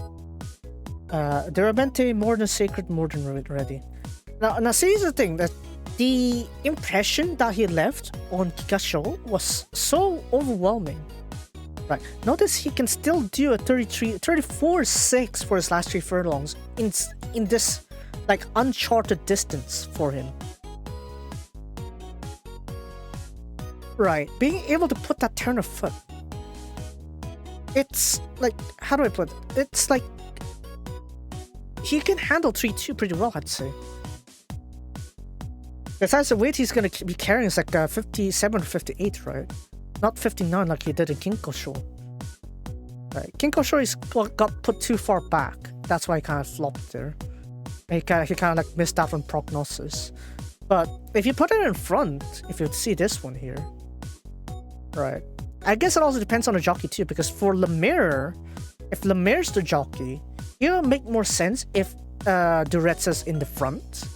Duramente, more than sacred, more than ready. Now see, here's the thing, that the impression that he left on Kikasho was so overwhelming. Right, notice he can still do a 34.6 for his last 3 furlongs in this like uncharted distance for him. Right, being able to put that turn of foot It's like, how do I put it? It's like he can handle 3-2 pretty well, I'd say. Besides, the weight he's gonna be carrying is like 57 or 58, right? Not 59 like he did in Kinko-sho. Right. Kinko-sho got put too far back. That's why he kind of flopped there. He kind of like missed out on prognosis. But if you put it in front, if you see this one here, right? I guess it also depends on the jockey too, because for Lemire, if Lemire's the jockey, it'll make more sense if Duretsa's in the front.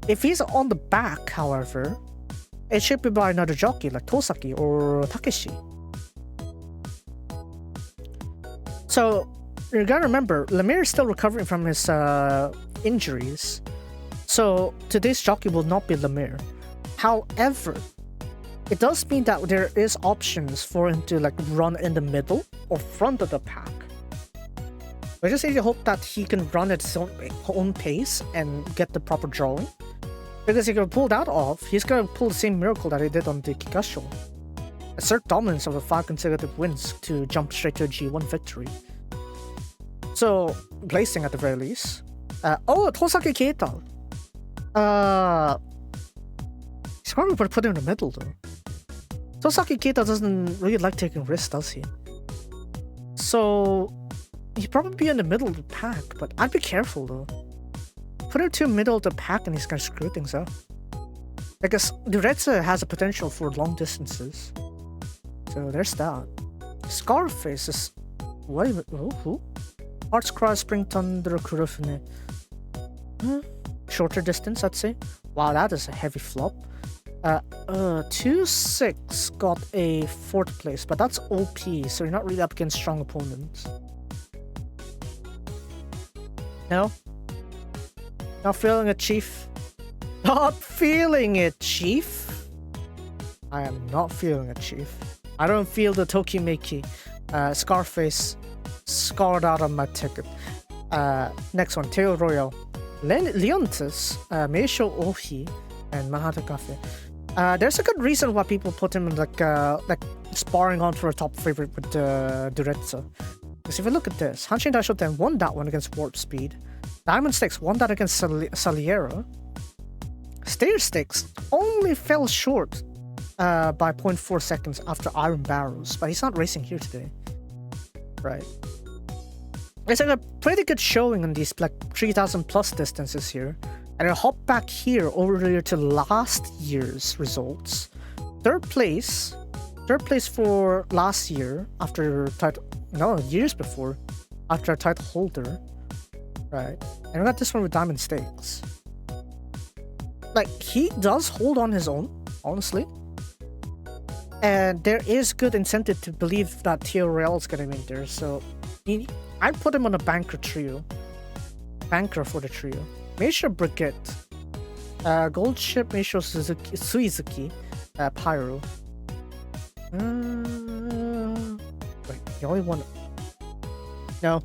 If he's on the back, however, it should be by another jockey like Tosaki or Takeshi. So you gotta remember, Lemire is still recovering from his injuries, so today's jockey will not be Lemire. However, it does mean that there is options for him to like run in the middle or front of the pack. We just need to hope that he can run at his own pace and get the proper drawing. Because if he can pull that off, he's gonna pull the same miracle that he did on the Kigasho. Assert dominance over 5 consecutive wins to jump straight to a G1 victory. So, placing at the very least. Tosaki Keita. He's probably gonna put him in the middle though. Tosaki Keita doesn't really like taking risks, does he? So, he'd probably be in the middle of the pack, but I'd be careful though. Put him to middle of the pack and he's gonna screw things up. Because Duretsa has a potential for long distances. So there's that. Scarface is... What even... Oh, who? Heart's Cry, Spring Thunder, Kurofune. Shorter distance, I'd say. Wow, that is a heavy flop. 2-6 got a 4th place, but that's OP, so you're not really up against strong opponents. No? Not feeling it, Chief? Not feeling it, Chief? I am not feeling it, Chief. I don't feel the Tokimeki. Scarface scarred out on my ticket. Next one, Teo Royal. Leontis, Meisho Ohi, and Manhattan Cafe. There's a good reason why people put him in like sparring on for a top favorite with Duretsa. Because if you look at this, Hanshin Daishoten won that one against Warp Speed. Diamond Sticks won that against Saliera. Stair Sticks only fell short by 0.4 seconds after Iron Barrows, but he's not racing here today. Right. It's like a pretty good showing on these like 3,000 plus distances here. And I hop back here over here to last year's results. Third place for last year after years before after a title holder. Right. And I got this one with Diamond Stakes. Like, he does hold on his own, honestly. And there is good incentive to believe that Teo Royal is going to be there. So, I'd put him on a banker trio. Banker for the trio. Meisho Brigitte. Gold Ship, Meisho Suizuki. Pyro. Wait, the only one... No.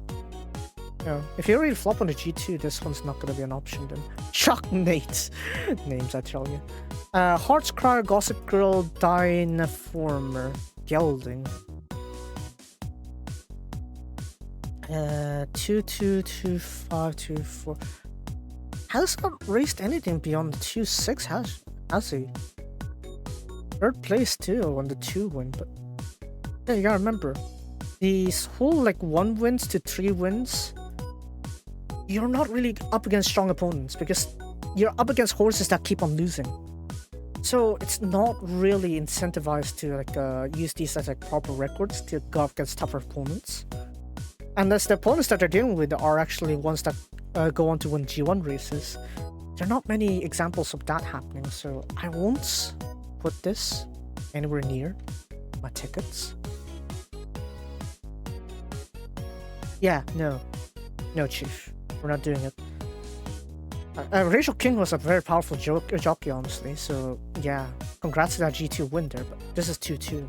If you already flop on the G2, this one's not going to be an option then. Shock Nate. Names, I tell you. Hearts Cry, Gossip Girl, Dynaformer, Gelding. 2-2-2-5-2-4. Has not raced anything beyond the 2-6, has he? Third place too on the 2 win, but yeah, you gotta remember, these whole like 1 wins to 3 wins, you're not really up against strong opponents because you're up against horses that keep on losing. So it's not really incentivized to like use these as like proper records to go up against tougher opponents. Unless the opponents that they're dealing with are actually ones that go on to win G1 races. There are not many examples of that happening, so I won't put this anywhere near my tickets. Yeah, no, Chief. We're not doing it. Rachel King was a very powerful jockey, honestly, so yeah, congrats to that G2 win there, but this is 2-2,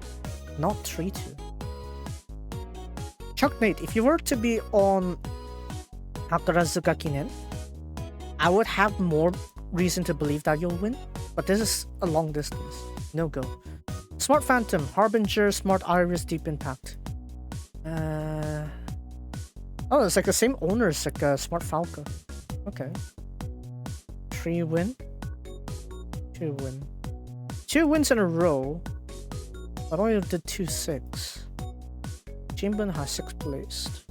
not 3-2. Chuck Nate, if you were to be on Hakarazuka Kinen, I would have more reason to believe that you'll win, but this is a long distance. No go. Smart Phantom, Harbinger, Smart Iris, Deep Impact. Oh, it's like the same owner as like Smart Falco. Okay. 3 win. 2 win. 2 wins in a row. But only did 2-6. Jinbun has 6th placed.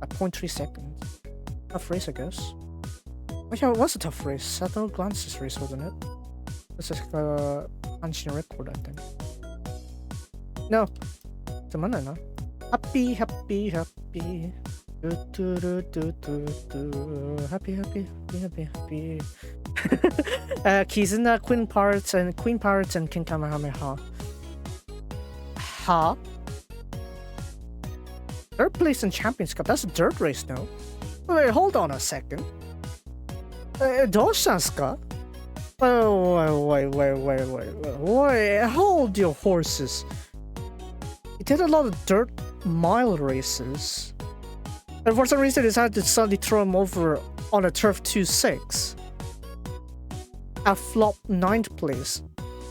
At 0.3 seconds. Tough race, I guess. Oh yeah, it was a tough race. I don't glance this race, wasn't it? This is a punching record, I think. No. Tamana, no? Happy, happy, happy. Happy, happy, happy, happy, happy. Kizuna, Queen Pirates and King Kamehameha. Ha? 3rd place in Champions Cup. That's a dirt race now. Wait, hold on a second. どうしたんすか? Wait, hold your horses. He did a lot of dirt mile races. And for some reason, he decided to suddenly throw him over on a turf 2-6. At flop 9th place.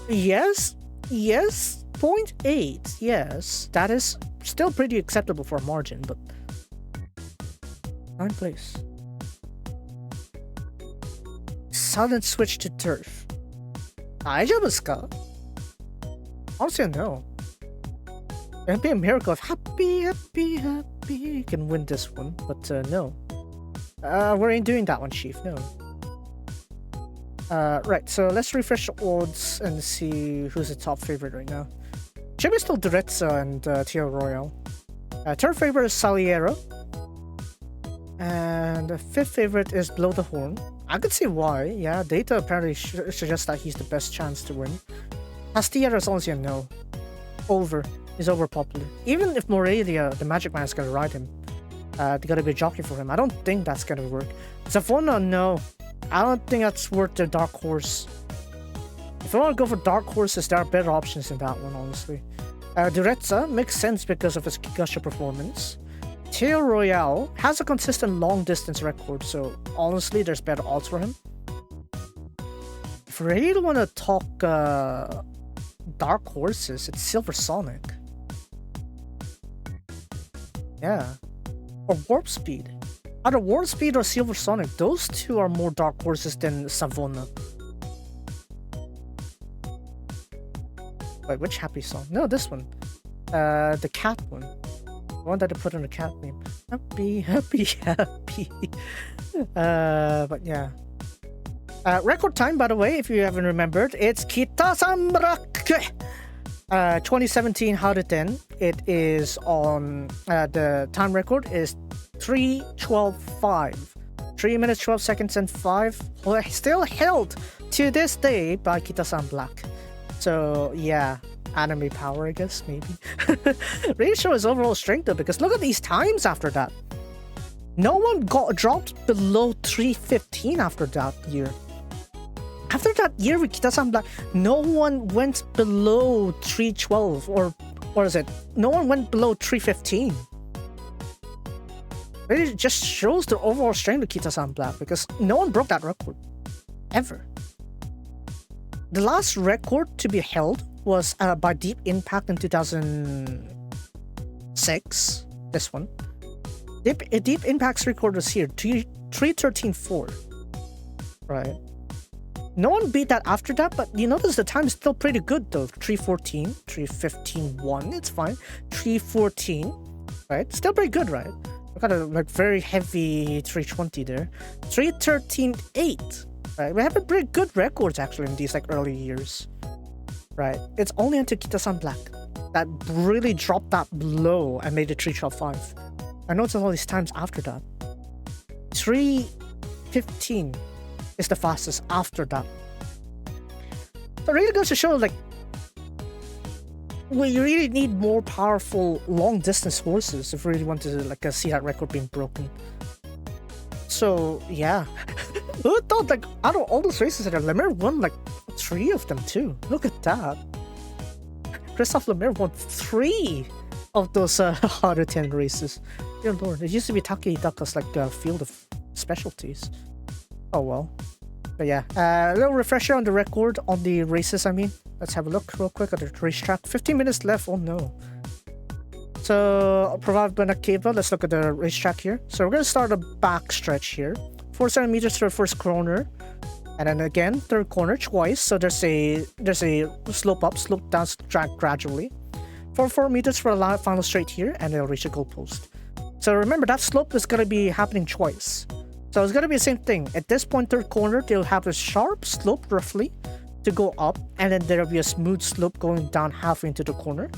Yes, 0.8, yes. That is still pretty acceptable for a margin, but 9th place. Sudden switch to turf. 大丈夫ですか? Honestly, no. It'd be a miracle if happy can win this one, but no. We ain't doing that one, Chief, no. Right, so let's refresh the odds and see who's the top favorite right now. Should be still Duretza and Tio Royale. 3rd favorite is Saliero. And the 5th favorite is Blow the Horn. I could see why, yeah, data apparently suggests that he's the best chance to win. Castilla is honestly a no. Over. He's overpopular. Even if Morelia, the Magic Man, is gonna ride him, they gotta be a jockey for him. I don't think that's gonna work. Savona, no. I don't think that's worth the dark horse. If I want to go for dark horses, there are better options than that one, honestly. Duretza makes sense because of his Kigasha performance. Teo Royale has a consistent long distance record, so honestly, there's better odds for him. If we really want to talk dark horses, it's Silver Sonic. Yeah. Or Warp Speed. Either Warp Speed or Silver Sonic, those two are more dark horses than Savona. Wait, which happy song? No, this one. The cat one. The one that I put in the cat name. Happy, happy, happy. But yeah. Record time, by the way, if you haven't remembered, it's Kitasamrak 2017 Haruten. It is on the time record is 3:12.5. 3 minutes 12 seconds and 5. Still held to this day by Kita-san Black. So yeah, anime power, I guess, maybe. Really show his overall strength though, because look at these times after that. No one got dropped below 3:15 after that year. After that year with Kita-san Black, no one went below 3:12 or what is it? No one went below 3:15. It just shows the overall strength of Kita-san Black because no one broke that record. Ever. The last record to be held was by Deep Impact in 2006. This one. Deep Impact's record was here, 3:13.4. Right. No one beat that after that, but you notice the time is still pretty good though. 3:14, 3:15.1, it's fine. 3:14, right? Still pretty good, right? We got a like very heavy 3:20 there. 3:13.8, right? We have a pretty good records actually in these like early years, right? It's only until Kita-san Black that really dropped that low and made it 3:12.5. I noticed all these times after that. 3:15 is the fastest after that. So it really goes to show like we really need more powerful long distance horses if we really want to like see that record being broken. So yeah. Who thought like out of all those races that Lemaire won like 3 of them too? Look at that. Christophe Lemaire won 3 of those harder 10 races. Dear lord, it used to be Taki Itaka's like field of specialties. Oh well. But yeah, a little refresher on the record on the races, I mean. Let's have a look real quick at the racetrack. 15 minutes left, oh no. So, provided by Nakiva, let's look at the racetrack here. So, we're going to start a back stretch here. 400 meters to the first corner. And then again, third corner twice. So, there's a slope up, slope down, drag gradually. 4 meters for the final straight here, and it'll reach the goalpost. So, remember, that slope is going to be happening twice. So, it's going to be the same thing. At this point, third corner, they'll have a sharp slope roughly to go up, and then there'll be a smooth slope going down halfway into the corner.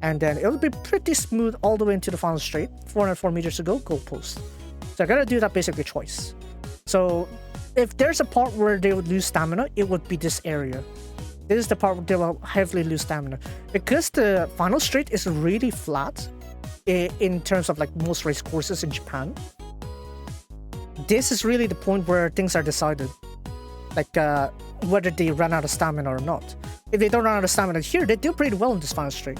And then it'll be pretty smooth all the way into the final straight. 404 meters to go, goalpost. So I gotta do that basically twice. So if there's a part where they would lose stamina, it would be this area. This is the part where they will heavily lose stamina. Because the final straight is really flat in terms of like most race courses in Japan. This is really the point where things are decided. Like whether they run out of stamina or not. If they don't run out of stamina here, they do pretty well in this final straight.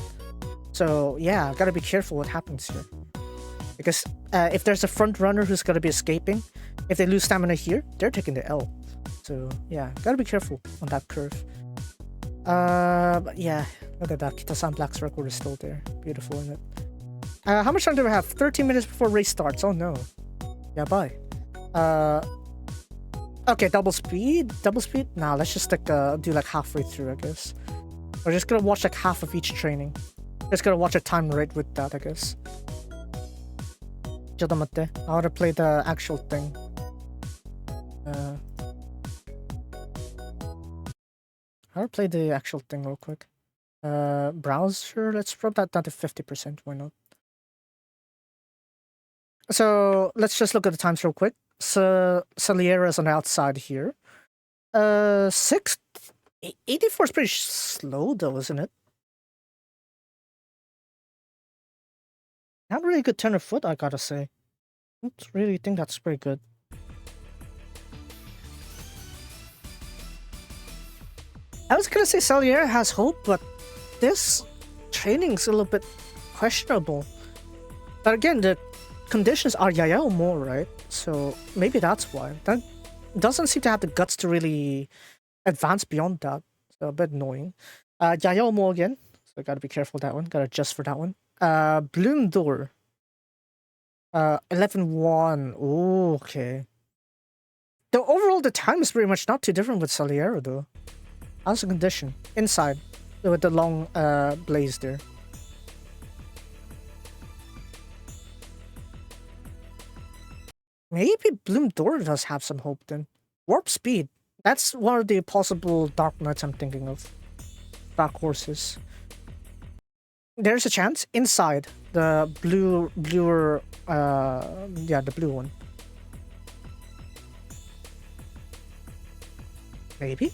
So yeah, gotta be careful what happens here. Because if there's a front runner who's gonna be escaping, if they lose stamina here, they're taking the L. So yeah, gotta be careful on that curve. But yeah, look at that. Kita-san Black's record is still there. Beautiful, isn't it? How much time do we have? 13 minutes before race starts. Oh no. Yeah, bye. Okay, double speed? Double speed? Nah, let's just like do like halfway through, I guess. We're just gonna watch like half of each training. Just gonna watch a time rate with that, I guess. I wanna play the actual thing. I wanna play the actual thing real quick. Browser, let's drop that down to 50%, why not? So let's just look at the times real quick. So Saliera is on the outside here. 84 is pretty slow though, isn't it? Not really good turn of foot, I gotta say. I don't really think that's pretty good. I was gonna say Saliera has hope, but this training's a little bit questionable. But again, the conditions are Yayao more, right? So maybe that's why. That doesn't seem to have the guts to really advance beyond that. So a bit annoying. Yayao more again. So I gotta be careful with that one. Gotta adjust for that one. Bloom Door. 11-1. Ooh, okay. Though overall the time is pretty much not too different with Saliera though. How's the condition? Inside. With the long blaze there. Maybe Bloom Door does have some hope then. Warp Speed. That's one of the possible Dark Knights I'm thinking of. Dark Horses. There's a chance inside the bluer, yeah, the blue one. Maybe?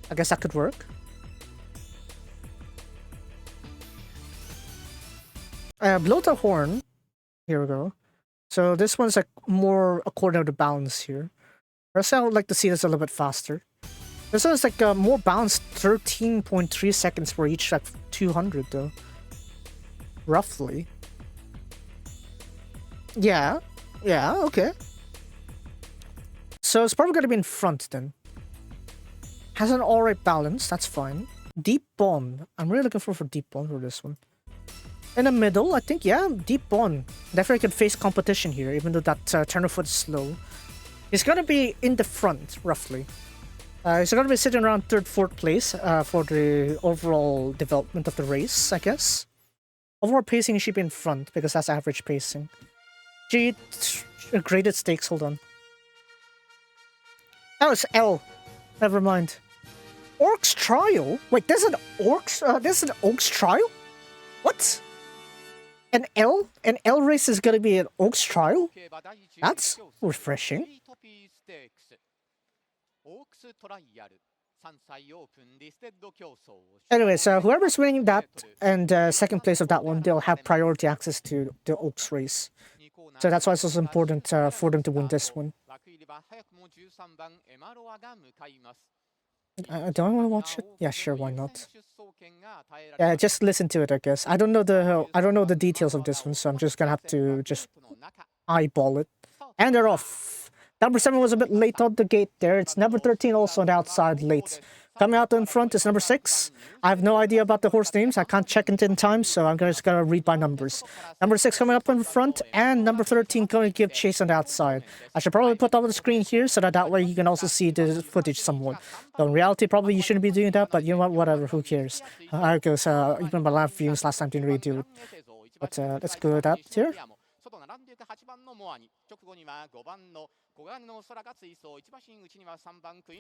I guess that could work. Blow the horn. Here we go. So this one's like more according to the balance here. Personally, I would like to see this a little bit faster. This one's like more balanced, 13.3 seconds for each like 200 though. Roughly. Yeah, okay. So it's probably gonna be in front then. Has an alright balance, that's fine. Deep Bond. I'm really looking for Deep Bond for this one. In the middle, I think, yeah, Deep Bond. Definitely can face competition here, even though that turn of foot is slow. He's gonna be in the front, roughly. He's gonna be sitting around 3rd, 4th place for the overall development of the race, I guess. Overall pacing should be in front, because that's average pacing. Graded stakes, hold on. Oh, it's L. Never mind. Orcs Trial? Wait, there's an Orcs Trial? What? An L race is gonna be an Orcs Trial? That's refreshing. Anyway, so whoever's winning that and second place of that one, they'll have priority access to the Oaks race. So that's why it's also important for them to win this one. Do I want to watch it? Yeah, sure, why not? Yeah, just listen to it, I guess. I don't know the details of this one, so I'm just gonna have to just eyeball it. And they're off. Number 7 was a bit late on the gate there. It's number 13 also on the outside late. Coming out in front is number 6. I have no idea about the horse names. I can't check it in time, so I'm just gonna read by numbers. Number 6 coming up in front, and number 13 going to give chase on the outside. I should probably put that on the screen here, so that way you can also see the footage somewhat. So in reality, probably you shouldn't be doing that, but you know what, whatever, who cares. I goes, even my live viewings last time didn't really do it. But let's go with that here.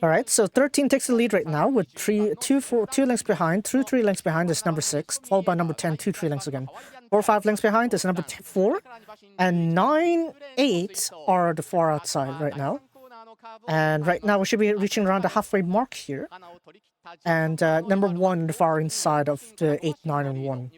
Alright, so 13 takes the lead right now with 2 lengths behind. 3 lengths behind is number 6, followed by number 10, 3 lengths again. 5 lengths behind is number 4, and 8 are the far outside right now. And right now we should be reaching around the halfway mark here. And number 1 the far inside of the 8, 9, and 1.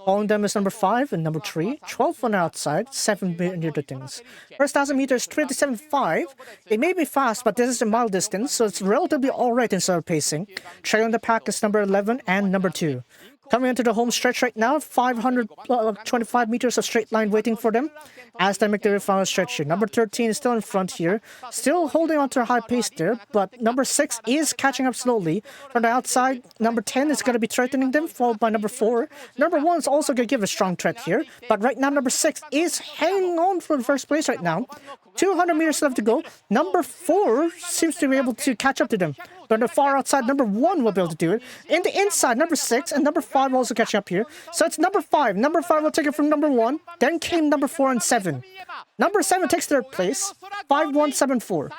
Following them is number 5 and number 3, 12 on the outside, 7 near the things. First 1,000 meters, 27.5. It may be fast, but this is a mile distance, so it's relatively alright in sort of pacing. Trailing the pack is number 11 and number 2. Coming into the home stretch right now, 525 meters of straight line waiting for them as they make their final stretch here. Number 13 is still in front here, still holding on to a high pace there, but number 6 is catching up slowly. From the outside, number 10 is going to be threatening them, followed by number 4. Number 1 is also going to give a strong threat here, but right now number 6 is hanging on for the first place right now. 200 meters left to go. Number 4 seems to be able to catch up to them. But on the far outside, number 1 will be able to do it. In the inside, number 6 and number 5 also catching up here. So it's number 5. Number 5 will take it from number 1. Then came number 4 and 7. Number 7 takes third place. 5-1-7-4.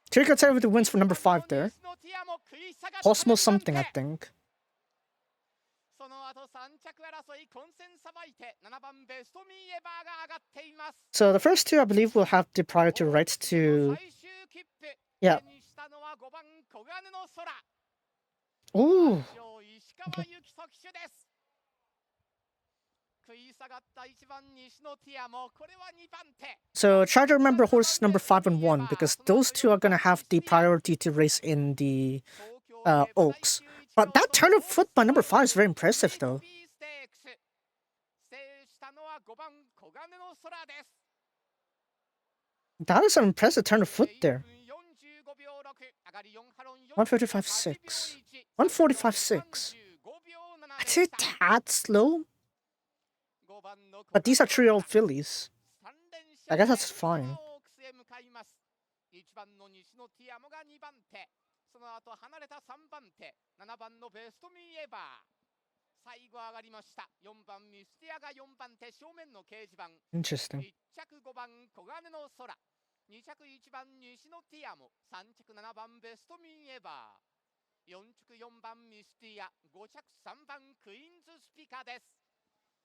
Kiriko with the wins for number 5 there. Cosmo something, I think. So the first 2, I believe, will have the priority rights to... Yeah. Ooh. Okay. So try to remember horse number 5 and 1, because those 2 are gonna have the priority to race in the Oaks. But that turn of foot by number 5 is very impressive, though. That is an impressive turn of foot there. 155.6. 145.6. I'd say tad slow. But these are 3-year-old fillies. I guess that's fine. Interesting.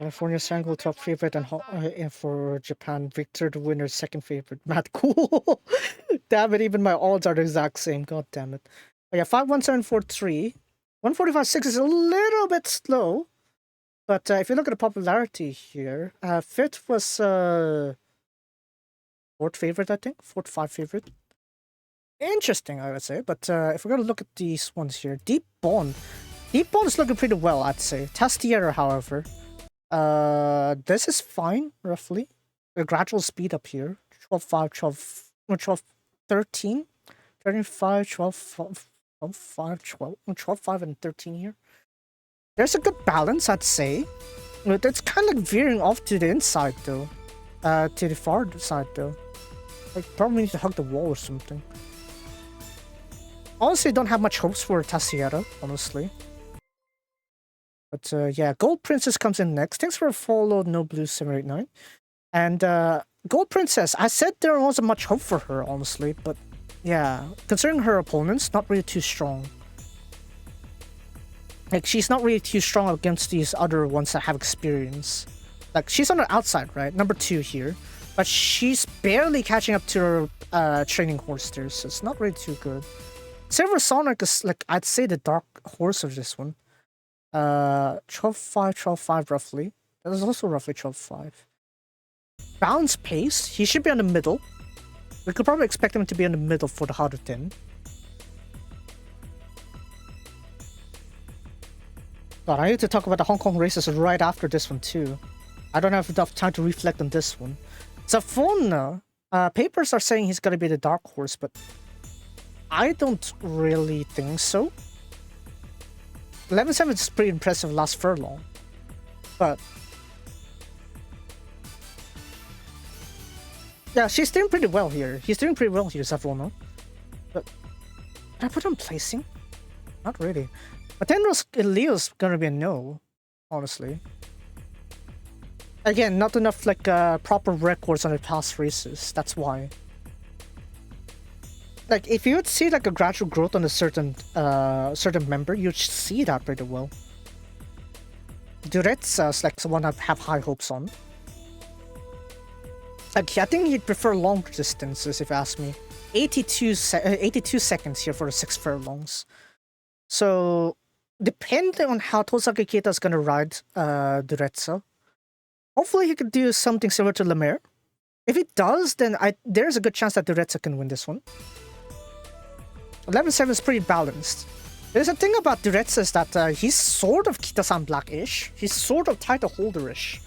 California Sango top favorite and for Japan, Victor the winner second favorite. Mad cool. Damn it, even my odds are the exact same. God damn it. But yeah, 5-1-7-4-3. 145.6 is a little bit slow. But if you look at the popularity here, 5th was 4th favorite, I think. 4th, 5 favorite. Interesting, I would say. But if we're going to look at these ones here, Deep Bond. Deep Bond is looking pretty well, I'd say. Tastiera, however. This is fine, roughly. A gradual speed up here. 12-5, 12, 13, 13-5, 12-5, 12-5, and 13 here. There's a good balance, I'd say. But it's kind of like veering off to the inside, though. To the far side, though. Like, probably need to hug the wall or something. Honestly, I don't have much hopes for Tassiera, honestly. But yeah, Gold Princess comes in next. Thanks for a follow, No Blue 789. And Gold Princess, I said there wasn't much hope for her, honestly. But yeah, considering her opponents, not really too strong. Like, she's not really too strong against these other ones that have experience. Like, she's on the outside, right? Number 2 here. But she's barely catching up to her training horse there, so it's not really too good. Silver Sonic is, like, I'd say the dark horse of this one. 12-5, 12-5 roughly. That is also roughly 12-5. Bounce pace, he should be on the middle. We could probably expect him to be in the middle for the harder 10. God, I need to talk about the Hong Kong races right after this one too. I don't have enough time to reflect on this one. Zafona, papers are saying he's gonna be the dark horse, but I don't really think so. 11-7 is pretty impressive last furlong, but yeah, she's doing pretty well here. He's doing pretty well here, Savono. But did I put him placing? Not really. But then Leo's gonna be a no, honestly. Again, not enough like proper records on the past races. That's why. Like if you would see like a gradual growth on a certain member, you'd see that pretty well. Duretsa's like the one I have high hopes on. Like I think he'd prefer longer distances if you ask me. 82 seconds here for the 6 furlongs. So depending on how Tosaki Keita's gonna ride Duretsa, hopefully he could do something similar to Lemaire. If he does, then there's a good chance that Duretsa can win this one. 11-7 is pretty balanced. There's a thing about Duretsa is that he's sort of Kita-san Black-ish. He's sort of title holder-ish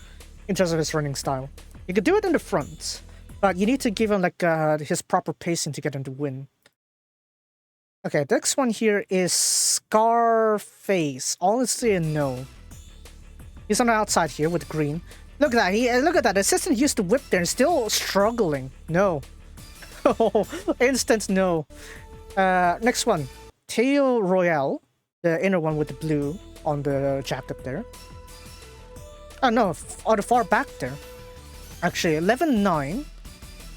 in terms of his running style. You could do it in the front, but you need to give him like his proper pacing to get him to win. Okay, next one here is Scarface. Honestly, no. He's on the outside here with green. Look at that. Look at that. The assistant used to whip there and still struggling. No. Instant no. Next one. Tail Royale. The inner one with the blue on the jacket there. Oh no, on the far back there. Actually, 11-9.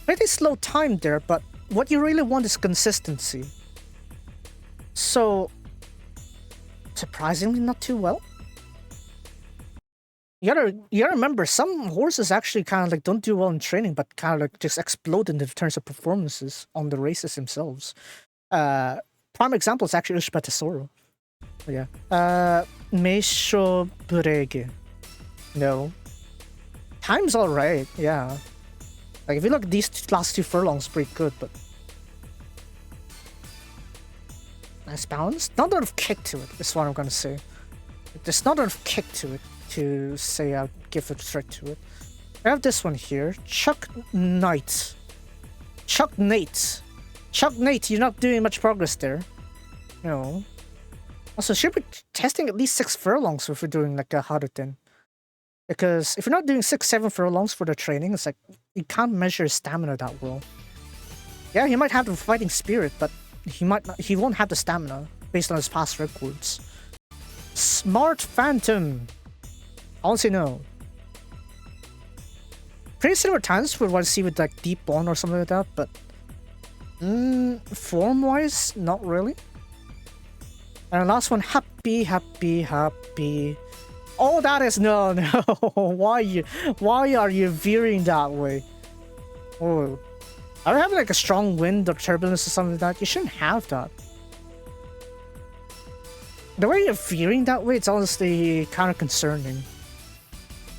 Pretty slow time there, but what you really want is consistency. So, surprisingly not too well. You gotta remember, some horses actually kind of like don't do well in training, but kind of like just explode in terms of performances on the races themselves. Prime example is actually Ushba Tesoro. Yeah. Meisho Burege. No. Time's alright, yeah. Like if you look at these last 2 furlongs, pretty good, but nice balance. Not enough kick to it, is what I'm gonna say. There's not enough kick to it to say I'll give a threat to it. I have this one here. Chuck Nate, you're not doing much progress there. No. Also, should be testing at least 6 furlongs if we're doing like a Harutin. Because if you're not doing 6-7 furlongs for the training, it's like you can't measure stamina that well. Yeah, he might have the fighting spirit, but he won't have the stamina based on his past records. Smart Phantom. Honestly, no. Pretty similar times we want to see with like Deep Bond or something like that, but form-wise, not really. And last one, happy. Oh, that is no. Why are you veering that way? Oh, are you having like a strong wind or turbulence or something like that? You shouldn't have that. The way you're veering that way, it's honestly kind of concerning.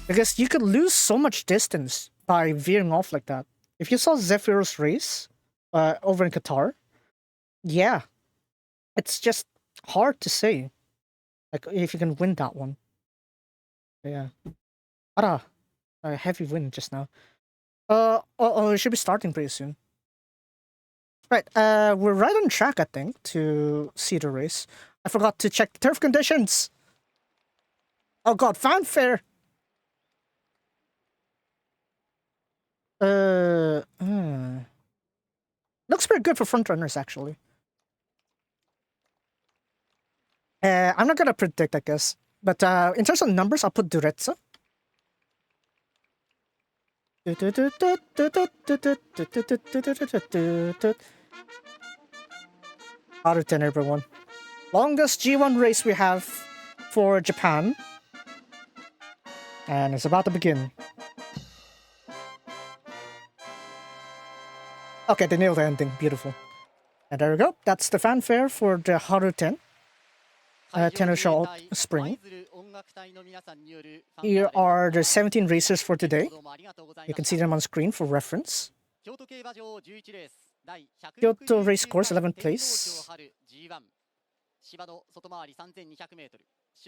Because you could lose so much distance by veering off like that. If you saw Zephyr's race over in Qatar, yeah, it's just hard to say. Like if you can win that one. Yeah. A heavy wind just now. It should be starting pretty soon. Right, we're right on track, I think, to see the race. I forgot to check the turf conditions. Oh god, fanfare! Looks pretty good for front runners, actually. I'm not gonna predict, I guess. But in terms of numbers, I'll put Duretsa. Out of 10, everyone. Longest G1 race we have for Japan. And it's about to begin. Okay, they nailed the ending. Beautiful. And there we go. That's the fanfare for the Haru-10. Tenno-sho Spring. Here are the 17 racers for today. You can see them on screen for reference. Kyoto Race Course, 11th place.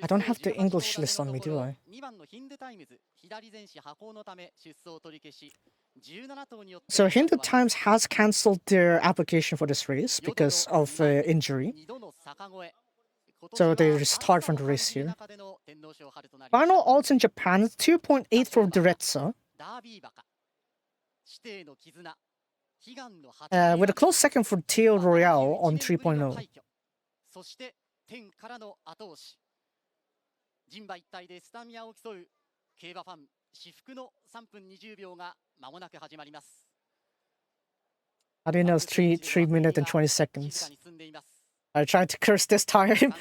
I don't have the English list on me, do I? So Hindu Times has cancelled their application for this race because of injury. So they restart from the race here. Final odds in Japan, 2.8 for Duretsa. With a close second for Teo Royale on 3.0. そして天からの後押し人馬一体でスタミナを競う競馬ファン至福の3分20秒が間もなく始まります How do you know it's 3 minutes and 20 seconds? I tried to curse this time.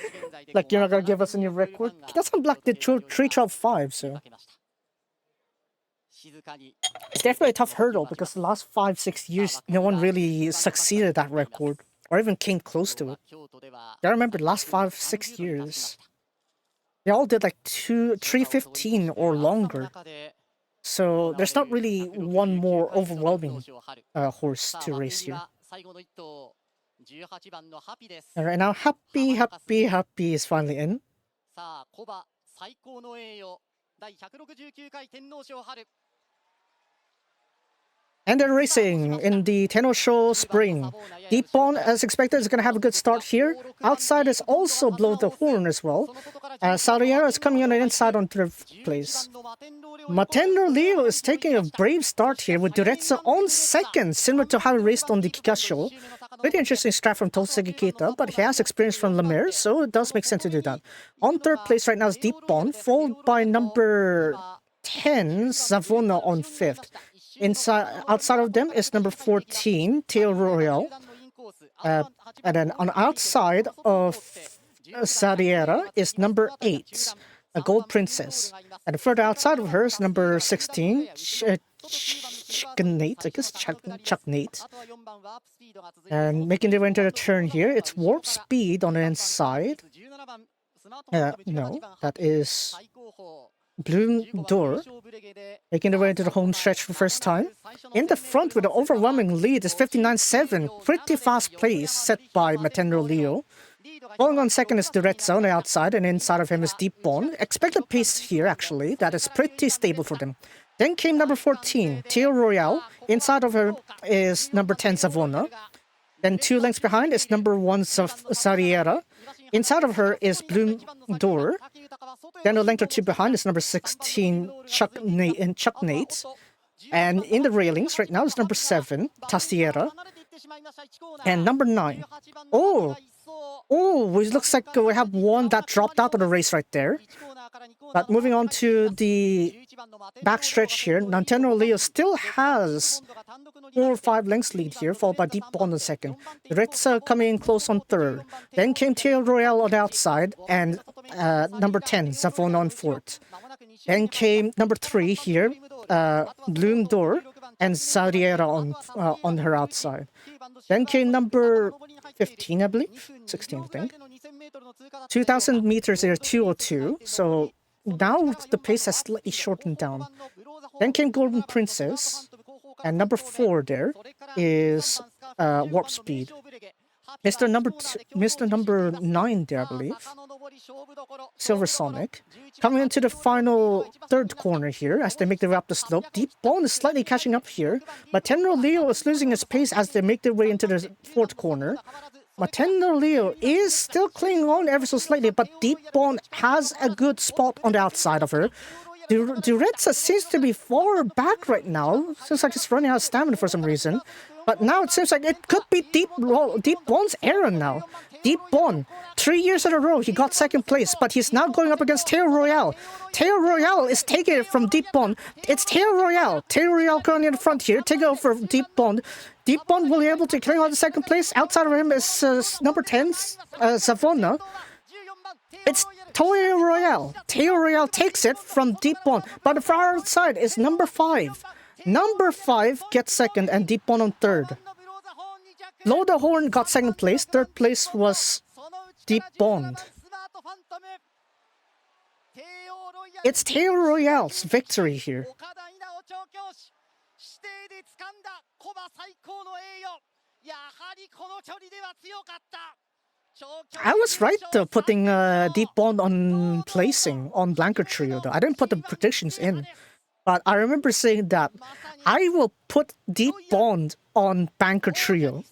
Like, you're not gonna give us a new record? That's on Black did 3:12.5, so. It's definitely a tough hurdle because the last 5-6 years, no one really succeeded that record or even came close to it. I remember the last 5-6 years, they all did like 3:15 or longer. So there's not really one more overwhelming horse to race here. And right now, Happy is finally in. And they're racing in the Tenno-sho Spring. Deepon, as expected, is going to have a good start here. Outside is also blow the horn as well. Sariera is coming on the inside on third place. Matendo Leo is taking a brave start here with Duretsa on second, similar to how he raced on the Kikasho. Pretty interesting strat from Tosegi Keita, but he has experience from Lemaire, so it does make sense to do that. On third place right now is Deepon, followed by number 10, Savona on fifth. Outside of them is number 14, Teo Royal. And then on outside of Sariera is number 8, a Gold Princess. And further outside of her is number 16, Chucknate, I guess Chucknate. And making their way into the turn here, it's Warp Speed on the inside. No, that is Bloom Door, making their way into the home stretch for the first time. In the front with an overwhelming lead is 59.7, pretty fast pace set by Matendo Leo. Following on second is Duretsa on the outside, and inside of him is Deepon. Expected pace here, actually, that is pretty stable for them. Then came number 14, Teo Royale. Inside of her is number 10, Savona. Then 2 lengths behind is number 1, Sariera. Inside of her is Bloom Door. Then a length or 2 behind is number 16, Chucknate. And in the railings right now is number 7, Tastiera. And number 9. Oh, it looks like we have one that dropped out of the race right there. But moving on to the backstretch here, Nintendo Leo still has 4 or 5 lengths lead here, followed by Deepon on second. Duretsa coming in close on third. Then came Teo Royale on the outside, and number 10, Savona on fourth. Then came number 3 here, Bloom Door, and Sariera on her outside. Then came number 15, I believe. 16, I think. 2,000 meters here, 2:02. So now the pace has slightly shortened down. Then came Golden Princess. And number 4 there is Warp Speed. Mr. Number 9 there, I believe. Silver Sonic. Coming into the final third corner here as they make their way up the slope. Deepon is slightly catching up here. Matendo Leo is losing its pace as they make their way into the fourth corner. Matendo Leo is still clinging on ever so slightly, but Deepon has a good spot on the outside of her. Duretsa seems to be far back right now. Seems like it's running out of stamina for some reason. But now it seems like it could be Deepbon's era now. Deepbon, 3 years in a row, he got second place, but he's now going up against Teo Royale. Teo Royale is taking it from Deepbon. It's Teo Royale. Teo Royale currently in the front here, taking over Deepbon. Deepbon will be able to cling on to second place. Outside of him is number 10, Savona. It's Teo Royale. Teo Royale takes it from Deepbon, but the far outside is number 5. Number 5 gets second and Deepbon on third. Blow the Horn got second place. Third place was Deepbon. It's Teo Royale's victory here. I was right though, putting Deepbon on placing on Blanker Trio though. I didn't put the predictions in. But I remember saying that I will put Deep Bond on Banker Trio.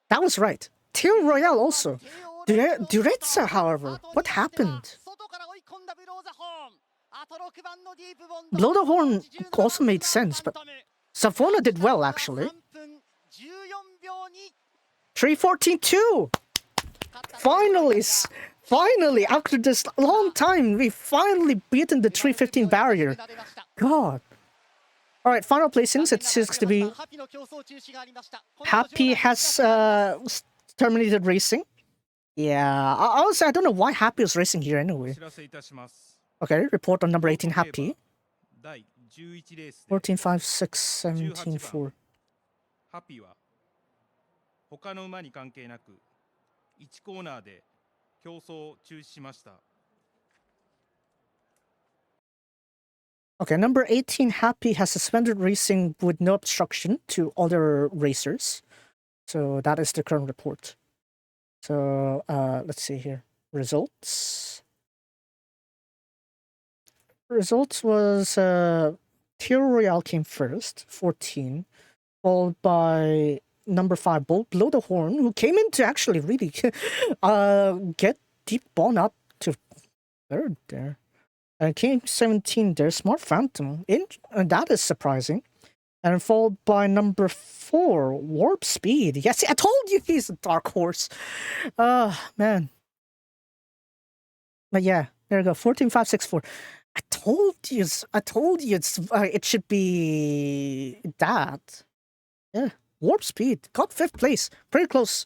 That was right. Teal Royale also. Duretsa, however, what happened? Blow the Horn also made sense, but Savona did well, actually. 314-2! Finally, after this long time, we finally beaten the 315 barrier. God. Alright, final placings. It seems to be Happy has terminated racing. Yeah, honestly, I don't know why Happy is racing here anyway. Okay, report on number 18, Happy. 14, 5, 6, 17, 4. ハッピーは他の馬に関係なく1コーナーで競争を中止しました。 Okay, number 18, Happy, has suspended racing with no obstruction to other racers. So that is the current report. So let's see here. Results. Results was Teal Royale came first, 14, followed by number 5, Bolt Blow the Horn, who came in to actually really get Deep Bond up to third there. Came 17 there, Smart Phantom. That is surprising. And followed by number 4, Warp Speed. Yes, I told you he's a dark horse. Man. But yeah, there you go. 14, 5, 6, 4. I told you it's it should be that. Yeah, Warp Speed got 5th place. Pretty close.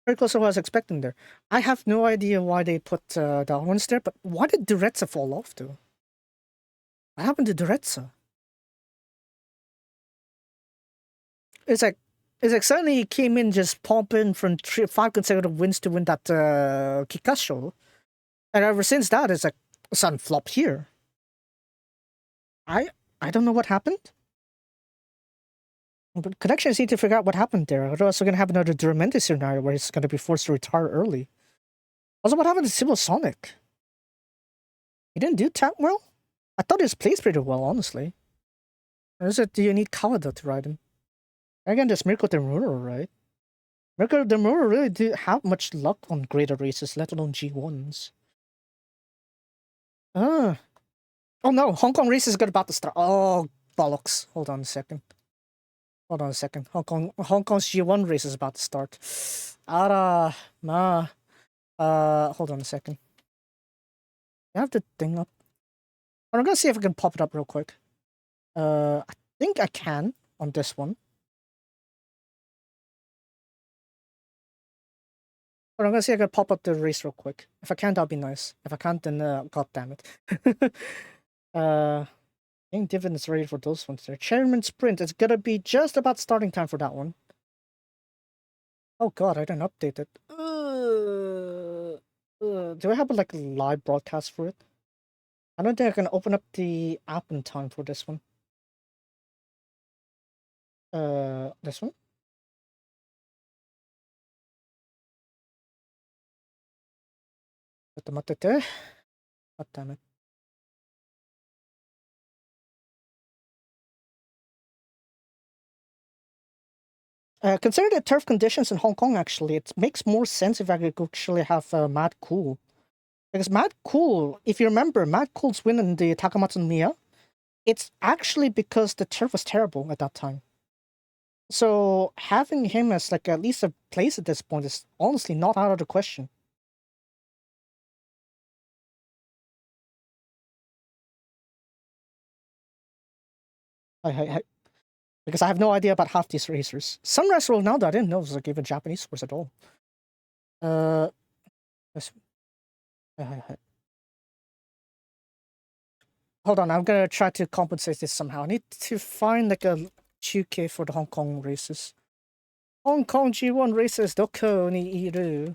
Very close to what I was expecting there. I have no idea why they put the horns there, but why did Duretsa fall off though? What happened to Duretsa? It's like suddenly he came in just pumping from 5 consecutive wins to win that Kikasho. And ever since that, it's like a sudden flop here. I don't know what happened. But connections need to figure out what happened there. Otherwise, we're going to have another Duramendi scenario where he's going to be forced to retire early. Also, what happened to Sybil Sonic? He didn't do that well? I thought he was placed pretty well, honestly. Or is it, do you need Kawada to ride him? Again, there's Mirko Demuro, right? Mirko Demuro really didn't have much luck on greater races, let alone G1s. Oh no, Hong Kong race is about to start. Oh, bollocks. Hold on a second. Hong Kong's G1 race is about to start. Hold on a second. I have the thing up. I'm gonna see if I can pop it up real quick. I think I can on this one. But I'm gonna see if I can pop up the race real quick. If I can, that'll be nice. If I can't, then god damn it. I think Dividend is ready for those ones there. Chairman Sprint, it's gonna be just about starting time for that one. Oh god, I didn't update it. Do I have like a live broadcast for it? I don't think I can open up the app in time for this one. This one? God damn it. Considering the turf conditions in Hong Kong, actually, it makes more sense if I could actually have Mad Cool. Because Mad Cool, if you remember, Mad Cool's win in the Takamatsu Miya, it's actually because the turf was terrible at that time. So having him as like at least a place at this point is honestly not out of the question. Because I have no idea about half these racers. Sunrise Ronaldo, I didn't know it was like even Japanese sports at all. Hold on, I'm gonna try to compensate this somehow. I need to find like a 2K for the Hong Kong races. Hong Kong G1 races, doko ni iru?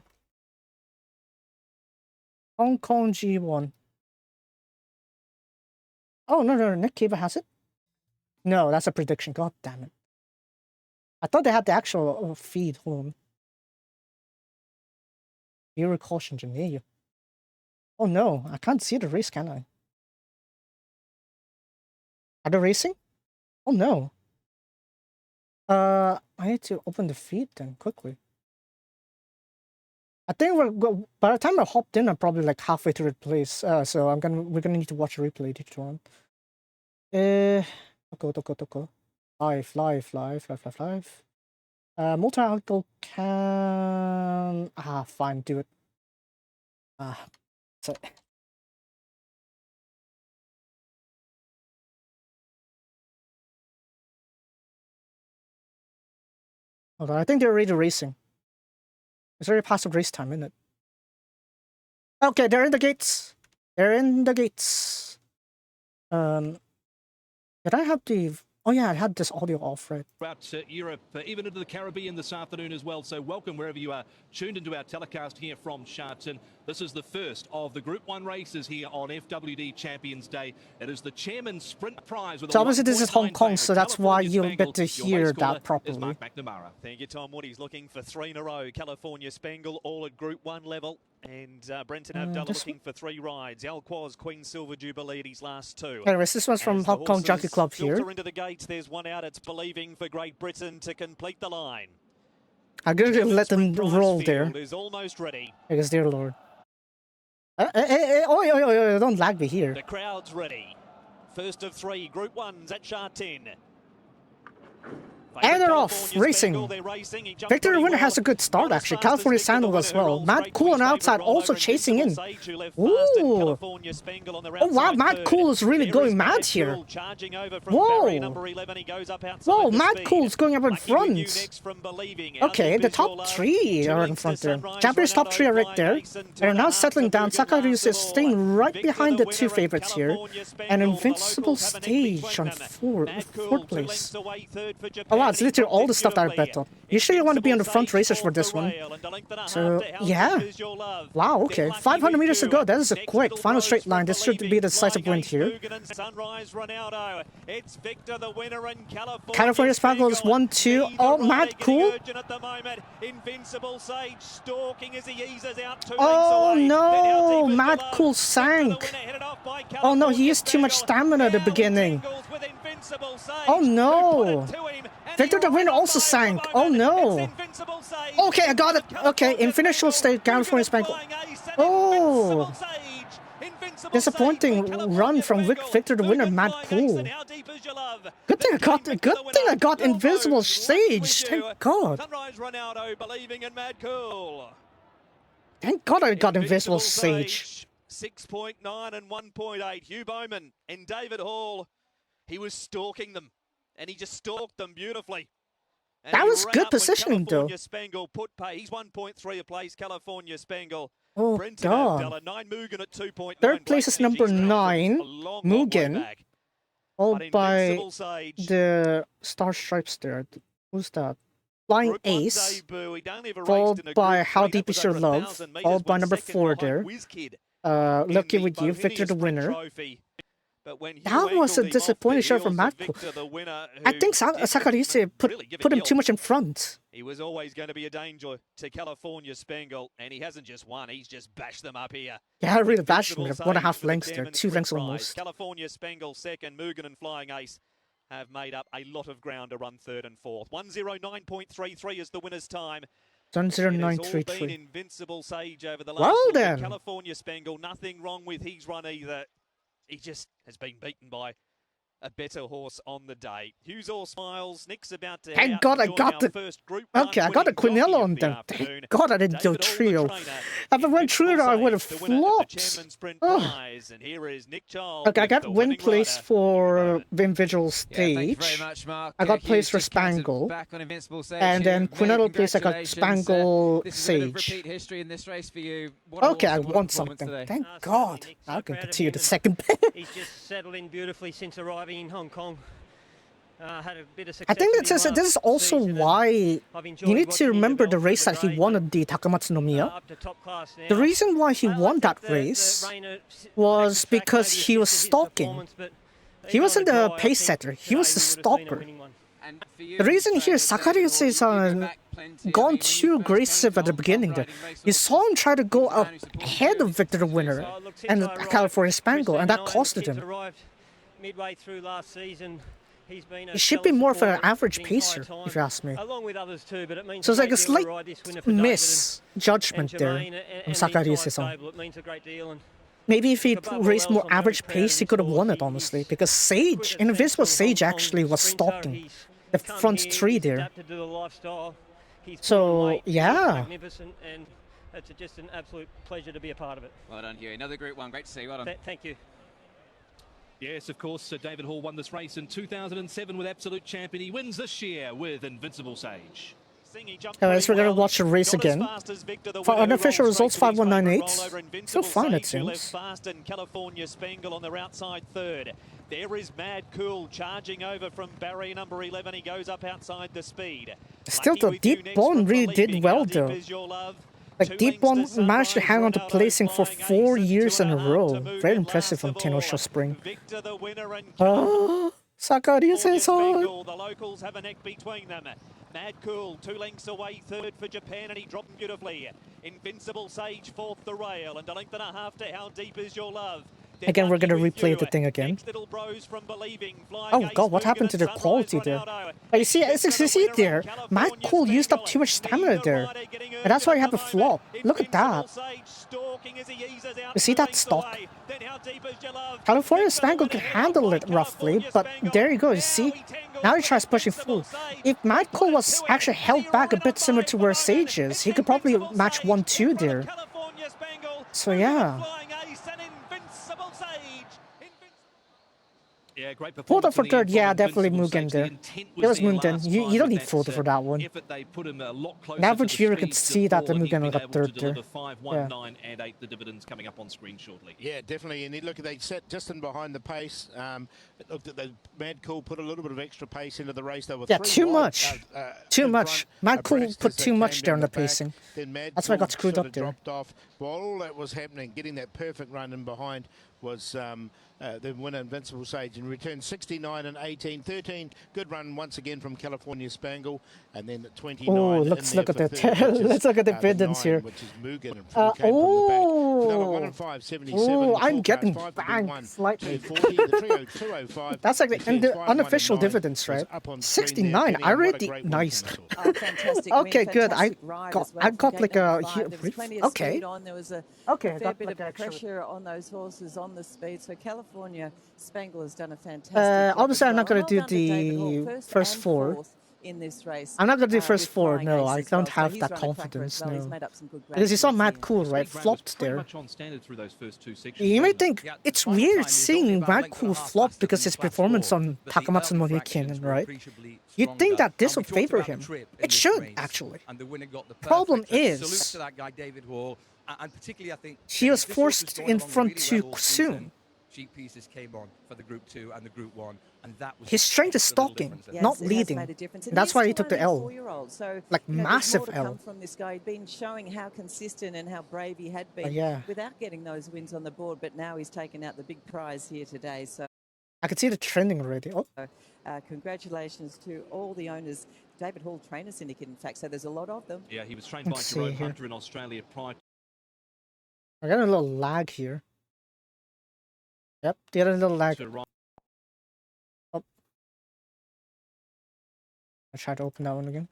Hong Kong G1. Oh, no, Nick Kiva has it? No, that's a prediction. God damn it. I thought they had the actual feed. Hold on. Viewer caution, Janeiro. Oh no, I can't see the race, can I? Are they racing? Oh no. I need to open the feed then quickly. I think by the time I hopped in, I'm probably like halfway through the place. So we're gonna need to watch a replay later on. Toko. Live. Multi-alcohol can... fine, do it. So... Hold on, I think they're already racing. It's already past the race time, isn't it? Okay, they're in the gates. Did I have the... Oh yeah, I had this audio off, right? Throughout Europe, even into the Caribbean this afternoon as well. So welcome wherever you are tuned into our telecast here from Sharjah. This is the first of the Group 1 races here on FWD Champions Day. It is the Chairman's Sprint Prize. With so obviously this is Hong Kong, so that's why you'll get to hear that properly. Thank you, Tom Woody's looking for 3 in a row. California Spangle, all at Group 1 level. And Brenton Abdullah looking for 3 rides. Alquaz, Queen Silver Jubilee, these last 2. Anyways, this one's from Hong Kong Jockey Club here. Into the gates, there's one out. It's Believing for Great Britain to complete the line. I'm gonna let them roll there. Is almost ready. Because dear lord. Oh, don't lag me here. The crowd's ready. First of 3, Group 1's at Sharjah. And they're off, racing. Victor the Winner has a good start, actually. California Sandal as well. Mad Cool on the outside, also chasing in. Ooh. Oh wow, Mad Cool is really going mad here. Whoa. Whoa, Mad Cool is going up in front. Okay, the top 3 are in front there. Champions top 3 are right there. They're now settling down. Sakarius is staying right behind the 2 favorites here. An Invincible Stage on 4th place. Oh wow, it's literally all the stuff that I bet on. Usually you want to be on the front racers for this one. So, yeah. Wow, okay. 500 meters to go. That is a quick final straight line. This should be the decisive win here. California Sparkle is 1-2. Oh, Mad Cool. Oh no, Mad Cool sank. Oh no, he used too much stamina at the beginning. Oh no. Victor the Winner also sank. Oh no. Okay, I got it. Okay, Invincible Stage, California Spangle. Oh. Disappointing run from Victor the Winner, Mad Cool. Good thing I got Invincible Stage. Thank God. Thank God I got Invincible Stage. 6.9 and 1.8. Hugh Bowman and David Hall. He was stalking them. And he just stalked them beautifully. And that was good positioning, though. Spangle put pay. He's 1.3 a place. California Spangle. Oh, Brenton God. Abdullah, 9 Mugen at 2.9. Third place is number 9, Mugen. Followed by the Star Stripes there. Who's that? Flying Ace. Followed by How Deep Is Your Love. Followed by number 4 there. Lucky With You, Victor the Winner. That was a disappointing show from Mad Cool. I think Sakariuse put him too much in front. He was always going to be a danger to California Spangle, and he hasn't just won, he's just bashed them up here. Yeah, I really bashed him. 1.5 lengths there, 2 lengths almost. California Spangle second, Mugen and Flying Ace have made up a lot of ground to run 3rd and 4th. 1:09.33 is the winner's time. 1:09.33. Invincible Sage over the last then. California Spangle, nothing wrong with his run either. He just has been beaten by a better horse on the day. Hughes all smiles. Nick's about to Thank God I got the... Okay, I got a Quinella on them. Thank God I didn't go trio. If I went trio, I would have flopped. Okay, I got win place for Individual Stage. I got place for Spangle. And then Quinella place I got Spangle Sage. Okay, I won something. Thank God. I can continue the second bit. He's just settled in beautifully since arriving in Hong Kong. Had a bit of success. I think this is also why you need to remember the race that he won at the Takamatsu no Miya. The reason why he won that race was because he was stalking. He wasn't the pace setter, he was the stalker. The reason here, Sakarius is gone too aggressive at the beginning there. You saw him try to go up ahead of Victor the Winner and California Spangle, and that costed him. midway through last season, he's been a He should be stellar more of an supporter average the entire pacer, time, if you ask me. along with others too, but it means So it's like a great deal to slight ride this winner for David misjudgment and there Jermaine from and the entire Sakariusi-san. stable. It means a great deal. And Maybe if he'd look, above all raced more else, I'm very average proud pace, of he this could have horse. won it, He honestly. is Because Sage, Invisible quintessential Sage Hong Kong actually was sprinter. stalking He's the come front here, three he's there. adapted to the lifestyle. He's So, put on weight, he looks yeah. magnificent, and it's just an absolute pleasure to be a part of it. Well done, Hugh. Another Group 1. Great to see you. Well done. Thank you. Yes, of course, David Hall won this race in 2007 with Absolute Champion. He wins this year with Invincible Sage. Anyways, we're going to watch the race again. For unofficial results, 5198. Still fine, it seems. Fast and California Spangle on their outside third. There is Mad Cool charging over from barrier number 11. He goes up outside the speed. Still, the Deep Bone really did well, though. Like, Deep Bone managed to hang on to placing for 4 years in a row. Very impressive from Tenno-sho Spring. Oh, Sakariusi-san! The locals have a neck between them. Mad Cool, 2 lengths away, third for Japan, and he dropped beautifully. Invincible Sage, fourth the rail, and a length and a half to How Deep Is Your Love. Again, we're going to replay the thing again. Oh god, what happened to their quality there? Oh, you see it there? Mad Cool used up too much stamina there. And that's why you have a flop. Look at that. You see that stock? California Spangle can handle it roughly, but there you go, you see? Now he tries pushing through. If Mad Cool was actually held back a bit similar to where Sage is, he could probably match 1-2 there. So yeah. Yeah, great Photo performance for in the third, end yeah, from definitely Invincible Mugen Sage. there. The intent It was there Mugen. last You time don't with need that, photo for that one. effort, they put him a lot closer An average to the viewer could streets see that the before, and Mugen he'd got been third able to there. deliver 5, 1, 9 and 8. The dividends coming up on screen shortly. Yeah, definitely. And look, they sat just in behind the pace. It looked at the Mad Cool put a little bit of extra pace into the race. They were Too much. Too much. Mad Cool put too much there on the pacing. That's why I got screwed up there. Dropped off. While all that was happening, getting that perfect run in behind was the winner, Invincible Sage, and returned 69 and 18, 13. Good run once again from California Spangle, and then 29. Oh, let's look at the let's look at the biddings here. Which is Mugen and came from the back. 1-5-77. Oh, I'm getting banged slightly. That's like the unofficial dividends, right? 69. I rate the nice. Oh, fantastic. Okay, good. I got got like a okay. There was a fair bit like of actually. pressure on those horses on the speed. So California Spangle has done a fantastic job. Obviously, I'm not going Well to do done to David Hall, the first first and 4. fourth in this race. I'm not going to do with first 4. flying No, ace I as don't well. So have he's that run a cracker confidence. as well. He's No, made up some good because you saw grades Mad in Cool, right? Speed was Flopped pretty there. much on standard through those first 2 sections. You may wasn't it? think it's weird seeing Mad Cool flop because his performance on Takamatsu no Hikin, right? You'd think that this would favor him. It should, actually. Problem is, he was forced in front too soon. Cheap pieces came on for the Group 2 and the Group 1, and that was His strength is stalking, not leading. That's why he took the L. So, Like, massive there's more to L. come from this guy. He'd been showing how consistent and how brave he had been Yeah. without getting those wins on the board, but now he's taken out the big prize here today. So I can see the trending already. Oh, congratulations to all the owners. David Hall Trainer Syndicate, in fact, so there's a lot of them. Yeah, he was trained by Let's see Jerome here. Hunter in Australia prior to I got a little lag here. Yep, the other little lag. Oh. I tried to open that one again.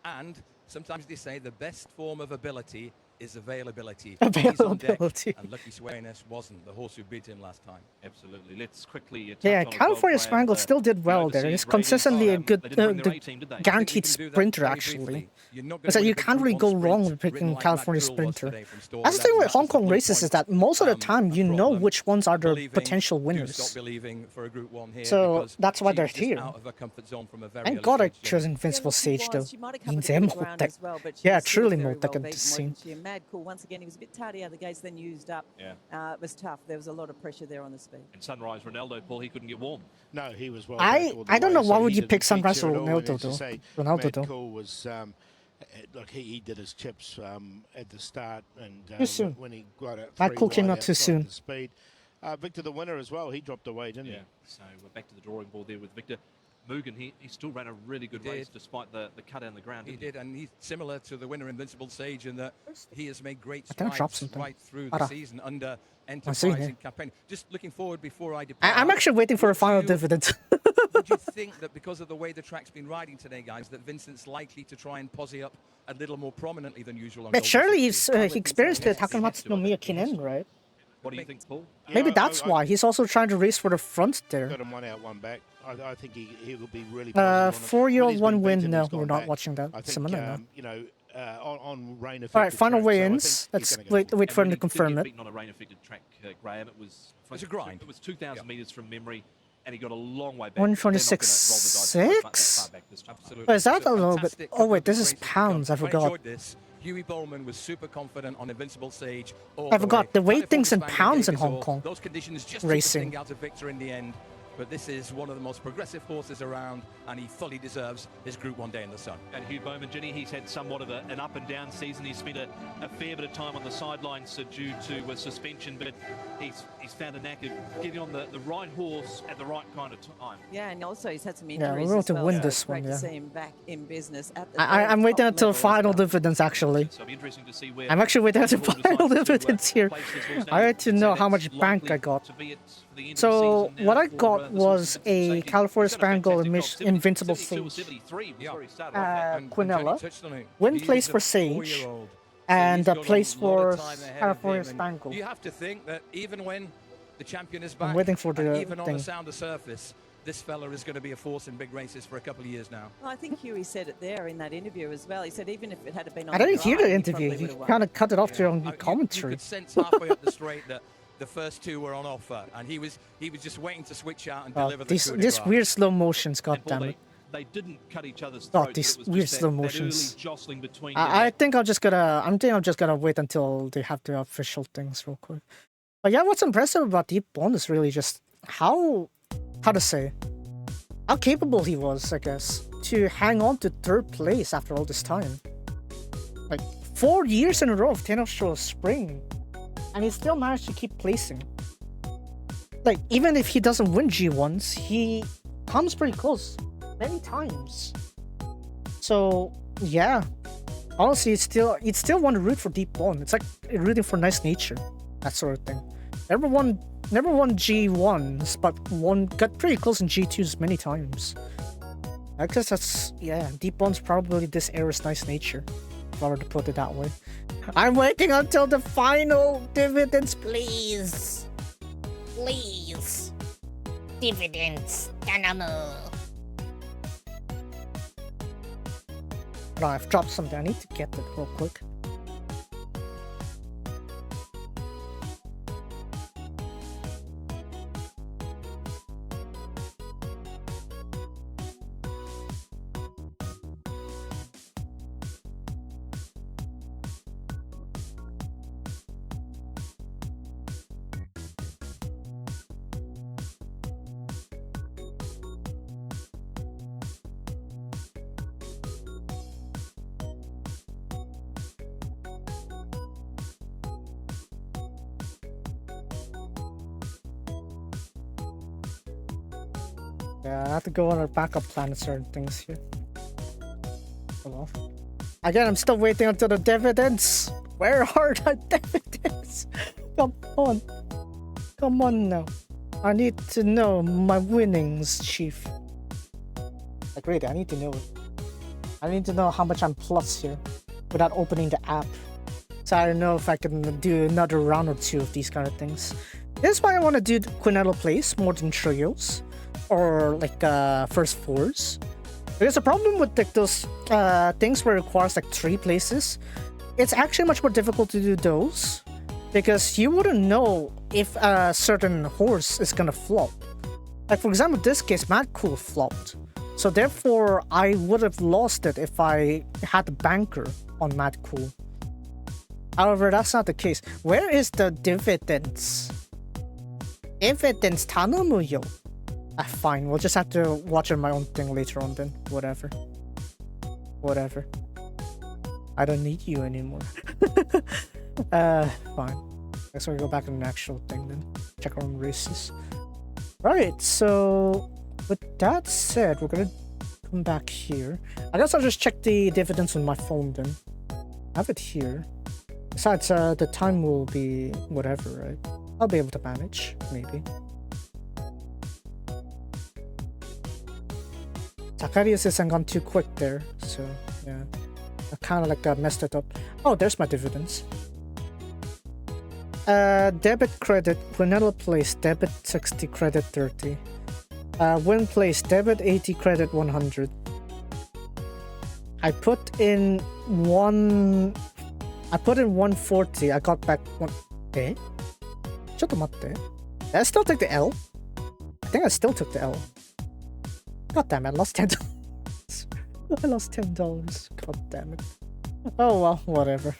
and sometimes they say the best form of ability is availability. He's on deck, Availability. and Lucky Sweyness wasn't the horse who beat him last time. Absolutely. Let's quickly Yeah, touch on California as well, Spangle Brad, still did well there. overseas He's ratings. consistently a good, They didn't bring their good A-team, did they? guaranteed I think we can do that sprinter, very actually. briefly. You're not It's gonna like you win a can't Group really 1 go sprint wrong with written picking like California Matt Cool Sprinter. yesterday from Storm. That's the That thing with was Hong just Kong one races is point. that most of the time you know problem. which ones are the Believing, potential do winners. stop believing for a Group 1 here, So because that's why they're she's just here. out of her comfort zone from a very Thank early God I stage chose journey. Invincible Sage though. She might have covered Means a bit of Emerald ground deck. as well, but Yeah, she was truly very Mold deck well at beaten, this scene. wasn't she? And Mad Cool, once again, he was a bit tardy out of the gates, then used up. Yeah. It was tough. There was a lot of pressure there on the speed. And Sunrise Ronaldo, Paul, he couldn't get warm. No, he was well. I back all the don't know way, why so would he you didn't pick Sunrise feature or at all. And Ronaldo as you though? say, Ronaldo Mad though. Cool was look, he did his chips at the start, and Too soon. when he got out, Mad Cool came wide out too outside soon. the speed. Victor, the winner as well, he dropped away, didn't Yeah. So we're back to the drawing board there with Victor. Mugen, he still ran a really good race despite the cut down the ground. He did, and he's similar to the winner, Invincible Sage, in that he has made great I think I dropped strides something. right through the season under here. enterprising campaign. Just looking forward before I depart. I'm actually waiting for a final dividend. Would you think that because of the way the track's been riding today, guys, that Vincent's likely to try and posse up a little more prominently than usual on But Golden surely City? he experienced the Takamatsu no Miya Kinen, right? What do you think, Paul? Maybe that's why he's also trying to race for the front there. Got him one out, one back. I think he will be really. 4-year-old one win. No, we're not watching that. I Similar, think no. you know, on rain affected. All right, final track, weigh-ins. so Let's he's gonna go wait for him to confirm it. On a rain-affected track, Graham. It was a grind. It was 2,000 meters from memory, and he got a long way back. 126.6. Absolutely. Oh, is that a little bit? Fantastic Oh wait, this is race to pounds. I come. forgot. enjoyed this. Huey Bowman was super confident on Invincible Sage. I forgot. They weigh things in California pounds in gave us Hong all Kong. Those conditions just Racing. took the thing out of Victor in the end. But this is one of the most progressive horses around, and he fully deserves his Group 1 day in the sun. And Hugh Bowman, Jenny, he's had somewhat of an up and down season. He's spent a fair bit of time on the sidelines due to suspension, but he's found a knack of getting on the right horse at the right kind of time. Yeah, and also he's had some Yeah, injuries we're going as to well, win so this it's great one, to yeah. see him back in business at the I'm very waiting top until level as final well. dividends, actually. So it'll be interesting to see where. I'm actually waiting until Paul final decides to, dividends here. place this horse. I had to know how That's much bank I likely got. to be at the end of the So season what now I for, got the was Swords of a Safety. California He's done a Spangle fantastic job. Invincible 72 or Sage. 73 was where he started Uh, off at. And Quinella. Johnny touched on it. Win He place is a for Sage, 4-year-old. and he's a got place lot for of time ahead of California him, and Spangle. You have to think that even when the champion is back, I'm waiting for and the even on thing. the sounder surface, this fella is going to be a force in big races for a couple of years now. Well, I think Huey said it there in that interview as well. He said even if it had been on I didn't hear dry, the he interview. probably You would have won. kind of cut it off during the You commentary. could sense halfway up the straight that the first two were on offer, and he was just waiting to switch out and deliver the coup de This grace. weird slow motions, And Paul, goddammit. they didn't cut each other's Oh, throats. these it was weird just slow that motions. early jostling between them. I think I'm just gonna wait until they have the official things real quick. But yeah, what's impressive about Deep Bond is really just how to say, how capable he was, I guess, to hang on to third place after all this time. Like 4 years in a row of Tenno-sho Spring, and he still managed to keep placing. Like even if he doesn't win G1s, he comes pretty close many times. So yeah, honestly, it's still want to root for Deep Bond. It's like rooting for Nice Nature, that sort of thing. Never won G1s, but got pretty close in G2s many times. I guess that's, yeah, Deep Bond's probably this era's Nice Nature, if I were to put it that way. I'm waiting until the final dividends, please. Please. Dividends, Dynamo. No, I've dropped something. I need to get that real quick. Yeah, I have to go on our backup plan and certain things here. Hold off. Again, I'm still waiting until the dividends. Where are the dividends? Come on. Come on now. I need to know my winnings, Chief. Like really, I need to know it. I need to know how much I'm plus here without opening the app. So I don't know if I can do another round or two of these kind of things. This is why I want to do Quinella plays more than trios. Or like first fours. Because the problem with like those things where it requires like 3 places, it's actually much more difficult to do those because you wouldn't know if a certain horse is gonna flop. Like for example, in this case, Mad Cool flopped, so therefore I would have lost it if I had a banker on Mad Cool. However, that's not the case. Where is the dividends? Dividends, Tanomuyo. Fine, we'll just have to watch on my own thing later on then. Whatever. Whatever. I don't need you anymore. Fine. Guess we'll go back to the actual thing then. Check our own races. Right, so With that said, we're gonna come back here. I guess I'll just check the dividends on my phone then. I have it here. Besides, the time will be whatever, right? I'll be able to manage, maybe. Takarius hasn't gone too quick there, so yeah. I kind of like messed it up. Oh, there's my dividends. Debit credit, vanilla place, debit 60, credit 30. Win place, debit 80, credit 100. I put in 140, I got back 1... Eh? ちょっと待って. Did I still take the L? I think I still took the L. God damn it, I lost $10. I lost $10. God damn it. Oh well, whatever.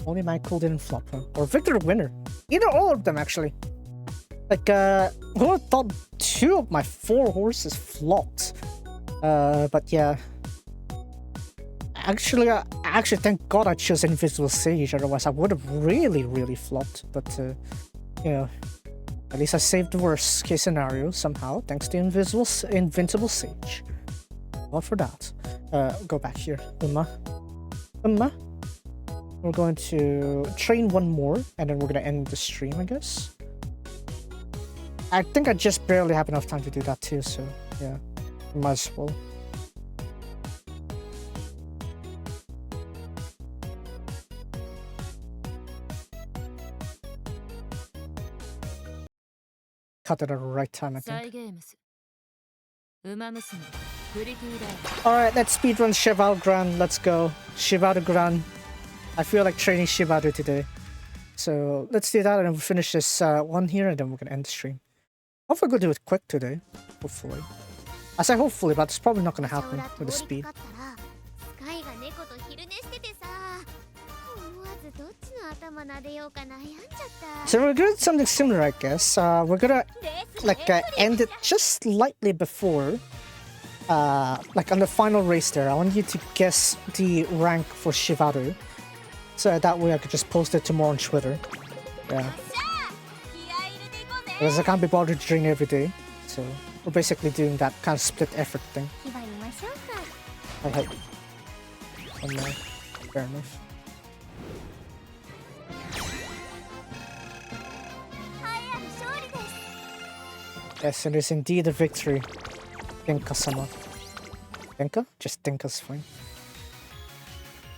Only Michael didn't flop, huh? Or Victor winner. Either all of them, actually. Like, who would have thought 2 of my 4 horses flopped? But yeah. Actually, thank God I chose Invisible Sage, otherwise I would have really flopped. But, you know, at least I saved the worst case scenario somehow, thanks to Invincible Sage. Well, for that. Go back here. Uma. We're going to train one more, and then we're going to end the stream, I guess. I think I just barely have enough time to do that too, so yeah, might as well. Cut it at the right time, I think. Alright, let's speedrun Cheval Grand. Let's go. Cheval Grand. I feel like training Shibaru today. So let's do that and then we'll finish this one here and then we're gonna end the stream. Hopefully we'll do it quick today. Hopefully. I say hopefully, but it's probably not gonna happen with the speed. So we're gonna do something similar, I guess. We're gonna like end it just slightly before like on the final race there. I want you to guess the rank for Shibaru. So that way I could just post it tomorrow on Twitter. Yeah. Because I can't be bothered to train every day. So we're basically doing that kind of split effort thing. Fair enough. Yes, it is indeed a victory. Denka-sama. Denka? Just Denka's fine.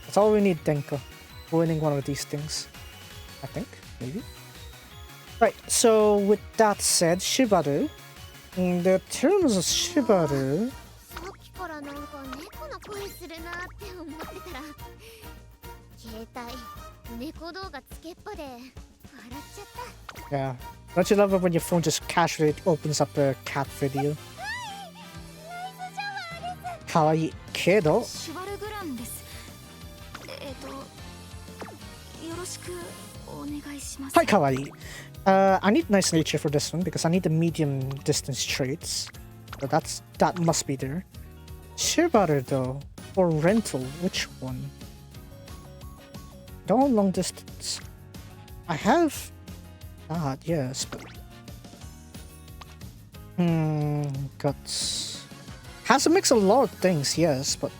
That's all we need, Denka. Winning one of these things. I think, maybe. Right, so with that said, Shibaru. In the terms of Shibaru... Yeah. Don't you love it when your phone just casually opens up a cat video? Kawaii. Kedo? Hi, Kawaii. I need nice nature for this one because I need the medium distance traits. So that must be there. Shibaru though, or rental, which one? No long distance. I have that, yes, but guts. Has a mix of a lot of things, yes, but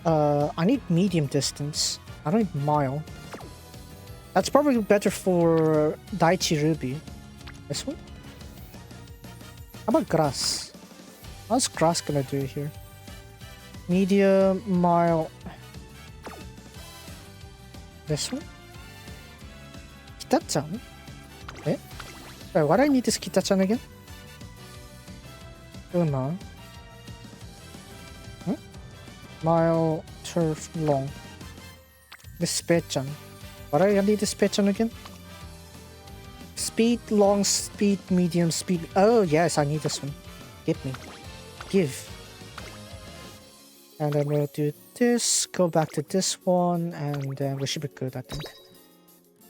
I need medium distance. I don't need mile. That's probably better for Daichi Ruby. This one? How about grass? How's grass gonna do here? Medium, mile. This one? Kita-chan? Eh? Wait, why do I need this Kita-chan again? Uma. Mile, turf, long. This Pechan. What do I need this Pechan again? Speed, long, speed, medium, speed. Oh, yes, I need this one. Give me. Give. And then we'll do this, go back to this one, and then we should be good, I think.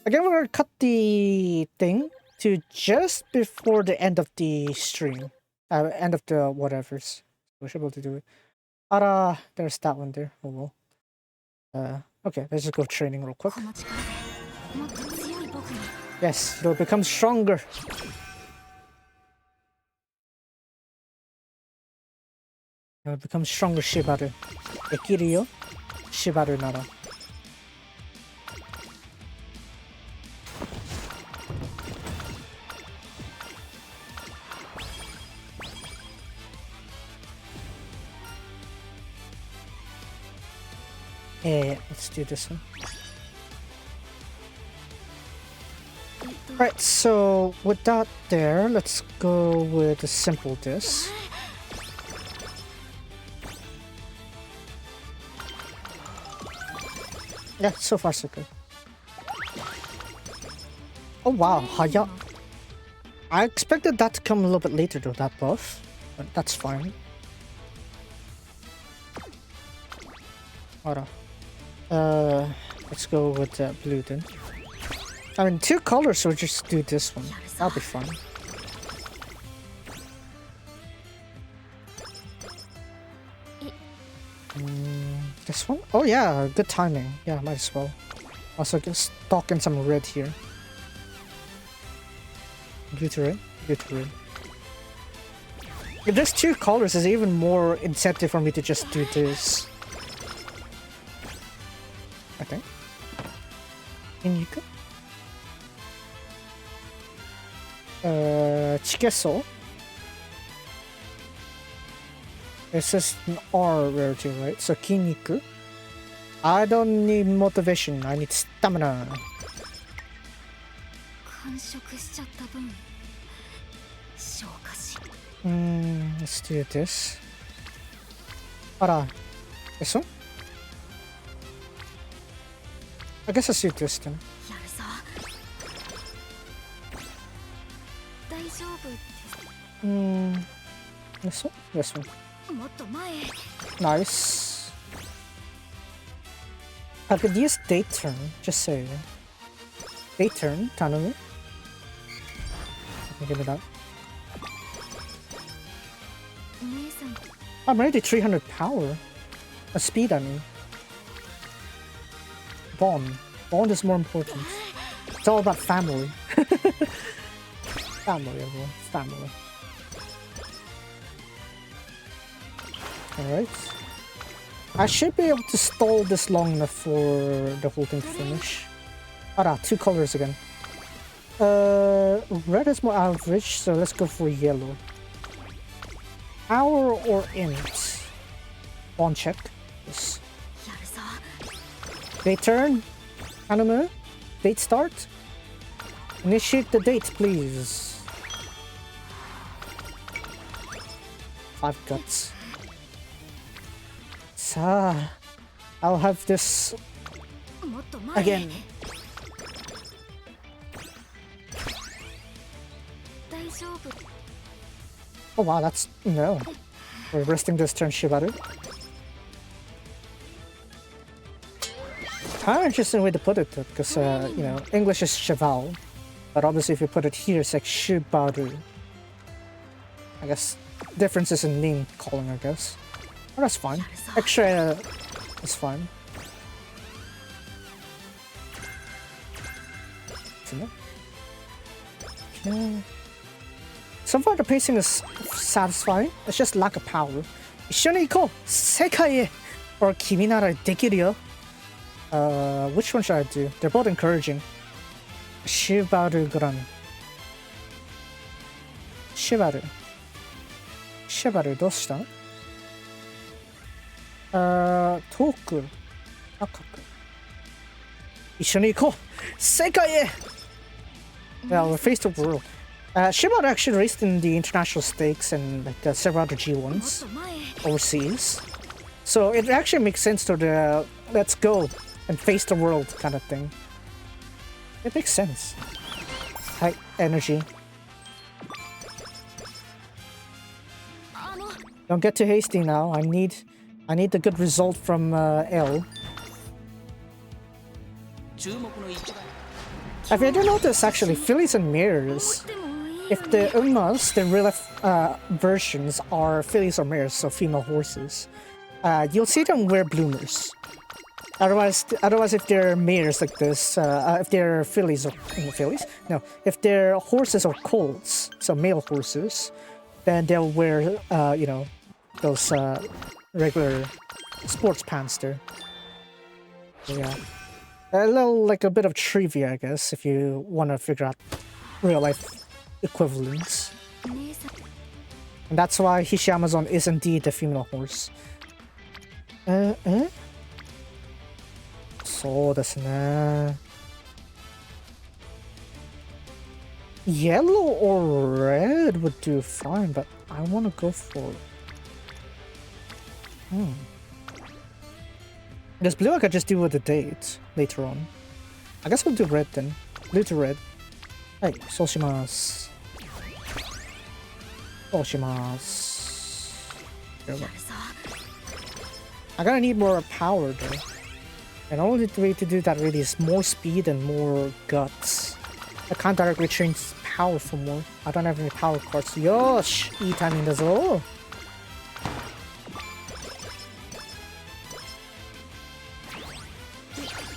Again, we're gonna cut the thing to just before the end of the stream. End of the whatevers. We should be able to do it. There's that one there. Oh well. Okay, let's just go training real quick. Yes, it'll become stronger. become stronger Shibaru. Dekiru yo, Shibaru nara. Yeah, let's do this one. Right, so with that there, let's go with a simple disc. Yeah, so far so good. Oh wow, Haya. I expected that to come a little bit later though, that buff. But that's fine. Alright. Let's go with blue then. I mean, 2 colors, so just do this one. That'll be fun. This one? Oh yeah, good timing. Yeah, might as well. Also, just stock in some red here. Blue to red, blue to red. If there's 2 colors, there's even more incentive for me to just do this. I think. And you could. Chikeso. This is an R rarity, right? So Kinniku. I don't need motivation, I need stamina. Let's do this. Ara. This one? I guess let's do this then. This one? This one. Nice. I could use date turn, just say. Date turn, Tanumi. Give it up. I'm already 300 power. A speed, I mean. Bond. Bond is more important. It's all about family. Family, everyone. Family. Alright. I should be able to stall this long enough for the whole thing to finish. Ah, 2 colors again. Red is more average, so let's go for yellow. Hour or int? On check. Yes. Date turn. Anime. Date start. Initiate the date, please. 5 guts. I'll have this again. Oh wow, that's no. We're resting this turn, Shibaru. Kind of interesting way to put it, because you know, English is cheval, but obviously if you put it here, it's like Shibaru. I guess differences in name calling, I guess. Oh, that's fine. Extra is fine. Okay. So far the pacing is satisfying. It's just lack of power. 一緒に行こう世界へ or 君ならできるよ which one should I do? They're both encouraging. Shibaru Gran. Shibaru. Shibaru どうした？遠く高く一緒に行こう世界へ Yeah, we'll face the world. Shibaru actually raced in the international stakes and like several other G1s overseas. So it actually makes sense to the let's go and face the world kind of thing. It makes sense. High energy. Don't get too hasty now. I need the good result from L. Have you ever noticed actually fillies and mares? If the Umas, the real versions are fillies or mares, so female horses, you'll see them wear bloomers. Otherwise, if they're mares like this, if they're fillies or no, if they're horses or colts, so male horses, then they'll wear, you know, those regular sports pants there. Yeah. Like a bit of trivia, I guess, if you want to figure out real life equivalents. And that's why Hishiamazon is indeed a female horse. そうですね。Yellow or red would do fine, but I want to go for... This blue I could just do with the date later on. I guess we'll do red then. Blue to red. Hey, そうします。そうします。There we go. I gotta need more power though. And only way to do that really is more speed and more guts. I can't directly change power for more. I don't have any power cards. Yosh! いいタイミングだぞ!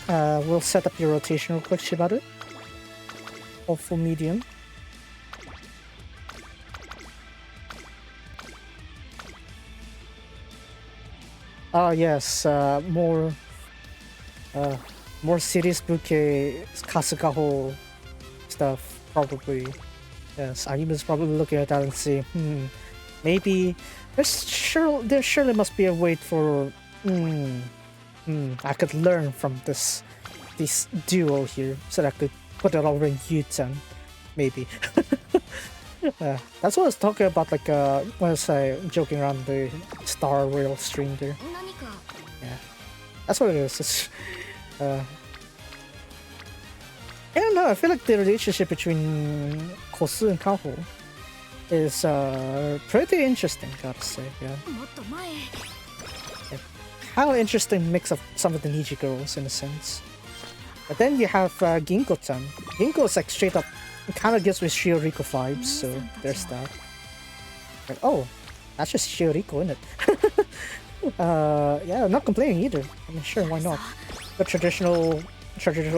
We'll set up your rotation real quick, Shibaru. All full medium. Oh yes, more serious bouquet Kasukaho stuff, probably. Yes, Ayuma's probably looking at that and see, maybe there surely must be a way for I could learn from this duo here, so that I could put it over in U-10, maybe. That's what I was talking about, like when I was joking around the Star Rail stream there. Yeah, that's what it is. It's, yeah, no, I feel like the relationship between Kosu and Kaho is pretty interesting, gotta say. Yeah. How interesting mix of some of the Niji girls in a sense. But then you have Ginko-chan. Ginko is like straight up, it kind of gives me Shioriko vibes, so there's that. Like, oh, that's just Shioriko, isn't it? Yeah, I'm not complaining either. I mean, sure, why not? The traditional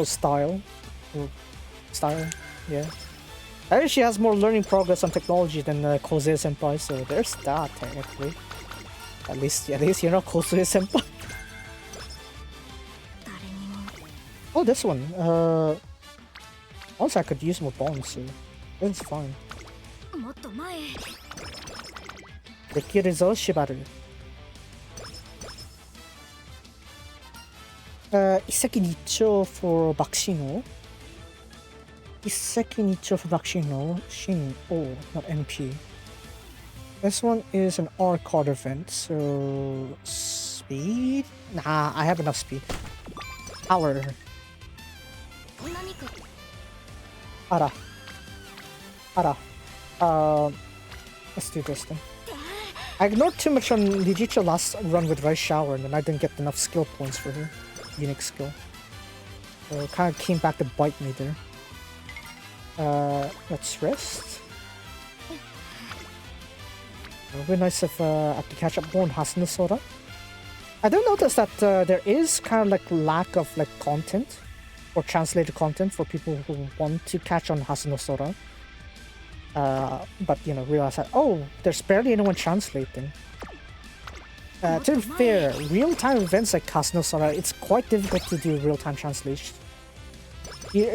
style. Yeah. I think she has more learning progress on technology than Kozue Senpai, so there's that technically. At least you're not Kozue Senpai. Oh, this one. Also, I could use more bonds, so that's fine. できるぞ、縛る。一石二鳥 for Bakshino. 一石二鳥 for Bakshino. Shin, oh, not NP. This one is an R card event, so speed? Nah, I have enough speed. Power. Ara. Let's do this then. I ignored too much on Lijicha last run with Rice Shower, and then I didn't get enough skill points for her. Unique skill. So it kind of came back to bite me there. Let's rest. It would be nice if I could catch up more on Hasuna Sora. I do notice that there is kind of like lack of like content or translated content for people who want to catch on Hasuna Sora. But you know, realize that, oh, there's barely anyone translating. To be fair, real-time events like Hasuna Sora, it's quite difficult to do real-time translation.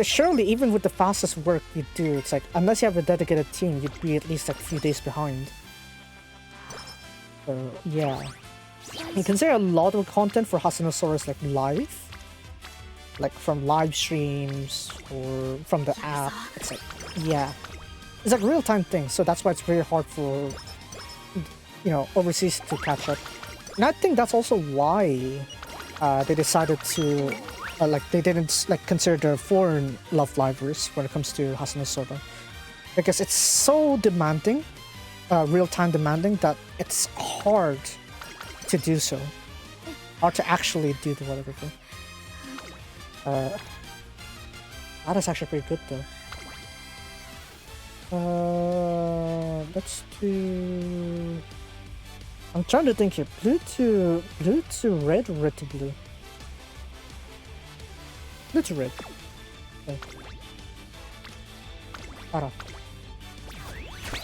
Surely, even with the fastest work you do, it's like, unless you have a dedicated team, you'd be at least like a few days behind. So, yeah. You consider a lot of content for Hasuna Sora is like live. Like from live streams or from the app. It's like, yeah. It's like real-time thing, so that's why it's very hard for, you know, overseas to catch up. And I think that's also why they decided to, like, they didn't like consider foreign love livers when it comes to Hasuna Sora. Because it's so demanding, real-time demanding, that it's hard to do so. Hard to actually do the whatever thing. That is actually pretty good though. Let's do... I'm trying to think here. Blue to red or red to blue? Blue to red. Okay. Ara.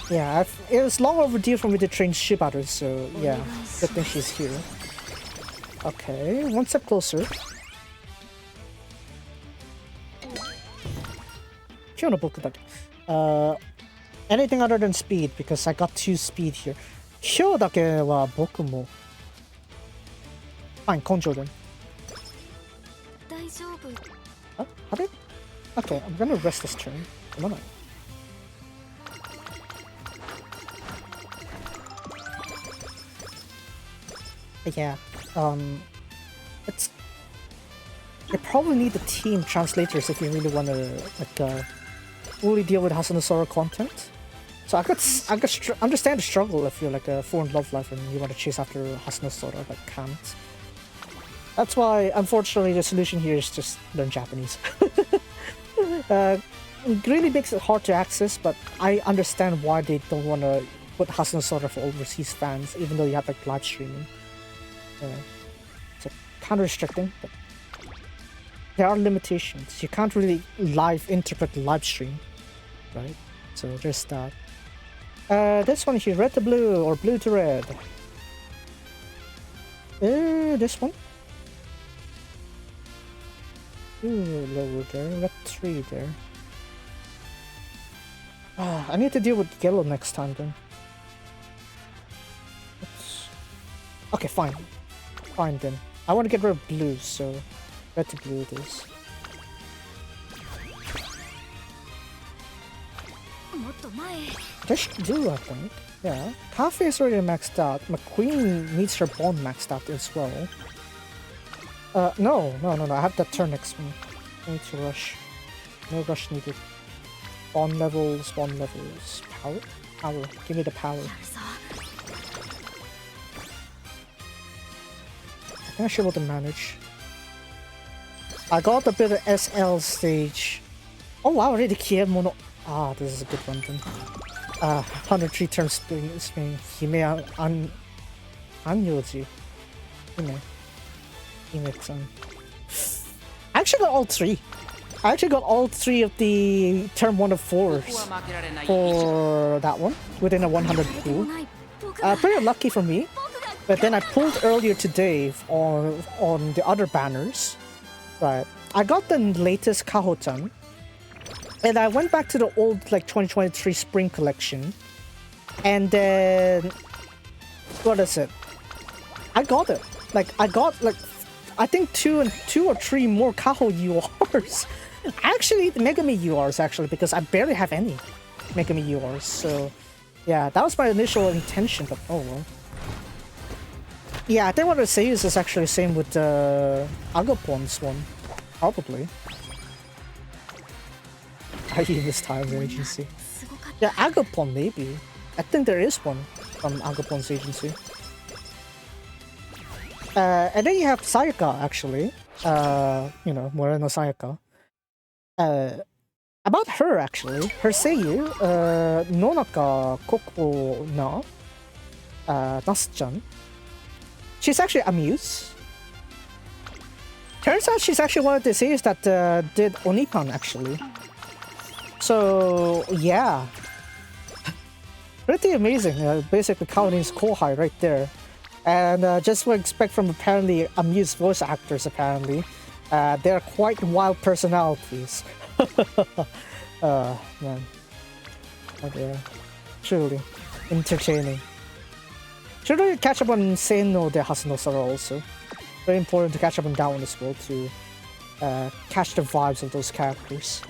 Yeah, it was long overdue for me to train Shibaru, so yeah, good thing she's here. Okay, one step closer. Anything other than speed, because I got 2 speed here. Hyo dake wa boku mo. Fine, Konjo then. Huh? How okay, I'm gonna rest this turn. Come on. But yeah, it's you probably need the team translators if you really want to like fully deal with Hasanasora content. So I could understand the struggle if you're like a foreign love life and you want to chase after Hasanasora but can't. That's why, unfortunately, the solution here is just learn Japanese. It really makes it hard to access, but I understand why they don't want to put Hasanasora for overseas fans, even though you have like live streaming. It's kind of restricting, but there are limitations. You can't really live interpret the live stream, right? So there's that. This one here, red to blue or blue to red. This one. Ooh, lower there. Red 3 there. I need to deal with yellow next time then. Okay, fine. Fine then. I want to get rid of blue, so red to blue it is. This should do, I think. Yeah. Cafe is already maxed out. McQueen needs her bond maxed out as well. No. I have that turn next one. I need to rush. No rush needed. Bond levels. Power? Power. Give me the power. I think I should be able to manage. I got a bit of SL stage. Oh wow, already Kie Mono. Ah, this is a good one then. 103 turns spring. Hime Anyoji. Hime-san. I actually got all 3. I actually got all 3 of the term 1 of 4s for that one within a 100 pool. Pretty lucky for me. But then I pulled earlier today on the other banners. Right. I got the latest Kahotan. And I went back to the old like 2023 spring collection. And then what is it? I got it. Like I got like I think 2 or 3 more Kaho URs. Actually the Megami URs actually, because I barely have any Megami URs. So yeah, that was my initial intention, but oh well. Yeah, I think what I say is actually the same with the Agapon's one. Probably. I this time agency. Yeah, Agapon maybe. I think there is one from Agapon's agency. And then you have Sayaka actually. You know, Moreno Sayaka. About her actually, her seiyu, Nonaka Koko na Nasu-chan. She's actually amused. Turns out she's actually one of the seiyus that did Onipan actually. So yeah, pretty amazing. Basically, Kaonin's Kohai right there, and just what I expect from apparently amused voice actors. Apparently, they're quite wild personalities. Man, but yeah, truly entertaining. Should really catch up on Senno de Hasanasora also. Very important to catch up on that one as well to catch the vibes of those characters.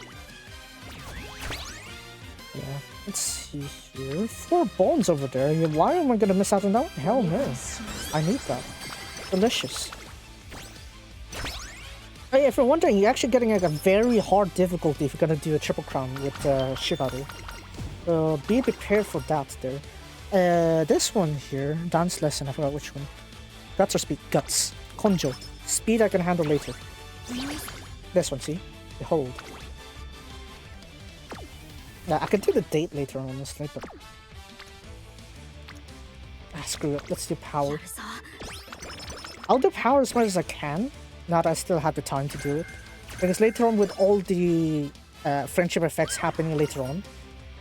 Yeah, let's see here. 4 bones over there. Why am I gonna miss out on that one? Hell no. I need that. Delicious. Oh yeah, if you're wondering, you're actually getting like a very hard difficulty if you're gonna do a triple crown with Shigaru. So be prepared for that there. This one here, dance lesson, I forgot which one. Guts or speed? Guts. Konjo. Speed I can handle later. This one, see? Behold. Yeah, I can do the date later on, honestly, but... screw it. Let's do power. I'll do power as much as I can, now that I still have the time to do it. Because later on, with all the friendship effects happening later on,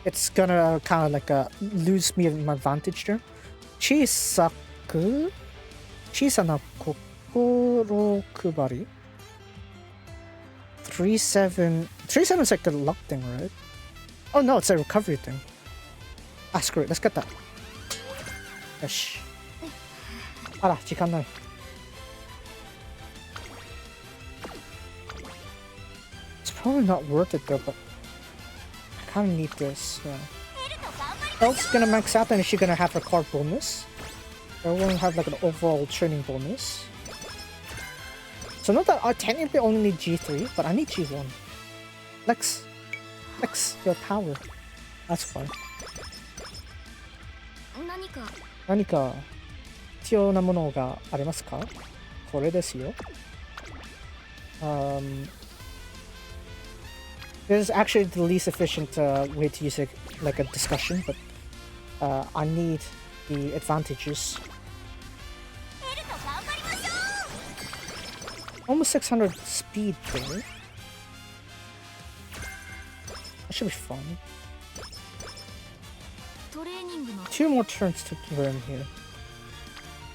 it's gonna kind of like lose me an advantage there. 小さな心配り 3-7 3-7 is like a luck thing, right? Oh no, it's a recovery thing. Ah, screw it, let's get that. よし。あら、時間ない。It's probably not worth it though, but I kind of need this. Yeah. Elf's gonna max out, and is she gonna have her card bonus? Or won't have like an overall training bonus. So not that I technically only need G3, but I need G1. Lex, your power. That's fine. 何か必要なものがありますか？これですよ。This is actually the least efficient way to use it, like a discussion, but I need the advantages. Almost 600 speed there. That should be fun. 2 more turns to learn here.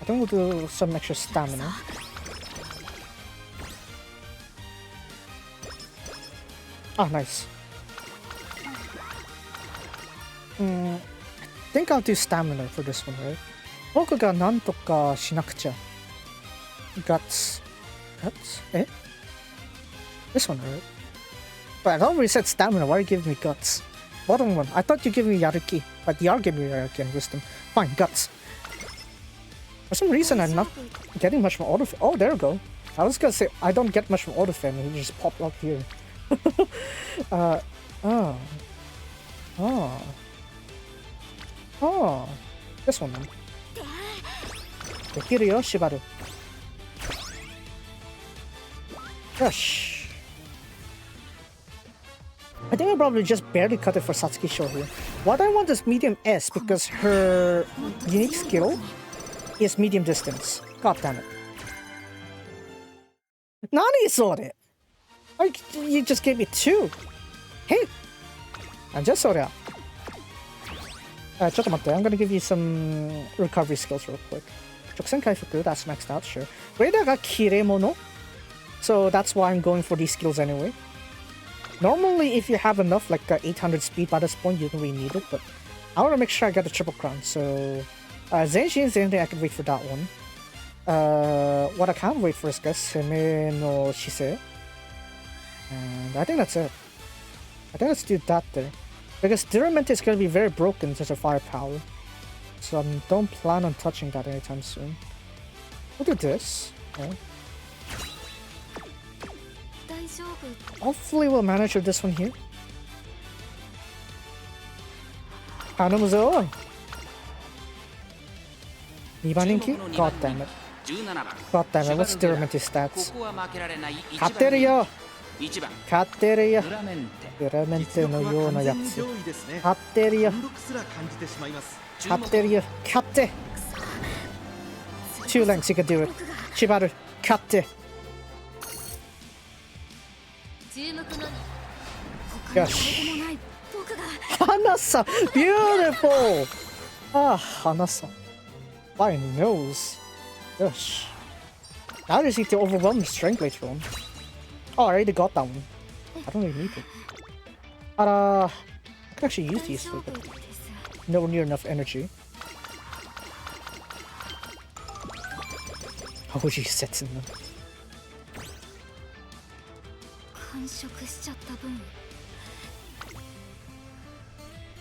I think we'll do some extra stamina. Ah, nice. I think I'll do stamina for this one, right? 僕がなんとかしなくちゃ。Guts. Guts? Eh? This one, right? But I already said stamina. Why are you giving me guts? Bottom one. I thought you gave me Yaruki, but you are giving me Yaruki and wisdom. Fine, guts. For some reason, I'm not getting much from auto. Oh, there we go. I was gonna say I don't get much from auto fan, and he just popped up here. This one then. できるよ、縛る。よし。I think I probably just barely cut it for Satsuki Sho here. What I want is medium S because her unique skill is medium distance. God damn it. Nani saw it? You just gave me 2. Hey! I'm just saw that. ちょっと待って、I'm gonna give you some recovery skills real quick. 直線回復 that's maxed out, sure. レーダーが切れ者 So that's why I'm going for these skills anyway. Normally, if you have enough, like 800 speed by this point, you don't really need it, but I want to make sure I get the triple crown, so... Zenshi is the only thing I can wait for that one. What I can't wait for is Seme no Shise. And I think that's it. I think let's do that there. Because Durament is going to be very broken in terms of firepower. So I don't plan on touching that anytime soon. We'll do this. Okay. Hopefully we'll manage with this one here. Hanamuzo! 2番人気? God damn it. God damn it, what's Duramente's stats? 勝ってるよ! 勝ってるよ! ドラメンテのようなやつ。勝ってるよ! 勝ってるよ! 勝って! 2 lengths, you can do it. 縛る. 勝って! よし。花さん Beautiful! Ah, 花さん My nose. よし。Now I just need to overwhelm the strength later on. Oh, I already got that one. I don't really need it. But, I can actually use these for it. Nowhere near enough energy. Oh, she sets in them.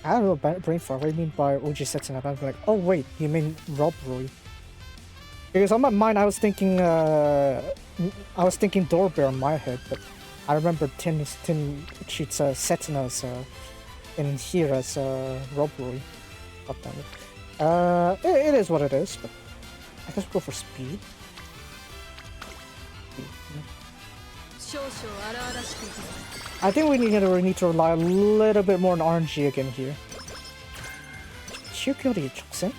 I don't know about brain fart. What do you mean by OG sets in? I'm like, oh wait, you mean Rob Roy? Because on my mind, I was thinking Doorbell in my head, but I remember Tin shoots Setinas in here as Rob Roy. God damn it. It is what it is, but I guess we'll go for speed. I think we need to rely a little bit more on RNG again here. 中距離直線?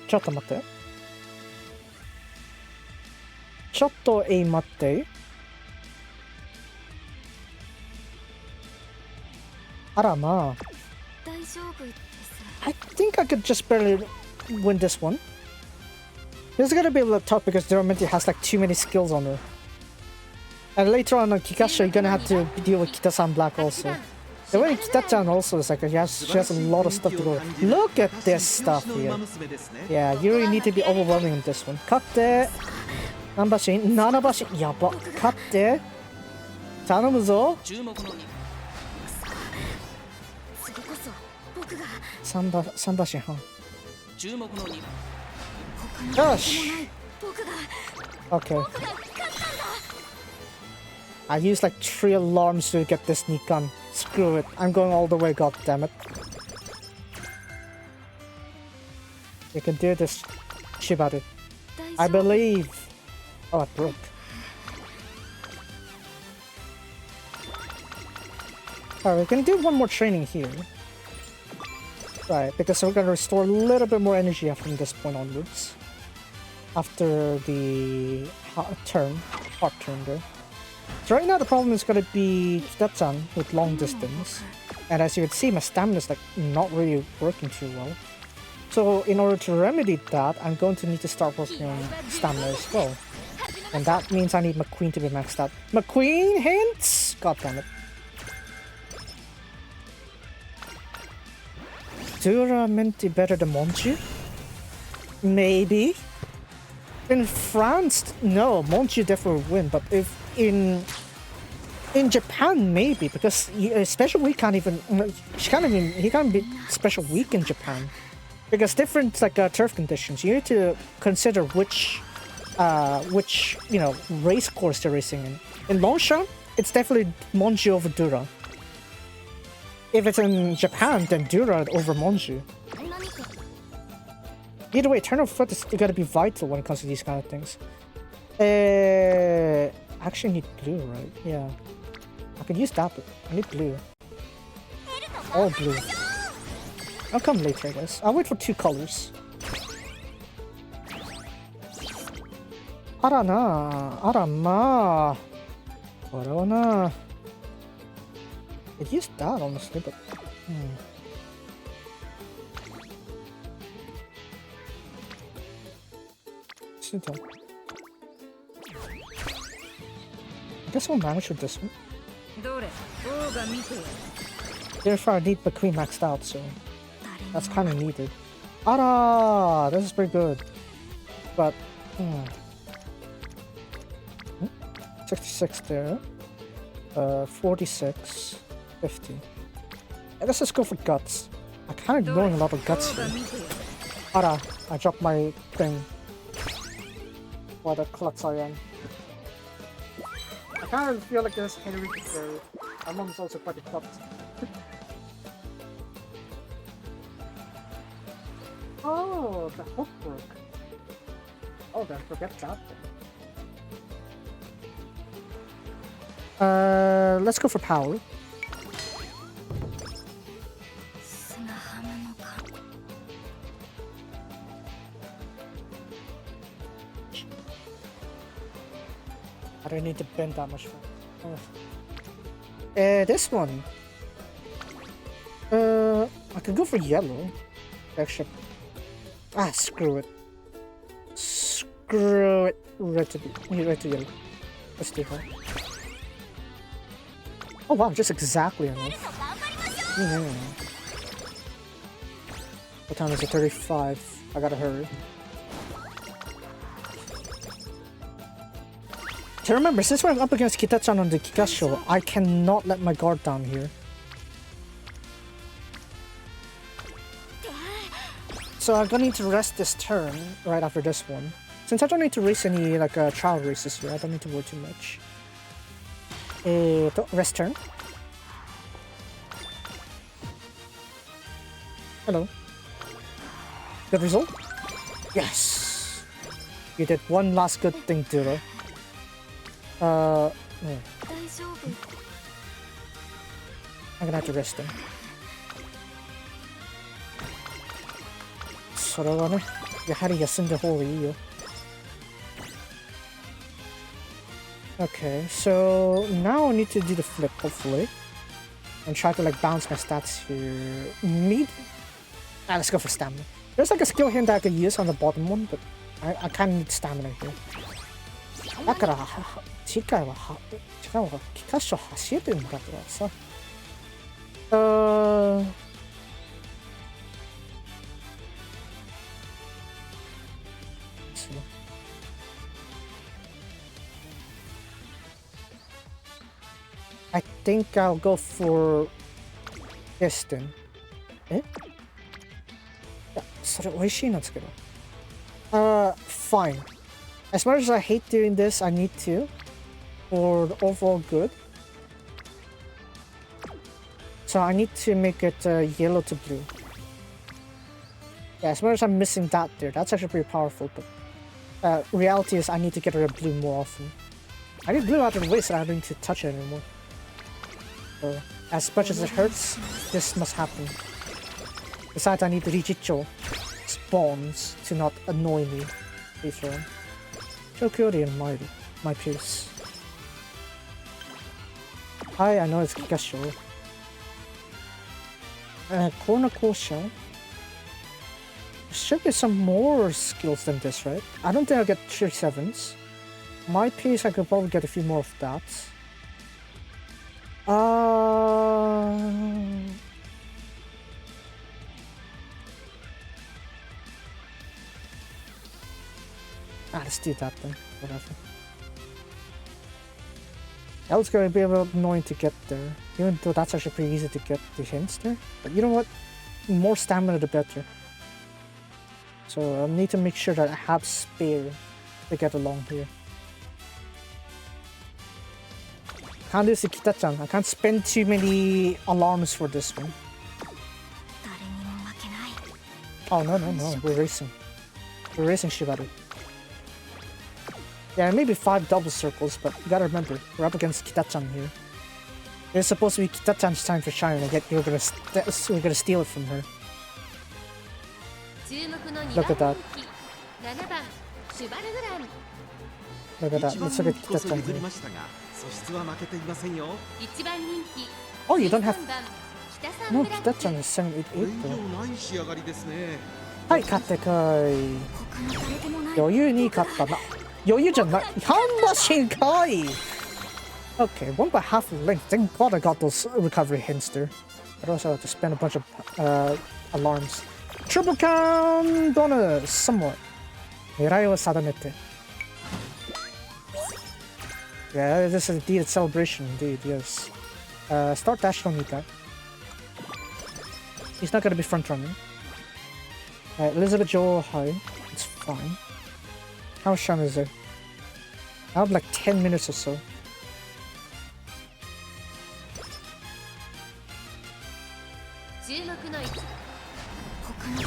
ちょっと待って。ちょっと待って。あらまあ。I think I could just barely win this one. This is gonna be a little tough because Duramente has like too many skills on her. And later on Kikasha, you're gonna have to deal with Kita-san Black also. The way Kita-chan also is like she has a lot of stuff to go. Look at this stuff here. Yeah, you really need to be overwhelming in this one. Katte. Nanbashin, Nanabashin. Yaba. Katte. Tanomuzo. Sanbashin, huh? Gosh. Okay. I used like 3 alarms to get this Nikan. Screw it. I'm going all the way, god damn it. You can do this. Shibari. I believe. Oh, it broke. Alright, we can do one more training here. Right, because we're gonna restore a little bit more energy from this point onwards. After the hot turn there. So right now the problem is gonna be Kitatsan with long distance. And as you can see, my stamina is like not really working too well. So in order to remedy that, I'm going to need to start working on stamina as well. And that means I need McQueen to be maxed out. McQueen hints? God damn it. Duramente better than Monju? Maybe. In France, no, Monju definitely will win. But if in Japan, maybe, because special week can't even. He can't be special week in Japan, because different like turf conditions. You need to consider which race course they're racing in. In Longshan, it's definitely Monju over Dura. If it's in Japan, then Dura over Monju. Either way, turn of foot is gotta be vital when it comes to these kind of things. Actually need blue, right? Yeah. I could use that, but I need blue. All blue. I'll come later, I guess. I'll wait for 2 colors. Arana, Arama. Corona. Could use that honestly, but I guess I'll manage with this one. Therefore, I need the queen maxed out, so that's kind of needed. Ara! This is pretty good. But, 66 there. 46. 50. Let's just go for guts. I'm kind of ignoring a lot of guts here. Ara! I dropped my thing. What a klutz I am. I kind of feel like this Henry Carey. My mom's also quite a klutz. Oh, the hook broke. Oh, then forget that then. Let's go for power. I don't need to bend that much for this one. I could go for yellow. Actually. Ah, screw it. Screw it. Red to yellow. Let's do that. Oh wow, just exactly enough. Yeah. What time is it? 35. I gotta hurry. So remember, since we're up against Kita-chan on the Kikasho, I cannot let my guard down here. So I'm gonna need to rest this turn right after this one. Since I don't need to race any like trial races here, I don't need to worry too much. Rest turn. Hello. Good result? Yes! You did one last good thing, Duro. I'm gonna have to rest him. それはね、やはり休んだ方がいいよ。Okay, so now I need to do the flip, hopefully. and try to like balance my stats here. Let's go for stamina. There's like a skill here that I could use on the bottom one, but I kind of need stamina here. だから次回はキカッシュ走るんだからさ。I think I'll go for this then. え？いや、それ美味しいんですけど。Fine. As much as I hate doing this, I need to for the overall good. So I need to make it yellow to blue. Yeah, as much as I'm missing that there, that's actually pretty powerful, but reality is I need to get rid of blue more often. I need blue out of the way so I don't need to touch it anymore. So, as much as it hurts, this must happen. Besides, I need the Rijicho spawns to not annoy me later on. Chokyori and my pace. Hi, I know it's Kikasho. Corner Shell. There should be some more skills than this, right? I don't think I'll get 37s. My pace, I could probably get a few more of that. Let's do that then. Whatever. That was going to be a little annoying to get there, even though that's actually pretty easy to get the hints there. But you know what? More stamina the better. So I need to make sure that I have spare to get along here. Can't lose Kita-chan. I can't spend too many alarms for this one. Oh no, we're racing. We're racing Shibaru. Yeah, maybe 5 double circles, but you gotta remember, we're up against Kita-chan here. It's supposed to be Kita-chan's time to shine, and yet we're gonna steal it from her. Look at that. Look at that. Let's look at Kita-chan here. Oh, you don't have... No, Kita-chan is 788 though. Hi, Katekai. 余裕に勝ったな。余裕じゃない。半馬進会 Okay, 1.5 length. Thank God I got those recovery hints there. But also have to spend a bunch of alarms. Triple count bonus! Somewhat. 狙いを定めて. Yeah, this is indeed a celebration, indeed, yes. Start dash don't need that. He's not gonna be front running. Elizabeth Joel high. It's fine. How much time is it? I have like 10 minutes or so.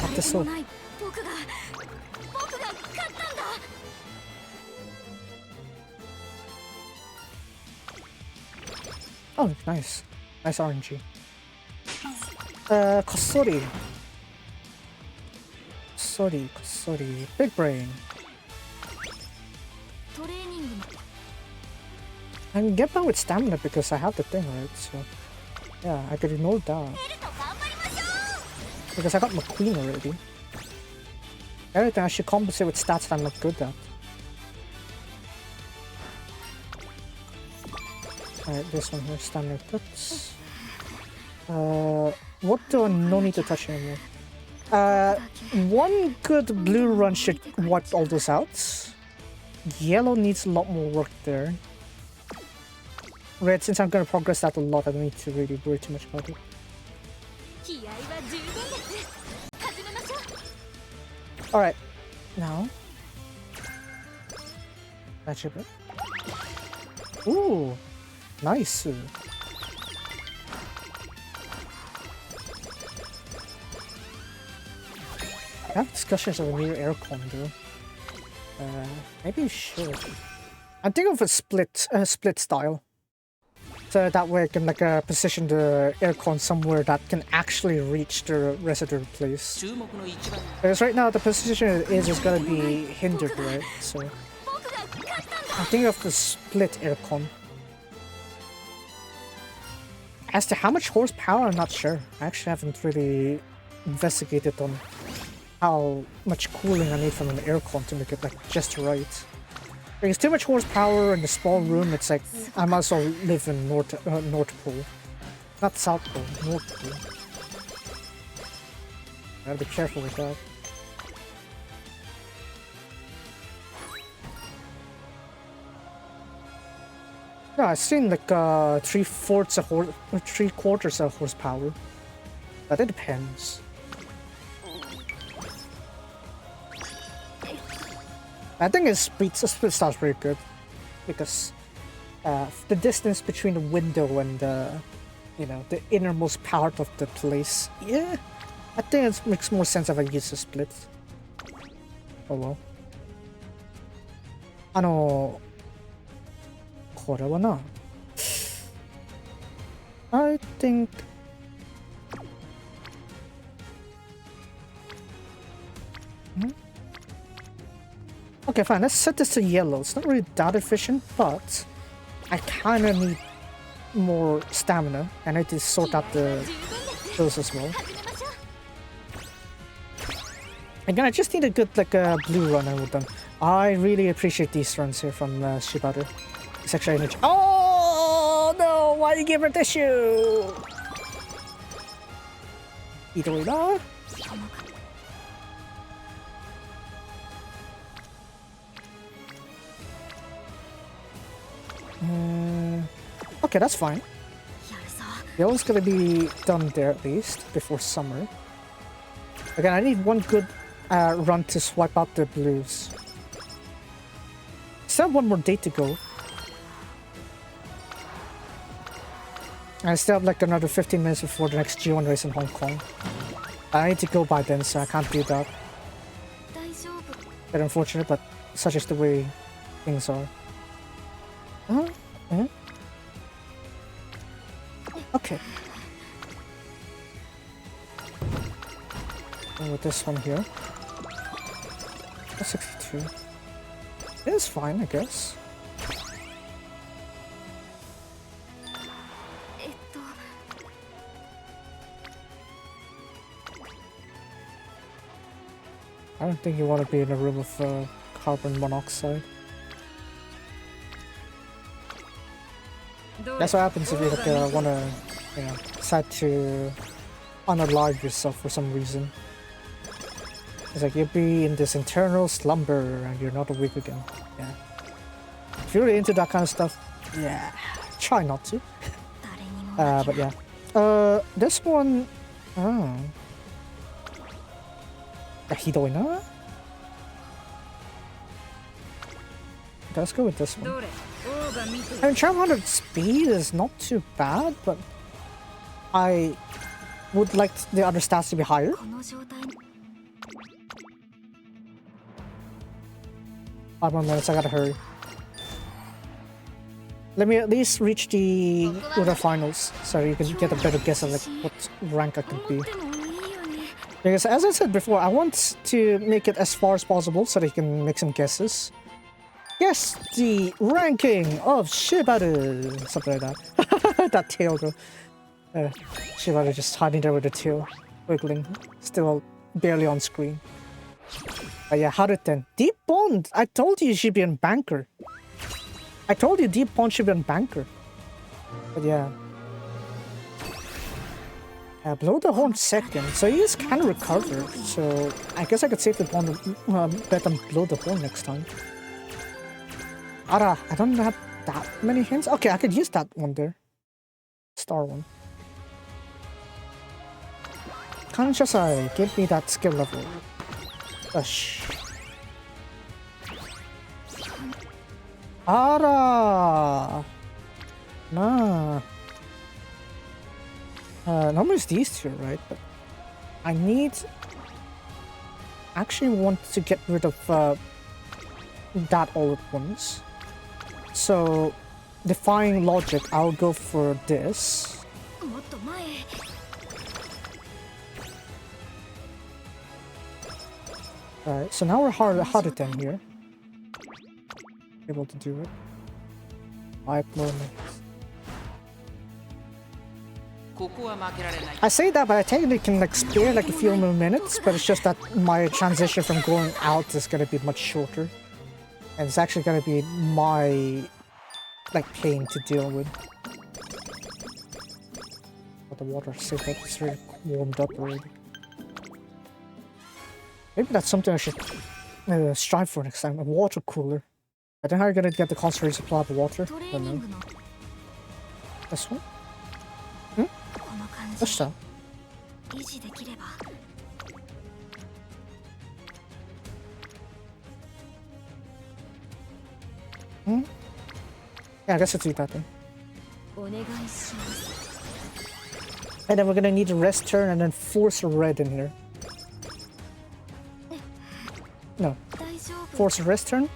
After so. Oh, nice. Nice RNG. Kosori. Kosori. Big brain. I can get by with stamina because I have the thing, right? So, yeah, I could ignore that. Because I got my queen already. Everything I should compensate with stats that I'm not good at. Alright, this one here, stamina puts. What do I no need to touch anymore? One good blue run should wipe all those out. Yellow needs a lot more work there. Red, since I'm gonna progress that a lot, I don't need to really worry too much about it. Alright, now. That should be. Ooh, nice. I have discussions of a new aircon though. Maybe you should. I'm thinking of a split style. So that way I can like position the aircon somewhere that can actually reach the residue place. Because right now the position it is gonna be hindered, right? So I'm thinking of the split aircon. As to how much horsepower, I'm not sure. I actually haven't really investigated on how much cooling I need from an aircon to make it like just right. There's too much horsepower in the small room. It's like I might as well live in North Pole, not South Pole, North Pole. Gotta be careful with that. No, I've seen like 3/4 of horsepower, but it depends. I think his split starts pretty good because the distance between the window and you know, the innermost part of the place. Yeah, I think it makes more sense if I use a split. Oh well. これはな。I think. Okay, fine. Let's set this to yellow. It's not really that efficient, but I kind of need more stamina, and I need to sort out those as well. Again, I just need a good blue run and we're done. I really appreciate these runs here from Shibaru. It's actually energy. Oh no! Why you give her tissue? Either way, no. Okay, that's fine. Yellow's gonna be done there at least before summer. Again, I need one good run to swipe out the blues. Still have one more day to go. And I still have like another 15 minutes before the next G1 race in Hong Kong. I need to go by then, so I can't do that. Bit unfortunate, but such is the way things are. Okay. And with this one here. That's 62. It is fine, I guess. I don't think you want to be in a room with carbon monoxide. That's what happens if you want to, you know, decide to unalive yourself for some reason. It's like you'll be in this internal slumber and you're not awake again. Yeah. If you're really into that kind of stuff, yeah, try not to. But yeah. This one, Hidoi na? Let's go with this one. I mean, Charm 100 speed is not too bad, but I would like the other stats to be higher. 5 more minutes, I gotta hurry. Let me at least reach the finals so you can get a better guess of like what rank I could be. Because as I said before, I want to make it as far as possible so that you can make some guesses. Yes, the ranking of Shibaru! Something like that. That tail go. Shibaru just hiding there with the tail, wiggling, still barely on screen. But yeah, Haruten. Deep Bond! I told you should be on banker. I told you Deep Bond should be on banker. But yeah. Blow the horn second, so he is kind of recovered. So I guess I could save the bond, bet on blow the horn next time. Ara, I don't have that many hints. Okay, I could use that one there. Star one. Kanshasai, give me that skill level. Gosh. Ara! Nah. Normally it's these two, right? But I actually want to get rid of that all at once. So, defying logic, I'll go for this. Alright, so now we're Haruten here. Able to do it. 5 more minutes. I say that, but I technically can like spare like a few more minutes, but it's just that my transition from going out is gonna be much shorter. And it's actually gonna be my like pain to deal with. But the water seems like it's really warmed up already. Maybe that's something I should strive for next time, a water cooler. I don't know how you're gonna get the concentrated supply of water. I don't know. This one? What's that? Yeah, I guess let's eat that then. And then we're gonna need a rest turn and then force a red in here. No. Force a rest turn.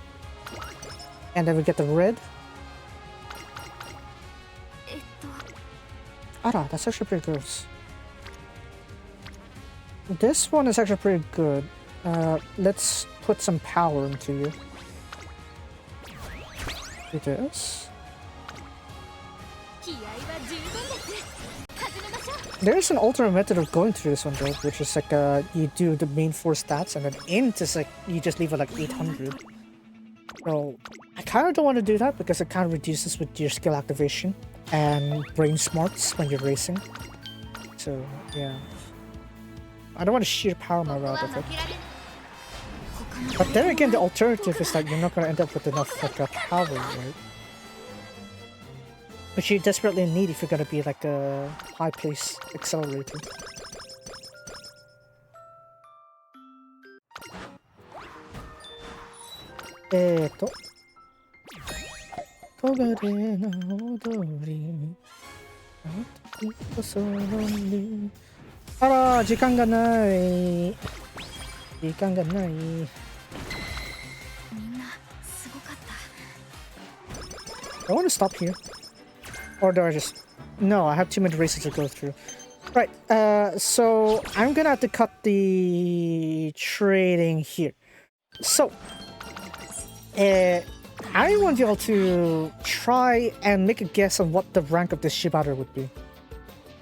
And then we get the red. Ara, that's actually pretty good. This one is actually pretty good. Let's put some power into you. Do this. There's an alternate method of going through this one though, which is like you do the main 4 stats and then int is like you just leave it like 800. So I kind of don't want to do that because it kind of reduces with your skill activation and brain smarts when you're racing. So yeah, I don't want to sheer power my way out of it. But then again, the alternative is that you're not going to end up with enough like power, right? Which you desperately need if you're going to be like a high pace accelerator. Ara, 時間がない。時間がない。I want to stop here. Or do I just... No, I have too many races to go through. Right, so I'm gonna have to cut the trading here. So, I want y'all to try and make a guess on what the rank of this Shibata would be.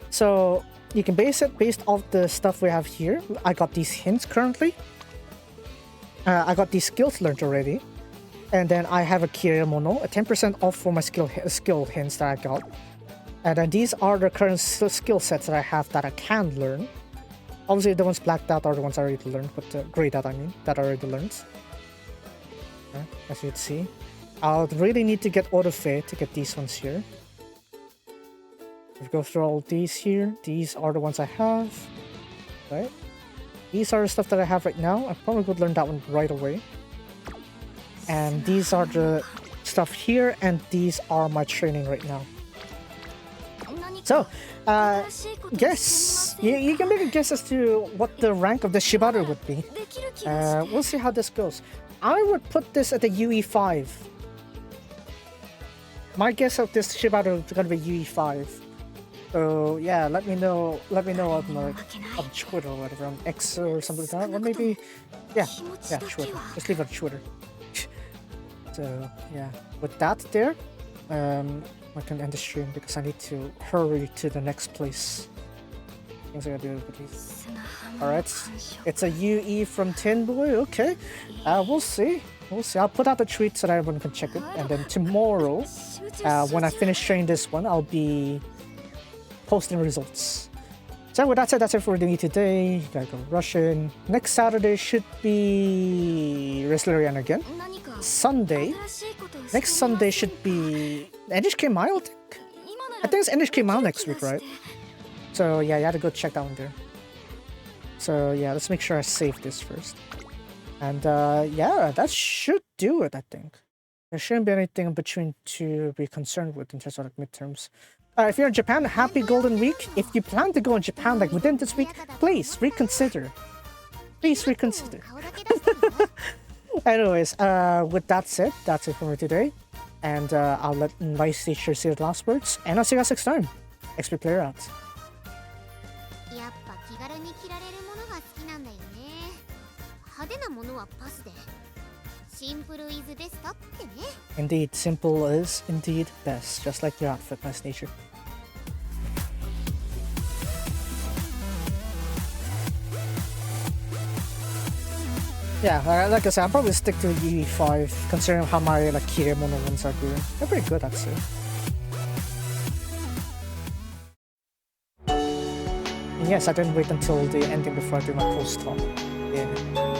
So, you can base it based off the stuff we have here. I got these hints currently. I got these skills learned already. And then I have a Kiramono, a 10% off for my skill hints that I got. And then these are the current skill sets that I have that I can learn. Obviously the ones blacked out are the ones I already learned, but grayed out I mean, that I already learned. As you can see. I'll really need to get Autofait to get these ones here. If we go through all these here, these are the ones I have. Right? These are the stuff that I have right now. I probably could learn that one right away. And these are the stuff here, and these are my training right now. So, guess. You can make a guess as to what the rank of the Shibata would be. We'll see how this goes. I would put this at the UE5. My guess of this Shibata is gonna be UE5. So yeah, let me know on Twitter or whatever, on X or something like that, or maybe yeah, Twitter. Just leave it on Twitter. So yeah, with that there, I can end the stream because I need to hurry to the next place. Things I gotta do with these. Alright, it's a UE from Tin Boy. Okay, we'll see. I'll put out the tweet so that everyone can check it, and then tomorrow, when I finish training this one, I'll be posting results. So with that said, that's it for the today. You gotta go Russian. Next Saturday should be Wrestlerian again. Next Sunday should be NHK Mile, I think it's NHK Mile next week, right? So yeah, you had to go check that one there. So yeah, let's make sure I save this first. And yeah, that should do it, I think. There shouldn't be anything in between to be concerned with in terms of like midterms. If you're in Japan, happy Golden Week. If you plan to go in Japan like within this week, please reconsider. Please reconsider. Anyways, with that said, that's it for me today. And I'll let Vice Teacher say the last words. And I'll see you guys next time. XP Player out. Indeed, simple is indeed best, just like your outfit, Vice Nature. Yeah, like I said, I'll probably stick to UE5, considering how my like Kiremono ones are doing. They're pretty good, actually. And yes, I didn't wait until the ending before I do my post talk. Yeah.